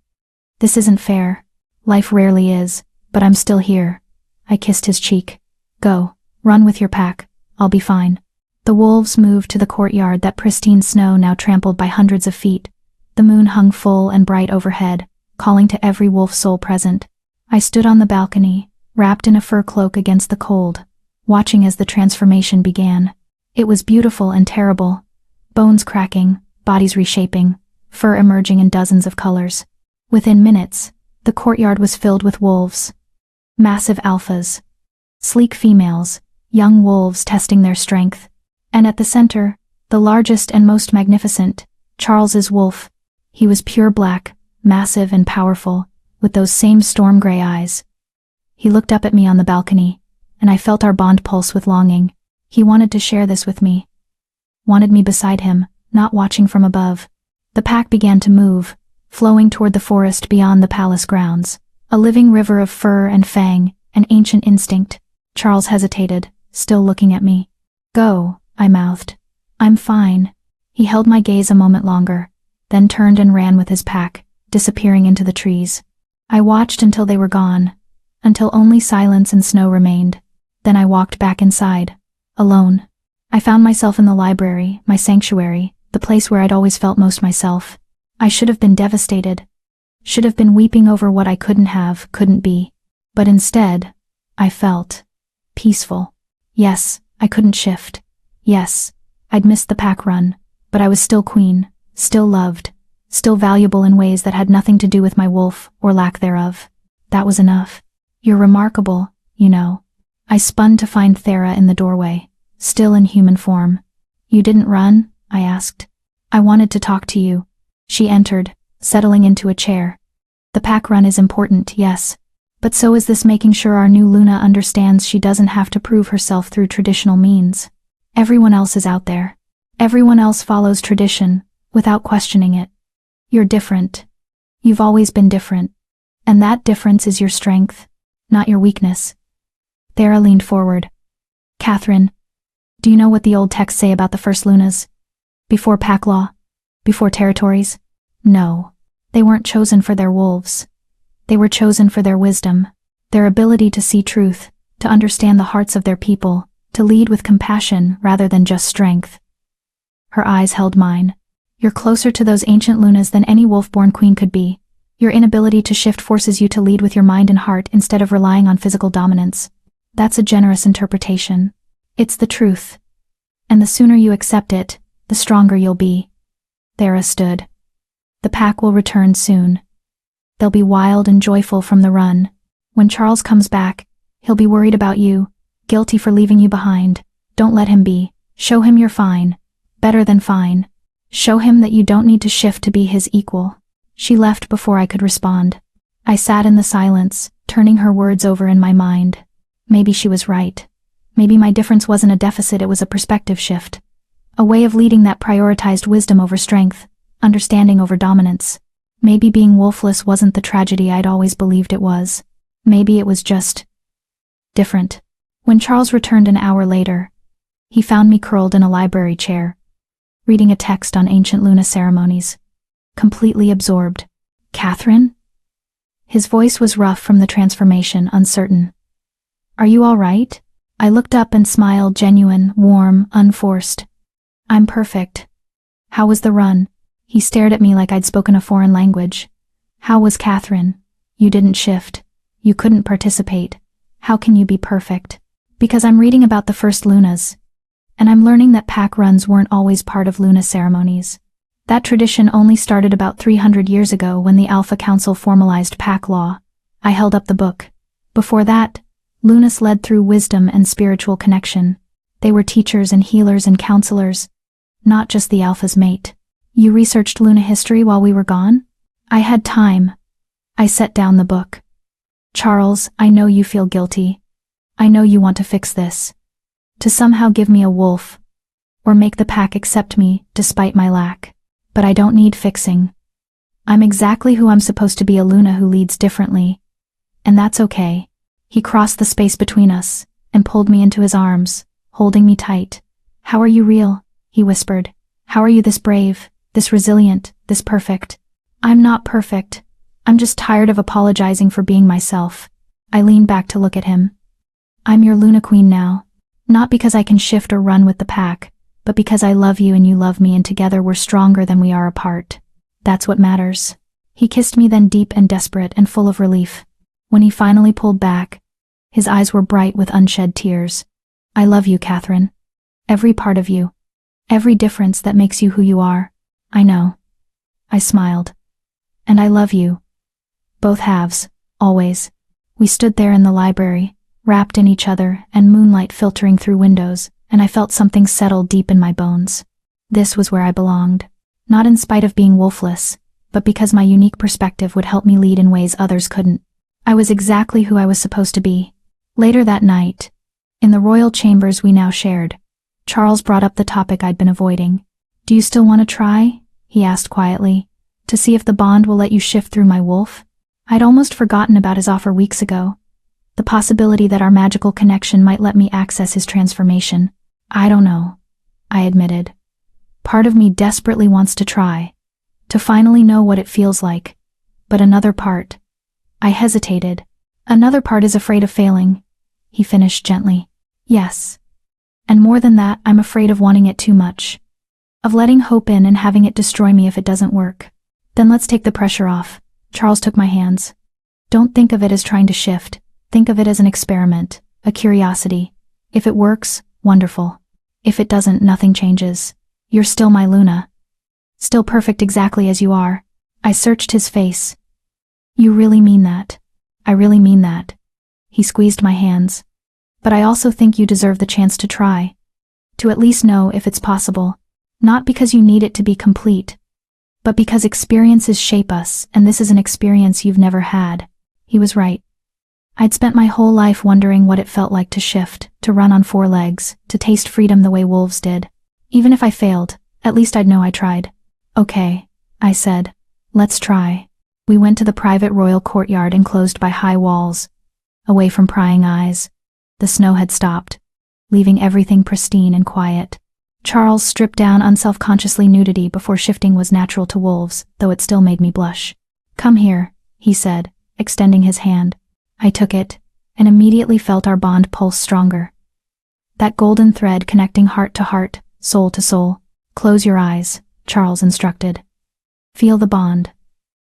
This isn't fair. Life rarely is, but I'm still here. I kissed his cheek. Go, run with your pack. I'll be fine. The wolves moved to the courtyard, that pristine snow now trampled by hundreds of feet. The moon hung full and bright overhead, calling to every wolf soul present. I stood on the balcony, wrapped in a fur cloak against the cold, watching as the transformation began. It was beautiful and terrible. Bones cracking, bodies reshaping, fur emerging in dozens of colors. Within minutes, the courtyard was filled with wolves. Massive alphas. Sleek females, young wolves testing their strength. And at the center, the largest and most magnificent, Charles's wolf. He was pure black, massive and powerful, with those same storm gray eyes. He looked up at me on the balcony, and I felt our bond pulse with longing. He wanted to share this with me. Wanted me beside him, not watching from above. The pack began to move, flowing toward the forest beyond the palace grounds. A living river of fur and fang, an ancient instinct. Charles hesitated, still looking at me. Go, I mouthed. I'm fine. He held my gaze a moment longer, then turned and ran with his pack, disappearing into the trees. I watched until they were gone, until only silence and snow remained. Then I walked back inside, alone. I found myself in the library, my sanctuary, the place where I'd always felt most myself. I should have been devastated. Should have been weeping over what I couldn't have, couldn't be. But instead, I felt peaceful. Yes, I couldn't shift. Yes, I'd missed the pack run, but I was still queen, still loved, still valuable in ways that had nothing to do with my wolf or lack thereof. That was enough. You're remarkable, you know. I spun to find Thera in the doorway, still in human form. You didn't run? I asked. I wanted to talk to you. She entered, settling into a chair. The pack run is important, yes. But so is this making sure our new Luna understands she doesn't have to prove herself through traditional means. Everyone else is out there. Everyone else follows tradition, without questioning it. You're different. You've always been different. And that difference is your strength, not your weakness. Thera leaned forward. Catherine, do you know what the old texts say about the first Lunas? Before pack law? Before territories? No. They weren't chosen for their wolves. They were chosen for their wisdom, their ability to see truth, to understand the hearts of their people, to lead with compassion rather than just strength. Her eyes held mine. You're closer to those ancient Lunas than any wolf-born queen could be. Your inability to shift forces you to lead with your mind and heart instead of relying on physical dominance. That's a generous interpretation. It's the truth. And the sooner you accept it, the stronger you'll be. Thera stood. The pack will return soon. They'll be wild and joyful from the run. When Charles comes back, he'll be worried about you, guilty for leaving you behind. Don't let him be. Show him you're fine. Better than fine. Show him that you don't need to shift to be his equal. She left before I could respond. I sat in the silence, turning her words over in my mind. Maybe she was right. Maybe my difference wasn't a deficit, it was a perspective shift. A way of leading that prioritized wisdom over strength, understanding over dominance. Maybe being wolfless wasn't the tragedy I'd always believed it was. Maybe it was just different. When Charles returned an hour later, he found me curled in a library chair, reading a text on ancient Luna ceremonies. Completely absorbed. Catherine? His voice was rough from the transformation, uncertain. Are you all right? I looked up and smiled, genuine, warm, unforced. I'm perfect. How was the run? He stared at me like I'd spoken a foreign language. How was Catherine? You didn't shift. You couldn't participate. How can you be perfect? Because I'm reading about the first Lunas. And I'm learning that pack runs weren't always part of Luna ceremonies. That tradition only started about 300 years ago when the Alpha Council formalized pack law. I held up the book. Before that, Lunas led through wisdom and spiritual connection. They were teachers and healers and counselors, not just the Alpha's mate. You researched Luna history while we were gone? I had time. I set down the book. Charles, I know you feel guilty. I know you want to fix this. To somehow give me a wolf, or make the pack accept me despite my lack. But I don't need fixing. I'm exactly who I'm supposed to be, a Luna who leads differently. And that's okay. He crossed the space between us and pulled me into his arms, holding me tight. How are you real? He whispered. How are you this brave, this resilient, this perfect? I'm not perfect. I'm just tired of apologizing for being myself. I leaned back to look at him. I'm your Luna Queen now. Not because I can shift or run with the pack, but because I love you and you love me, and together we're stronger than we are apart. That's what matters. He kissed me then, deep and desperate and full of relief. When he finally pulled back, his eyes were bright with unshed tears. I love you, Catherine. Every part of you. Every difference that makes you who you are. I know. I smiled. And I love you. Both halves, always. We stood there in the library, wrapped in each other, and moonlight filtering through windows, and I felt something settle deep in my bones. This was where I belonged. Not in spite of being wolfless, but because my unique perspective would help me lead in ways others couldn't. I was exactly who I was supposed to be. Later that night, in the royal chambers we now shared, Charles brought up the topic I'd been avoiding. Do you still want to try? He asked quietly. To see if the bond will let you shift through my wolf? I'd almost forgotten about his offer weeks ago. The possibility that our magical connection might let me access his transformation. I don't know, I admitted. Part of me desperately wants to try, to finally know what it feels like. But another part. I hesitated. Another part is afraid of failing, he finished gently. Yes. And more than that, I'm afraid of wanting it too much. Of letting hope in and having it destroy me if it doesn't work. Then let's take the pressure off. Charles took my hands. Don't think of it as trying to shift. Think of it as an experiment, a curiosity. If it works, wonderful. If it doesn't, nothing changes. You're still my Luna. Still perfect exactly as you are. I searched his face. You really mean that? I really mean that. He squeezed my hands. But I also think you deserve the chance to try. To at least know if it's possible. Not because you need it to be complete, but because experiences shape us, and this is an experience you've never had. He was right. I'd spent my whole life wondering what it felt like to shift, to run on 4 legs, to taste freedom the way wolves did. Even if I failed, at least I'd know I tried. Okay, I said. Let's try. We went to the private royal courtyard enclosed by high walls. Away from prying eyes. The snow had stopped, leaving everything pristine and quiet. Charles stripped down unselfconsciously. Nudity before shifting was natural to wolves, though it still made me blush. Come here, he said, extending his hand. I took it, and immediately felt our bond pulse stronger. That golden thread connecting heart to heart, soul to soul. Close your eyes, Charles instructed. Feel the bond.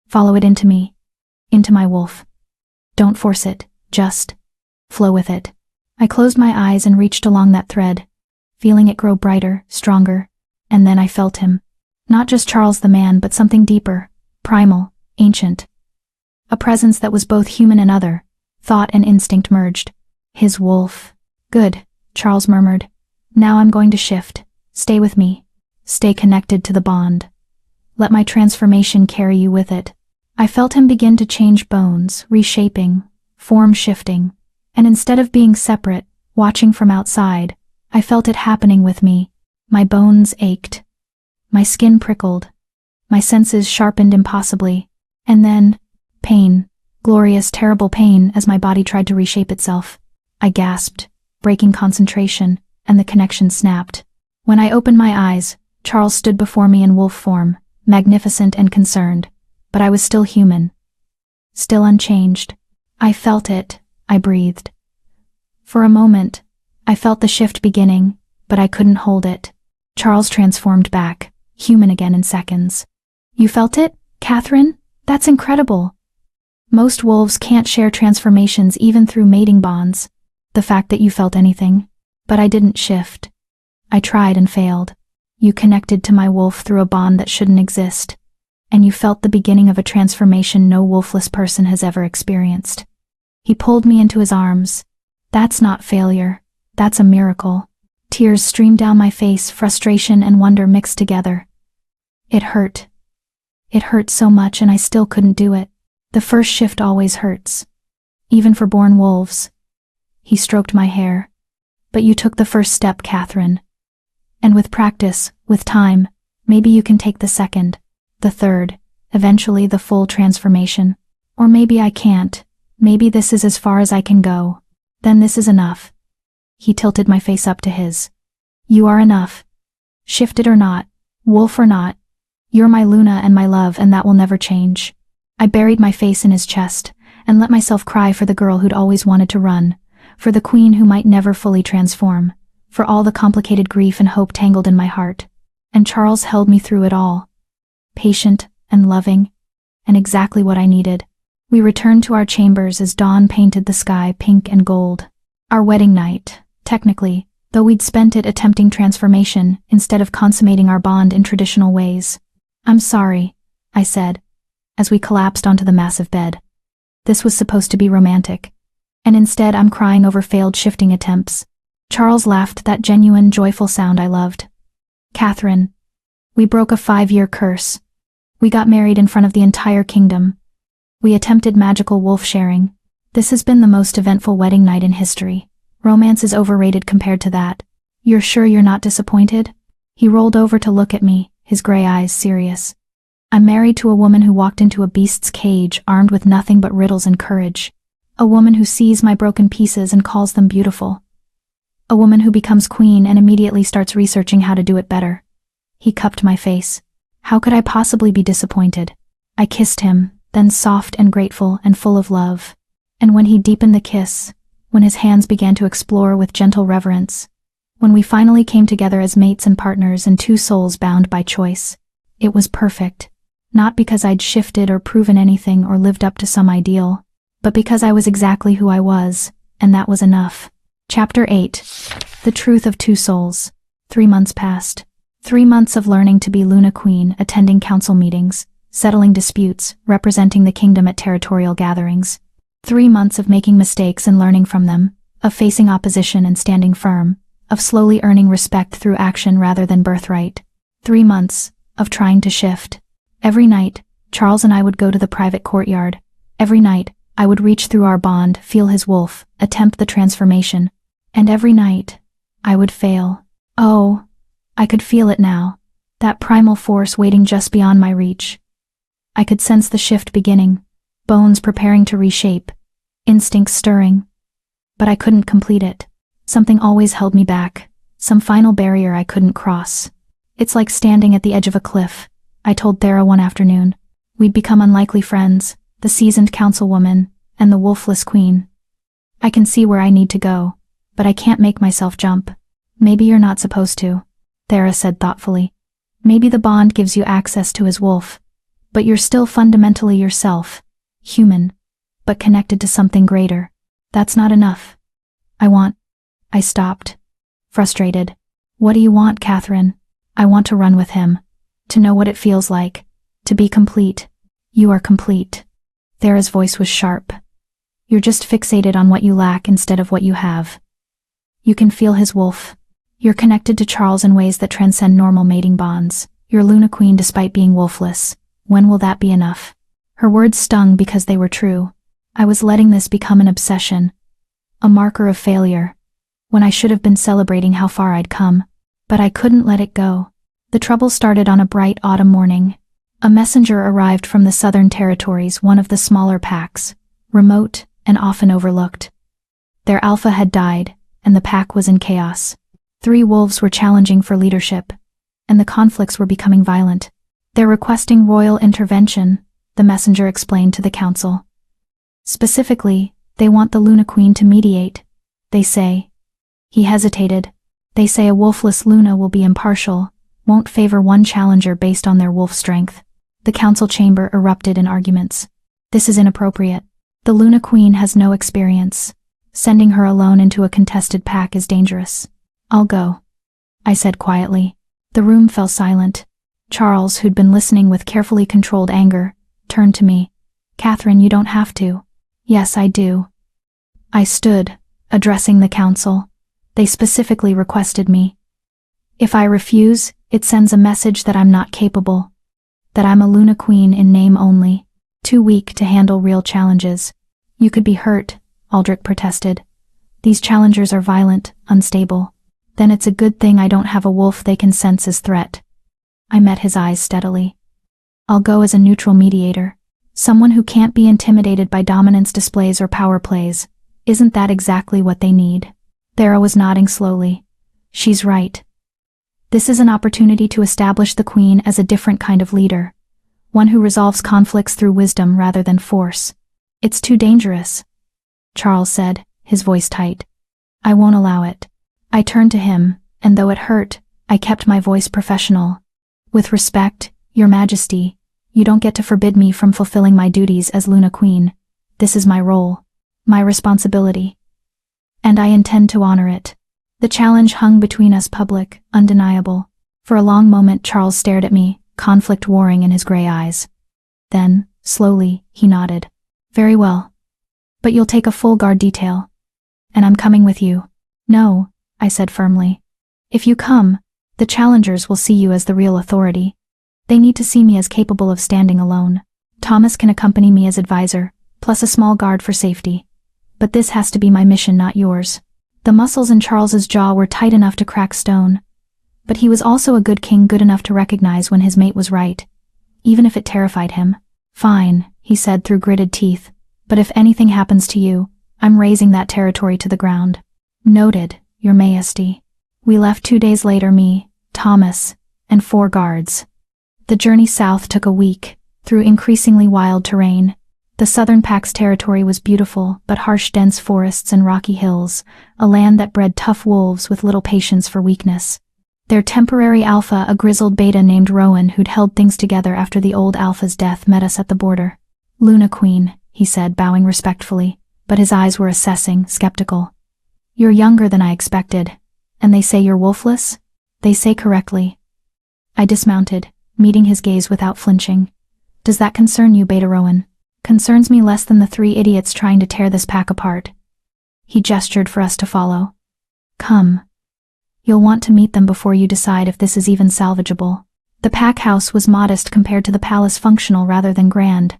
Follow it into me. Into my wolf. Don't force it, just flow with it. I closed my eyes and reached along that thread, feeling it grow brighter, stronger, and then I felt him. Not just Charles the man, but something deeper, primal, ancient. A presence that was both human and other, thought and instinct merged. His wolf. Good, Charles murmured. Now I'm going to shift. Stay with me. Stay connected to the bond. Let my transformation carry you with it. I felt him begin to change bones, reshaping, form shifting, and instead of being separate, watching from outside, I felt it happening with me. My bones ached. My skin prickled. My senses sharpened impossibly. And then, pain, glorious, terrible pain as my body tried to reshape itself. I gasped, breaking concentration, and the connection snapped. When I opened my eyes, Charles stood before me in wolf form, magnificent and concerned, but I was still human. Still unchanged. I felt it, I breathed. For a moment, I felt the shift beginning, but I couldn't hold it. Charles transformed back, human again in seconds. You felt it, Catherine? That's incredible. Most wolves can't share transformations even through mating bonds. The fact that you felt anything. But I didn't shift. I tried and failed. You connected to my wolf through a bond that shouldn't exist. And you felt the beginning of a transformation no wolfless person has ever experienced. He pulled me into his arms. That's not failure. That's a miracle. Tears streamed down my face, frustration and wonder mixed together. It hurt. It hurt so much and I still couldn't do it. The first shift always hurts. Even for born wolves. He stroked my hair. But you took the first step, Catherine. And with practice, with time, maybe you can take the second, the third, eventually the full transformation. Or maybe I can't. Maybe this is as far as I can go. Then this is enough. He tilted my face up to his. You are enough. Shifted or not, wolf or not. You're my Luna and my love, and that will never change. I buried my face in his chest and let myself cry for the girl who'd always wanted to run, for the queen who might never fully transform, for all the complicated grief and hope tangled in my heart. And Charles held me through it all. Patient and loving, and exactly what I needed. We returned to our chambers as dawn painted the sky pink and gold. Our wedding night, technically, though we'd spent it attempting transformation instead of consummating our bond in traditional ways. I'm sorry, I said, as we collapsed onto the massive bed. This was supposed to be romantic. And instead I'm crying over failed shifting attempts. Charles laughed, that genuine, joyful sound I loved. Catherine, we broke a 5-year curse. We got married in front of the entire kingdom. We attempted magical wolf sharing. This has been the most eventful wedding night in history. Romance is overrated compared to that. You're sure you're not disappointed? He rolled over to look at me, his gray eyes serious. I'm married to a woman who walked into a beast's cage armed with nothing but riddles and courage. A woman who sees my broken pieces and calls them beautiful. A woman who becomes queen and immediately starts researching how to do it better. He cupped my face. How could I possibly be disappointed? I kissed him, then soft and grateful and full of love. And when he deepened the kiss, when his hands began to explore with gentle reverence, when we finally came together as mates and partners and two souls bound by choice, it was perfect. Not because I'd shifted or proven anything or lived up to some ideal, but because I was exactly who I was, and that was enough. Chapter 8. The Truth of Two Souls. 3 months passed. 3 months of learning to be Luna Queen, attending council meetings, settling disputes, representing the kingdom at territorial gatherings. 3 months of making mistakes and learning from them, of facing opposition and standing firm, of slowly earning respect through action rather than birthright. 3 months of trying to shift. Every night, Charles and I would go to the private courtyard. Every night, I would reach through our bond, feel his wolf, attempt the transformation. And every night, I would fail. Oh, I could feel it now, that primal force waiting just beyond my reach. I could sense the shift beginning, bones preparing to reshape, instincts stirring. But I couldn't complete it. Something always held me back, some final barrier I couldn't cross. It's like standing at the edge of a cliff, I told Thera one afternoon. We'd become unlikely friends, the seasoned councilwoman and the wolfless queen. I can see where I need to go, but I can't make myself jump. Maybe you're not supposed to, Thera said thoughtfully. Maybe the bond gives you access to his wolf, but you're still fundamentally yourself, human, but connected to something greater. That's not enough. I stopped, frustrated. What do you want, Catherine? I want to run with him, to know what it feels like, to be complete. You are complete. Thera's voice was sharp. You're just fixated on what you lack instead of what you have. You can feel his wolf. You're connected to Charles in ways that transcend normal mating bonds. You're Luna Queen despite being wolfless. When will that be enough? Her words stung because they were true. I was letting this become an obsession, a marker of failure, when I should have been celebrating how far I'd come. But I couldn't let it go. The trouble started on a bright autumn morning. A messenger arrived from the Southern Territories, one of the smaller packs, remote and often overlooked. Their alpha had died, and the pack was in chaos. 3 wolves were challenging for leadership, and the conflicts were becoming violent. They're requesting royal intervention, the messenger explained to the council. Specifically, they want the Luna Queen to mediate. They say. He hesitated. They say a wolfless Luna will be impartial, won't favor one challenger based on their wolf strength. The council chamber erupted in arguments. This is inappropriate. The Luna Queen has no experience. Sending her alone into a contested pack is dangerous. I'll go, I said quietly. The room fell silent. Charles, who'd been listening with carefully controlled anger, turned to me. Catherine, you don't have to. Yes, I do. I stood, addressing the council. They specifically requested me. If I refuse, it sends a message that I'm not capable, that I'm a Luna Queen in name only, too weak to handle real challenges. You could be hurt, Aldrich protested. These challengers are violent, unstable. Then it's a good thing I don't have a wolf they can sense as threat. I met his eyes steadily. I'll go as a neutral mediator, someone who can't be intimidated by dominance displays or power plays. Isn't that exactly what they need? Thera was nodding slowly. She's right. This is an opportunity to establish the Queen as a different kind of leader, one who resolves conflicts through wisdom rather than force. It's too dangerous, Charles said, his voice tight. I won't allow it. I turned to him, and though it hurt, I kept my voice professional. With respect, Your Majesty, you don't get to forbid me from fulfilling my duties as Luna Queen. This is my role, my responsibility. And I intend to honor it. The challenge hung between us, public, undeniable. For a long moment Charles stared at me, conflict warring in his gray eyes. Then, slowly, he nodded. Very well. But you'll take a full guard detail. And I'm coming with you. No, I said firmly. If you come, the challengers will see you as the real authority. They need to see me as capable of standing alone. Thomas can accompany me as advisor, plus a small guard for safety. But this has to be my mission, not yours. The muscles in Charles's jaw were tight enough to crack stone. But he was also a good king, good enough to recognize when his mate was right, even if it terrified him. Fine, he said through gritted teeth. But if anything happens to you, I'm razing that territory to the ground. Noted, Your Majesty. We left 2 days later, me, Thomas, and 4 guards. The journey south took a week, through increasingly wild terrain. The Southern Pack's territory was beautiful, but harsh, dense forests and rocky hills, a land that bred tough wolves with little patience for weakness. Their temporary alpha, a grizzled beta named Rowan who'd held things together after the old alpha's death, met us at the border. Luna Queen, he said, bowing respectfully, but his eyes were assessing, skeptical. You're younger than I expected. And they say you're wolfless? They say correctly. I dismounted, meeting his gaze without flinching. Does that concern you, Beta Rowan? Concerns me less than the 3 idiots trying to tear this pack apart. He gestured for us to follow. Come. You'll want to meet them before you decide if this is even salvageable. The pack house was modest compared to the palace, functional rather than grand.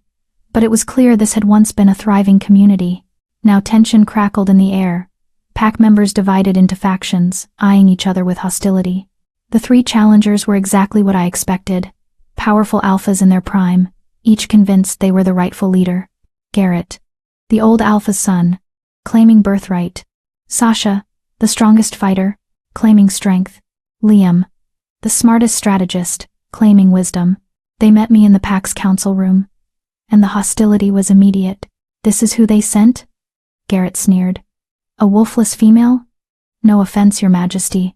But it was clear this had once been a thriving community. Now tension crackled in the air. Pack members divided into factions, eyeing each other with hostility. The 3 challengers were exactly what I expected. Powerful alphas in their prime, each convinced they were the rightful leader. Garrett, the old alpha's son, claiming birthright. Sasha, the strongest fighter, claiming strength. Liam, the smartest strategist, claiming wisdom. They met me in the pack's council room. And the hostility was immediate. This is who they sent? Garrett sneered. A wolfless female? No offense, Your Majesty.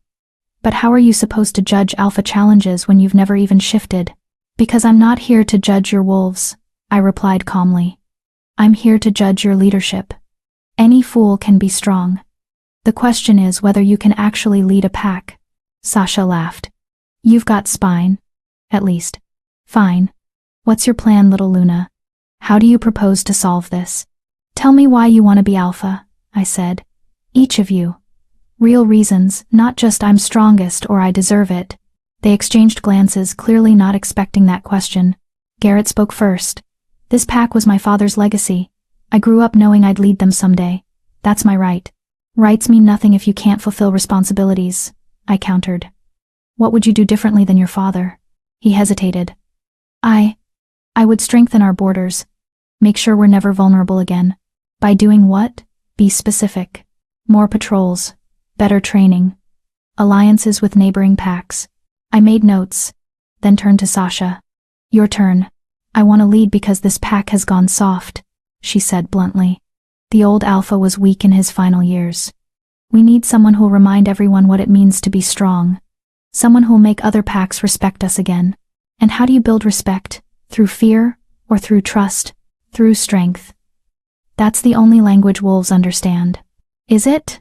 But how are you supposed to judge alpha challenges when you've never even shifted? Because I'm not here to judge your wolves, I replied calmly. I'm here to judge your leadership. Any fool can be strong. The question is whether you can actually lead a pack. Sasha laughed. You've got spine. At least. Fine. What's your plan, little Luna? How do you propose to solve this? Tell me why you want to be alpha, I said. Each of you. Real reasons, not just I'm strongest or I deserve it. They exchanged glances, clearly not expecting that question. Garrett spoke first. This pack was my father's legacy. I grew up knowing I'd lead them someday. That's my right. Rights mean nothing if you can't fulfill responsibilities, I countered. What would you do differently than your father? He hesitated. I would strengthen our borders. Make sure we're never vulnerable again. By doing what? Be specific. More patrols. Better training. Alliances with neighboring packs. I made notes, then turned to Sasha. Your turn. I want to lead because this pack has gone soft, she said bluntly. The old alpha was weak in his final years. We need someone who'll remind everyone what it means to be strong. Someone who'll make other packs respect us again. And how do you build respect? Through fear or through trust? Through strength. That's the only language wolves understand. Is it?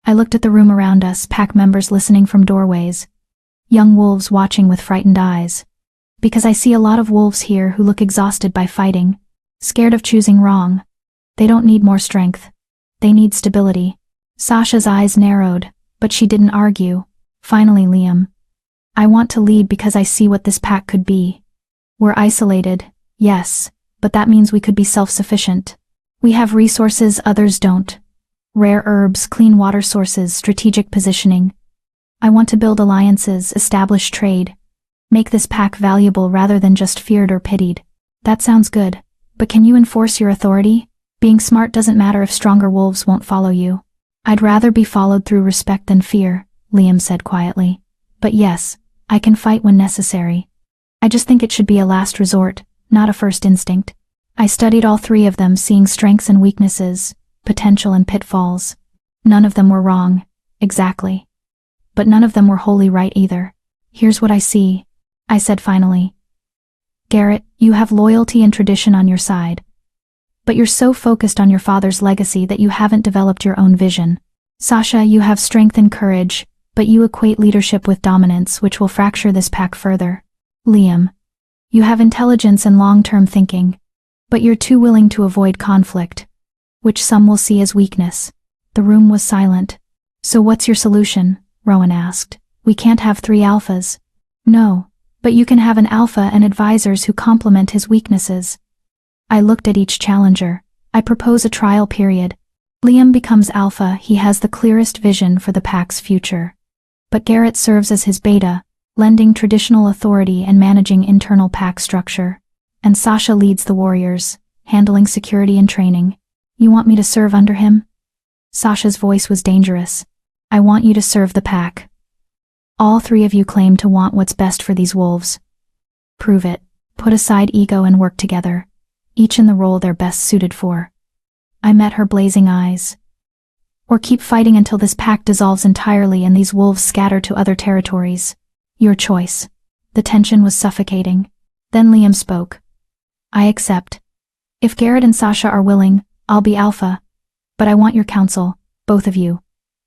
I looked at the room around us, pack members listening from doorways. Young wolves watching with frightened eyes. Because I see a lot of wolves here who look exhausted by fighting, scared of choosing wrong. They don't need more strength. They need stability. Sasha's eyes narrowed, but she didn't argue. Finally, Liam. I want to lead because I see what this pack could be. We're isolated, yes, but that means we could be self-sufficient. We have resources others don't. Rare herbs, clean water sources, strategic positioning. I want to build alliances, establish trade. Make this pack valuable rather than just feared or pitied. That sounds good, but can you enforce your authority? Being smart doesn't matter if stronger wolves won't follow you. I'd rather be followed through respect than fear, Liam said quietly. But yes, I can fight when necessary. I just think it should be a last resort, not a first instinct. I studied all three of them, seeing strengths and weaknesses, potential and pitfalls. None of them were wrong, exactly. But none of them were wholly right either. Here's what I see, I said finally. Garrett, you have loyalty and tradition on your side. But you're so focused on your father's legacy that you haven't developed your own vision. Sasha, you have strength and courage, but you equate leadership with dominance, which will fracture this pack further. Liam, you have intelligence and long-term thinking, but you're too willing to avoid conflict, which some will see as weakness. The room was silent. So what's your solution? Rowan asked. We can't have three alphas. No, but you can have an alpha and advisors who complement his weaknesses. I looked at each challenger. I propose a trial period. Liam becomes alpha, he has the clearest vision for the pack's future. But Garrett serves as his beta, lending traditional authority and managing internal pack structure. And Sasha leads the warriors, handling security and training. You want me to serve under him? Sasha's voice was dangerous. I want you to serve the pack. All three of you claim to want what's best for these wolves. Prove it. Put aside ego and work together, each in the role they're best suited for. I met her blazing eyes. Or keep fighting until this pack dissolves entirely and these wolves scatter to other territories. Your choice. The tension was suffocating. Then Liam spoke. I accept. If Garrett and Sasha are willing, I'll be alpha. But I want your counsel, both of you.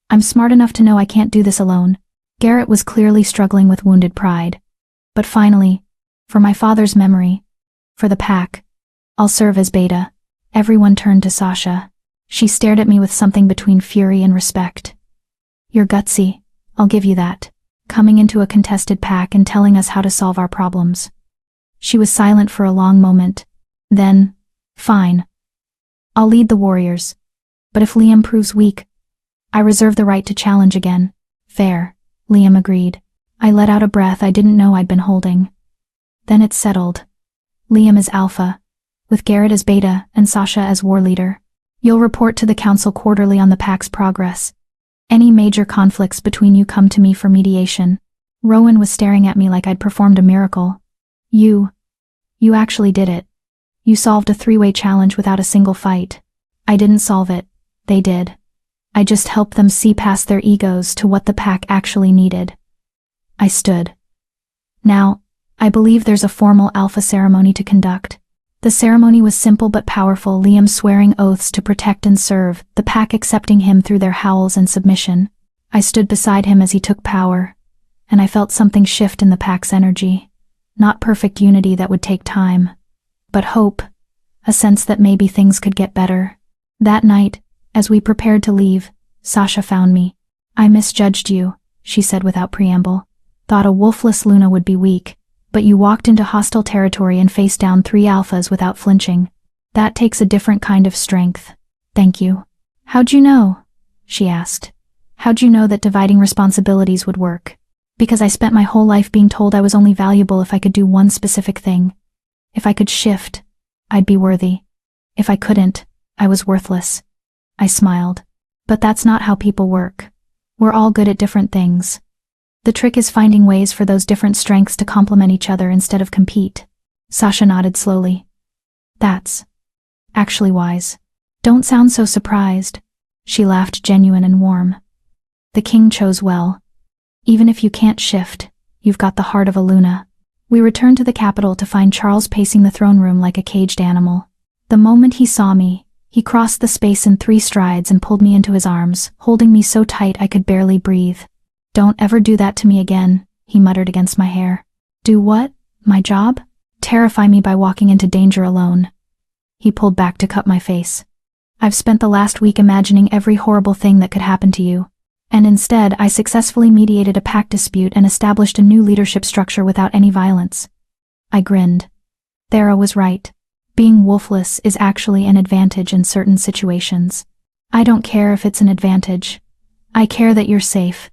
I'm smart enough to know I can't do this alone. Garrett was clearly struggling with wounded pride. But finally, for my father's memory, for the pack, I'll serve as beta. Everyone turned to Sasha. She stared at me with something between fury and respect. You're gutsy, I'll give you that. Coming into a contested pack and telling us how to solve our problems. She was silent for a long moment. Then, fine. I'll lead the warriors. But if Liam proves weak, I reserve the right to challenge again. Fair, Liam agreed. I let out a breath I didn't know I'd been holding. Then it settled. Liam is alpha, with Garrett as beta and Sasha as war leader. You'll report to the council quarterly on the pack's progress. Any major conflicts between you come to me for mediation. Rowan was staring at me like I'd performed a miracle. You actually did it. You solved a three-way challenge without a single fight. I didn't solve it. They did. I just helped them see past their egos to what the pack actually needed. I stood. Now, I believe there's a formal alpha ceremony to conduct. The ceremony was simple but powerful, Liam swearing oaths to protect and serve, the pack accepting him through their howls and submission. I stood beside him as he took power, and I felt something shift in the pack's energy. Not perfect unity that would take time, but hope, a sense that maybe things could get better. That night, as we prepared to leave, Sasha found me. I misjudged you, she said without preamble. Thought a wolfless Luna would be weak, but you walked into hostile territory and faced down 3 alphas without flinching. That takes a different kind of strength. Thank you. How'd you know? She asked. How'd you know that dividing responsibilities would work? Because I spent my whole life being told I was only valuable if I could do one specific thing. If I could shift, I'd be worthy. If I couldn't, I was worthless. I smiled. But that's not how people work. We're all good at different things. The trick is finding ways for those different strengths to complement each other instead of compete. Sasha nodded slowly. That's actually wise. Don't sound so surprised. She laughed, genuine and warm. The king chose well. Even if you can't shift, you've got the heart of a Luna. We returned to the capital to find Charles pacing the throne room like a caged animal. The moment he saw me, he crossed the space in 3 strides and pulled me into his arms, holding me so tight I could barely breathe. Don't ever do that to me again, he muttered against my hair. Do what? My job? Terrify me by walking into danger alone. He pulled back to cut my face. I've spent the last week imagining every horrible thing that could happen to you. And instead, I successfully mediated a pact dispute and established a new leadership structure without any violence. I grinned. Thera was right. Being wolfless is actually an advantage in certain situations. I don't care if it's an advantage. I care that you're safe.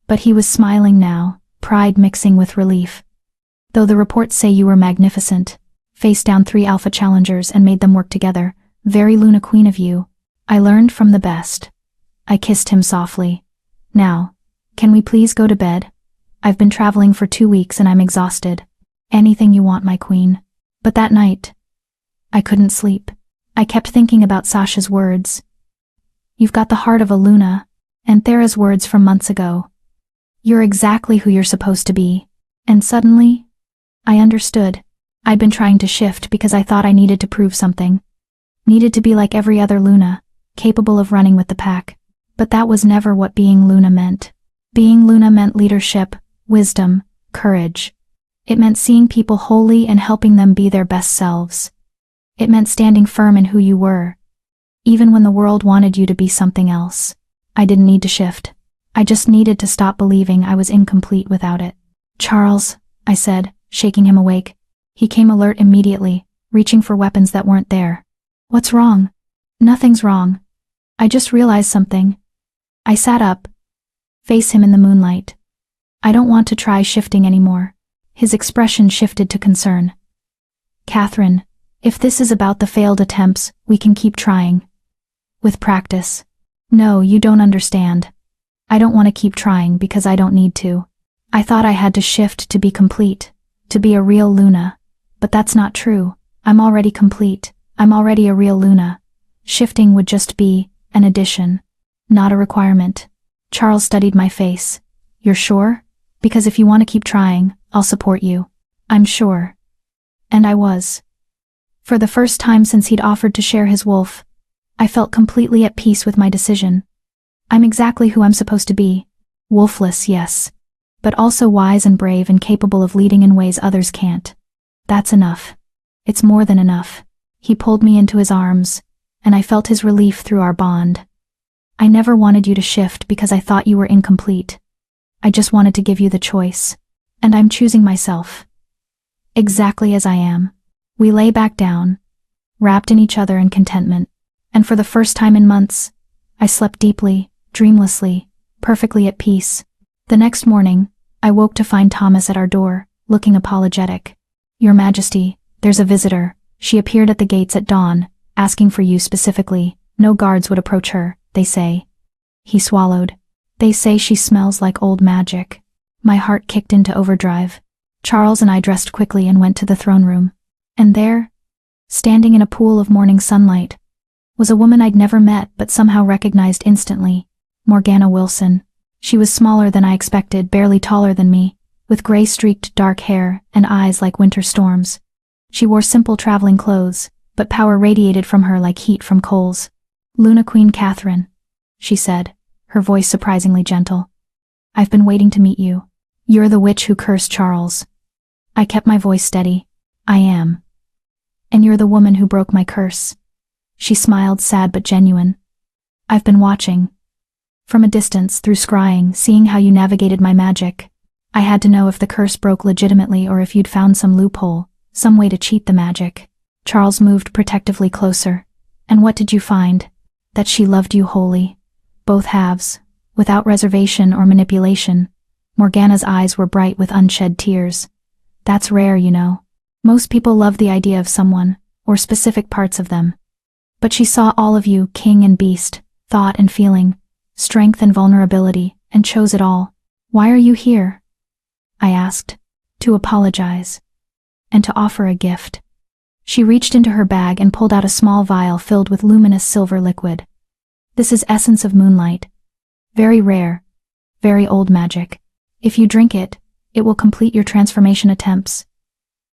But he was smiling now, pride mixing with relief. Though the reports say you were magnificent, faced down 3 alpha challengers and made them work together, very Luna Queen of you. I learned from the best. I kissed him softly. Now, can we please go to bed? I've been traveling for 2 weeks and I'm exhausted. Anything you want, my queen. But that night, I couldn't sleep. I kept thinking about Sasha's words. You've got the heart of a Luna, and Thera's words from months ago. You're exactly who you're supposed to be. And suddenly, I understood. I'd been trying to shift because I thought I needed to prove something. Needed to be like every other Luna, capable of running with the pack. But that was never what being Luna meant. Being Luna meant leadership, wisdom, courage. It meant seeing people wholly and helping them be their best selves. It meant standing firm in who you were, even when the world wanted you to be something else. I didn't need to shift. I just needed to stop believing I was incomplete without it. Charles, I said, shaking him awake. He came alert immediately, reaching for weapons that weren't there. What's wrong? Nothing's wrong. I just realized something. I sat up, face him in the moonlight. I don't want to try shifting anymore. His expression shifted to concern. Catherine, if this is about the failed attempts, we can keep trying. With practice. No, you don't understand. I don't want to keep trying because I don't need to. I thought I had to shift to be complete, to be a real Luna. But that's not true. I'm already complete. I'm already a real Luna. Shifting would just be an addition, not a requirement. Charles studied my face. You're sure? Because if you want to keep trying, I'll support you. I'm sure. And I was. For the first time since he'd offered to share his wolf, I felt completely at peace with my decision. I'm exactly who I'm supposed to be. Wolfless, yes. But also wise and brave and capable of leading in ways others can't. That's enough. It's more than enough. He pulled me into his arms, and I felt his relief through our bond. I never wanted you to shift because I thought you were incomplete. I just wanted to give you the choice. And I'm choosing myself. Exactly as I am. We lay back down, wrapped in each other in contentment. And for the first time in months, I slept deeply, dreamlessly, perfectly at peace. The next morning, I woke to find Thomas at our door, looking apologetic. Your Majesty, there's a visitor. She appeared at the gates at dawn, asking for you specifically. No guards would approach her, they say. He swallowed. They say she smells like old magic. My heart kicked into overdrive. Charles and I dressed quickly and went to the throne room. And there, standing in a pool of morning sunlight, was a woman I'd never met but somehow recognized instantly. Morgana Wilson. She was smaller than I expected, barely taller than me, with gray-streaked dark hair and eyes like winter storms. She wore simple traveling clothes, but power radiated from her like heat from coals. "Luna Queen Catherine," she said, her voice surprisingly gentle. "I've been waiting to meet you. You're the witch who cursed Charles." I kept my voice steady. "I am. And you're the woman who broke my curse." She smiled, sad but genuine. "I've been watching. From a distance, through scrying, seeing how you navigated my magic. I had to know if the curse broke legitimately or if you'd found some loophole, some way to cheat the magic." Charles moved protectively closer. "And what did you find?" "That she loved you wholly. Both halves, without reservation or manipulation." Morgana's eyes were bright with unshed tears. "That's rare, you know. Most people love the idea of someone, or specific parts of them. But she saw all of you, king and beast, thought and feeling, strength and vulnerability, and chose it all." "Why are you here?" I asked. "To apologize. And to offer a gift." She reached into her bag and pulled out a small vial filled with luminous silver liquid. "This is essence of moonlight. Very rare, very old magic. If you drink it, it will complete your transformation attempts.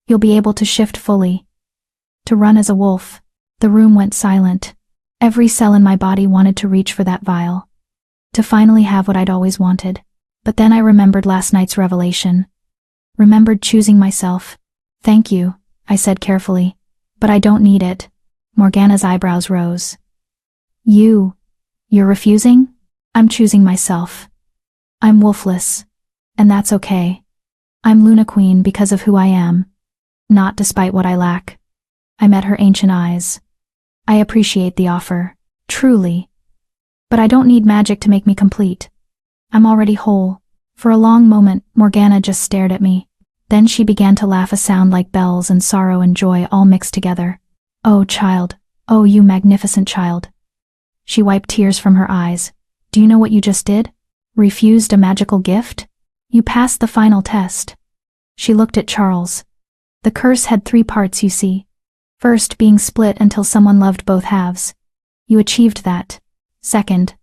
You'll be able to shift fully, to run as a wolf." The room went silent. Every cell in my body wanted to reach for that vial, to finally have what I'd always wanted. But then I remembered last night's revelation. Remembered choosing myself. "Thank you," I said carefully, "but I don't need it." Morgana's eyebrows rose. You're refusing?" "I'm choosing myself. I'm wolfless, and that's okay. I'm Luna Queen because of who I am, not despite what I lack." I met her ancient eyes. "I appreciate the offer, truly. But I don't need magic to make me complete. I'm already whole." For a long moment, Morgana just stared at me. Then she began to laugh, a sound like bells and sorrow and joy all mixed together. "Oh, child. Oh, you magnificent child." She wiped tears from her eyes. "Do you know what you just did? Refused a magical gift? You passed the final test." She looked at Charles. "The curse had 3 parts, you see. First, being split until someone loved both halves. You achieved that. Second,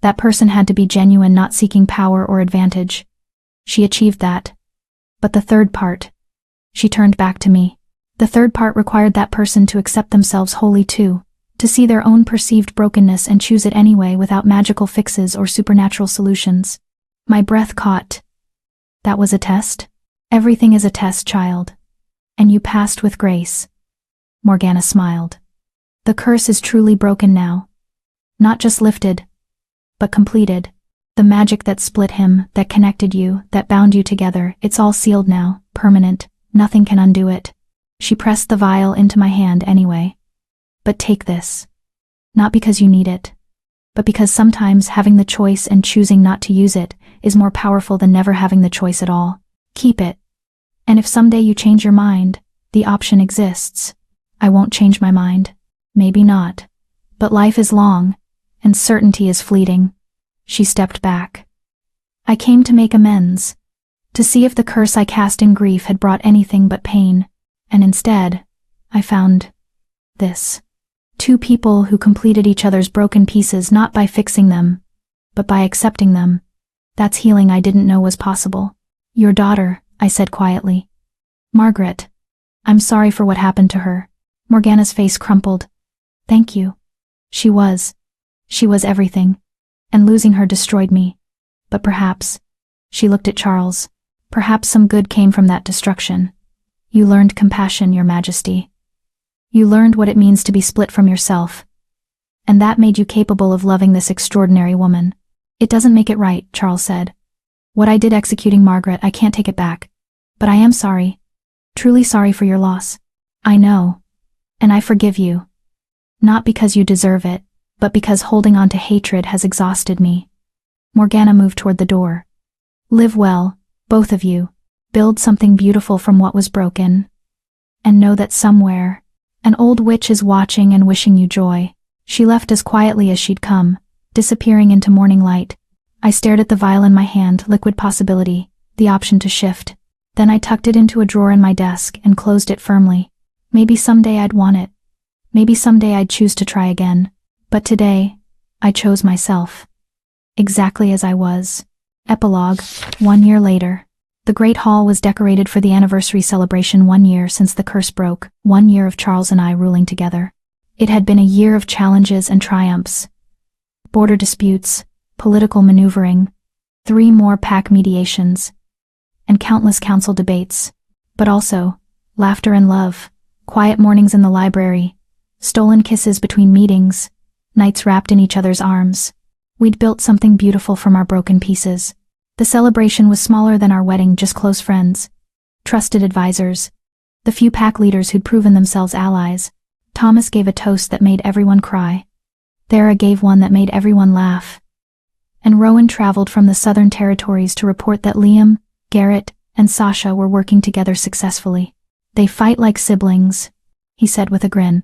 that person had to be genuine, not seeking power or advantage. She achieved that. But the third part," she turned back to me, "the third part required that person to accept themselves wholly too, to see their own perceived brokenness and choose it anyway without magical fixes or supernatural solutions." My breath caught. "That was a test?" "Everything is a test, child. And you passed with grace." Morgana smiled. "The curse is truly broken now. Not just lifted, but completed. The magic that split him, that connected you, that bound you together, it's all sealed now, permanent. Nothing can undo it." She pressed the vial into my hand anyway. "But take this. Not because you need it, but because sometimes having the choice and choosing not to use it is more powerful than never having the choice at all. Keep it. And if someday you change your mind, the option exists." "I won't change my mind." "Maybe not. But life is long, and certainty is fleeting." She stepped back. "I came to make amends, to see if the curse I cast in grief had brought anything but pain, and instead, I found this. 2 people who completed each other's broken pieces not by fixing them, but by accepting them. That's healing I didn't know was possible." "Your daughter," I said quietly. "Margaret. I'm sorry for what happened to her." Morgana's face crumpled. "Thank you. She was everything, and losing her destroyed me. But perhaps," she looked at Charles, "perhaps some good came from that destruction. You learned compassion, Your Majesty. You learned what it means to be split from yourself. And that made you capable of loving this extraordinary woman." "It doesn't make it right," Charles said. "What I did executing Margaret, I can't take it back. But I am sorry. Truly sorry for your loss. I know. And I forgive you. Not because you deserve it, but because holding on to hatred has exhausted me." Morgana moved toward the door. "Live well, both of you. Build something beautiful from what was broken. And know that somewhere, an old witch is watching and wishing you joy." She left as quietly as she'd come, disappearing into morning light. I stared at the vial in my hand, liquid possibility, the option to shift. Then I tucked it into a drawer in my desk and closed it firmly. Maybe someday I'd want it. Maybe someday I'd choose to try again. But today, I chose myself. exactly as I was. Epilogue. 1 year later. The Great Hall was decorated for the anniversary celebration, 1 year since the curse broke, 1 year of Charles and I ruling together. It had been a year of challenges and triumphs. Border disputes, political maneuvering, 3 more pack mediations, and countless council debates. But also, laughter and love, quiet mornings in the library, stolen kisses between meetings, nights wrapped in each other's arms. We'd built something beautiful from our broken pieces. The celebration was smaller than our wedding, just close friends, trusted advisors, the few pack leaders who'd proven themselves allies. Thomas gave a toast that made everyone cry. Thera gave one that made everyone laugh. And Rowan traveled from the Southern Territories to report that Liam, Garrett, and Sasha were working together successfully. They fight like siblings, he said with a grin.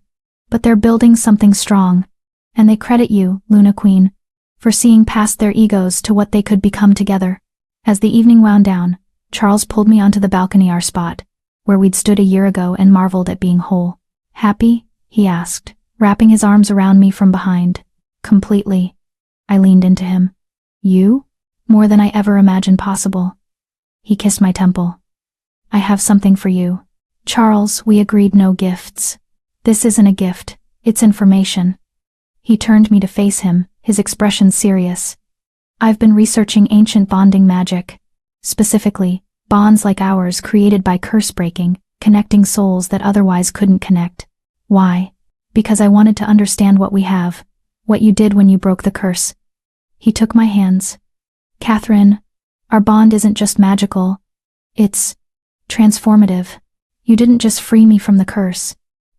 But they're building something strong. And they credit you, Luna Queen, for seeing past their egos to what they could become together. As the evening wound down, Charles pulled me onto the balcony, our spot, where we'd stood a year ago, and marveled at being whole. Happy? He asked, wrapping his arms around me from behind. Completely. I leaned into him. You? More than I ever imagined possible. He kissed my temple. I have something for you. Charles, we agreed no gifts. This isn't a gift, it's information. He turned me to face him, his expression serious. I've been researching ancient bonding magic. Specifically, bonds like ours created by curse breaking, connecting souls that otherwise couldn't connect. Why? Because I wanted to understand what we have, what you did when you broke the curse. He took my hands. Catherine, our bond isn't just magical. It's transformative. You didn't just free me from the curse.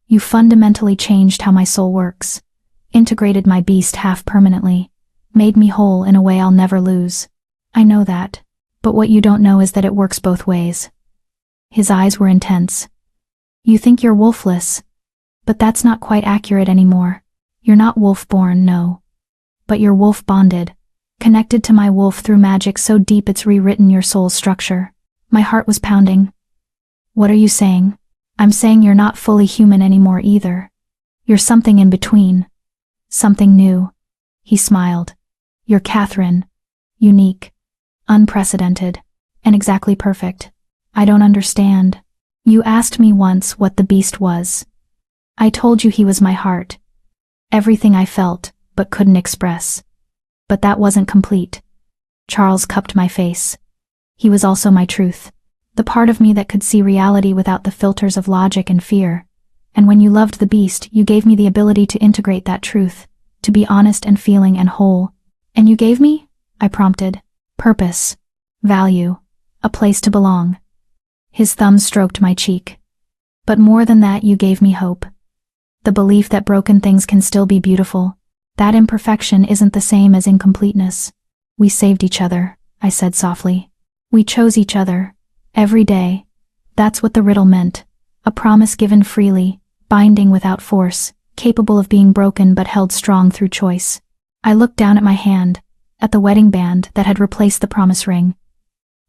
You fundamentally changed how my soul works. Integrated my beast half permanently. Made me whole in a way I'll never lose. I know that. But what you don't know is that it works both ways. His eyes were intense. You think you're wolfless. But that's not quite accurate anymore. You're not wolf-born, no. But you're wolf-bonded. Connected to my wolf through magic so deep it's rewritten your soul's structure. My heart was pounding. What are you saying? I'm saying you're not fully human anymore either. You're something in between. Something new. He smiled. You're Catherine. Unique. Unprecedented. And exactly perfect. I don't understand. You asked me once what the beast was. I told you he was my heart. Everything I felt, but couldn't express. But that wasn't complete. Charles cupped my face. He was also my truth. The part of me that could see reality without the filters of logic and fear. And when you loved the beast, you gave me the ability to integrate that truth, to be honest and feeling and whole. And you gave me? I prompted. Purpose. Value. A place to belong. His thumb stroked my cheek. But more than that, you gave me hope. The belief that broken things can still be beautiful. That imperfection isn't the same as incompleteness. We saved each other, I said softly. We chose each other. Every day. That's what the riddle meant. A promise given freely, binding without force, capable of being broken but held strong through choice. I looked down at my hand, at the wedding band that had replaced the promise ring.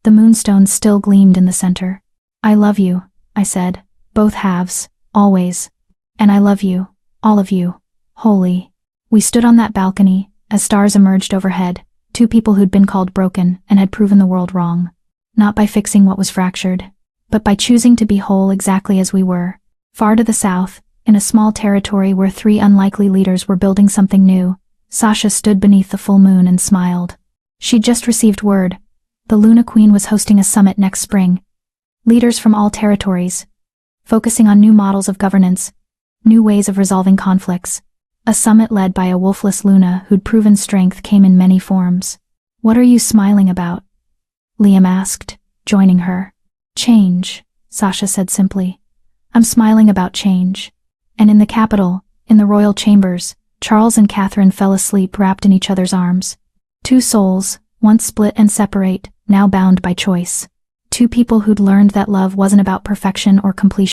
The moonstone still gleamed in the center. I love you, I said, both halves, always. And I love you, all of you, wholly. We stood on that balcony, as stars emerged overhead, 2 people who'd been called broken and had proven the world wrong. Not by fixing what was fractured, but by choosing to be whole exactly as we were. Far to the south, in a small territory where 3 unlikely leaders were building something new, Sasha stood beneath the full moon and smiled. She'd just received word. The Luna Queen was hosting a summit next spring. Leaders from all territories, focusing on new models of governance, new ways of resolving conflicts. A summit led by a wolfless Luna who'd proven strength came in many forms. What are you smiling about? Liam asked, joining her. Change, Sasha said simply. I'm smiling about change. And in the capital, in the royal chambers, Charles and Catherine fell asleep wrapped in each other's arms. 2 souls, once split and separate, now bound by choice. 2 people who'd learned that love wasn't about perfection or completion.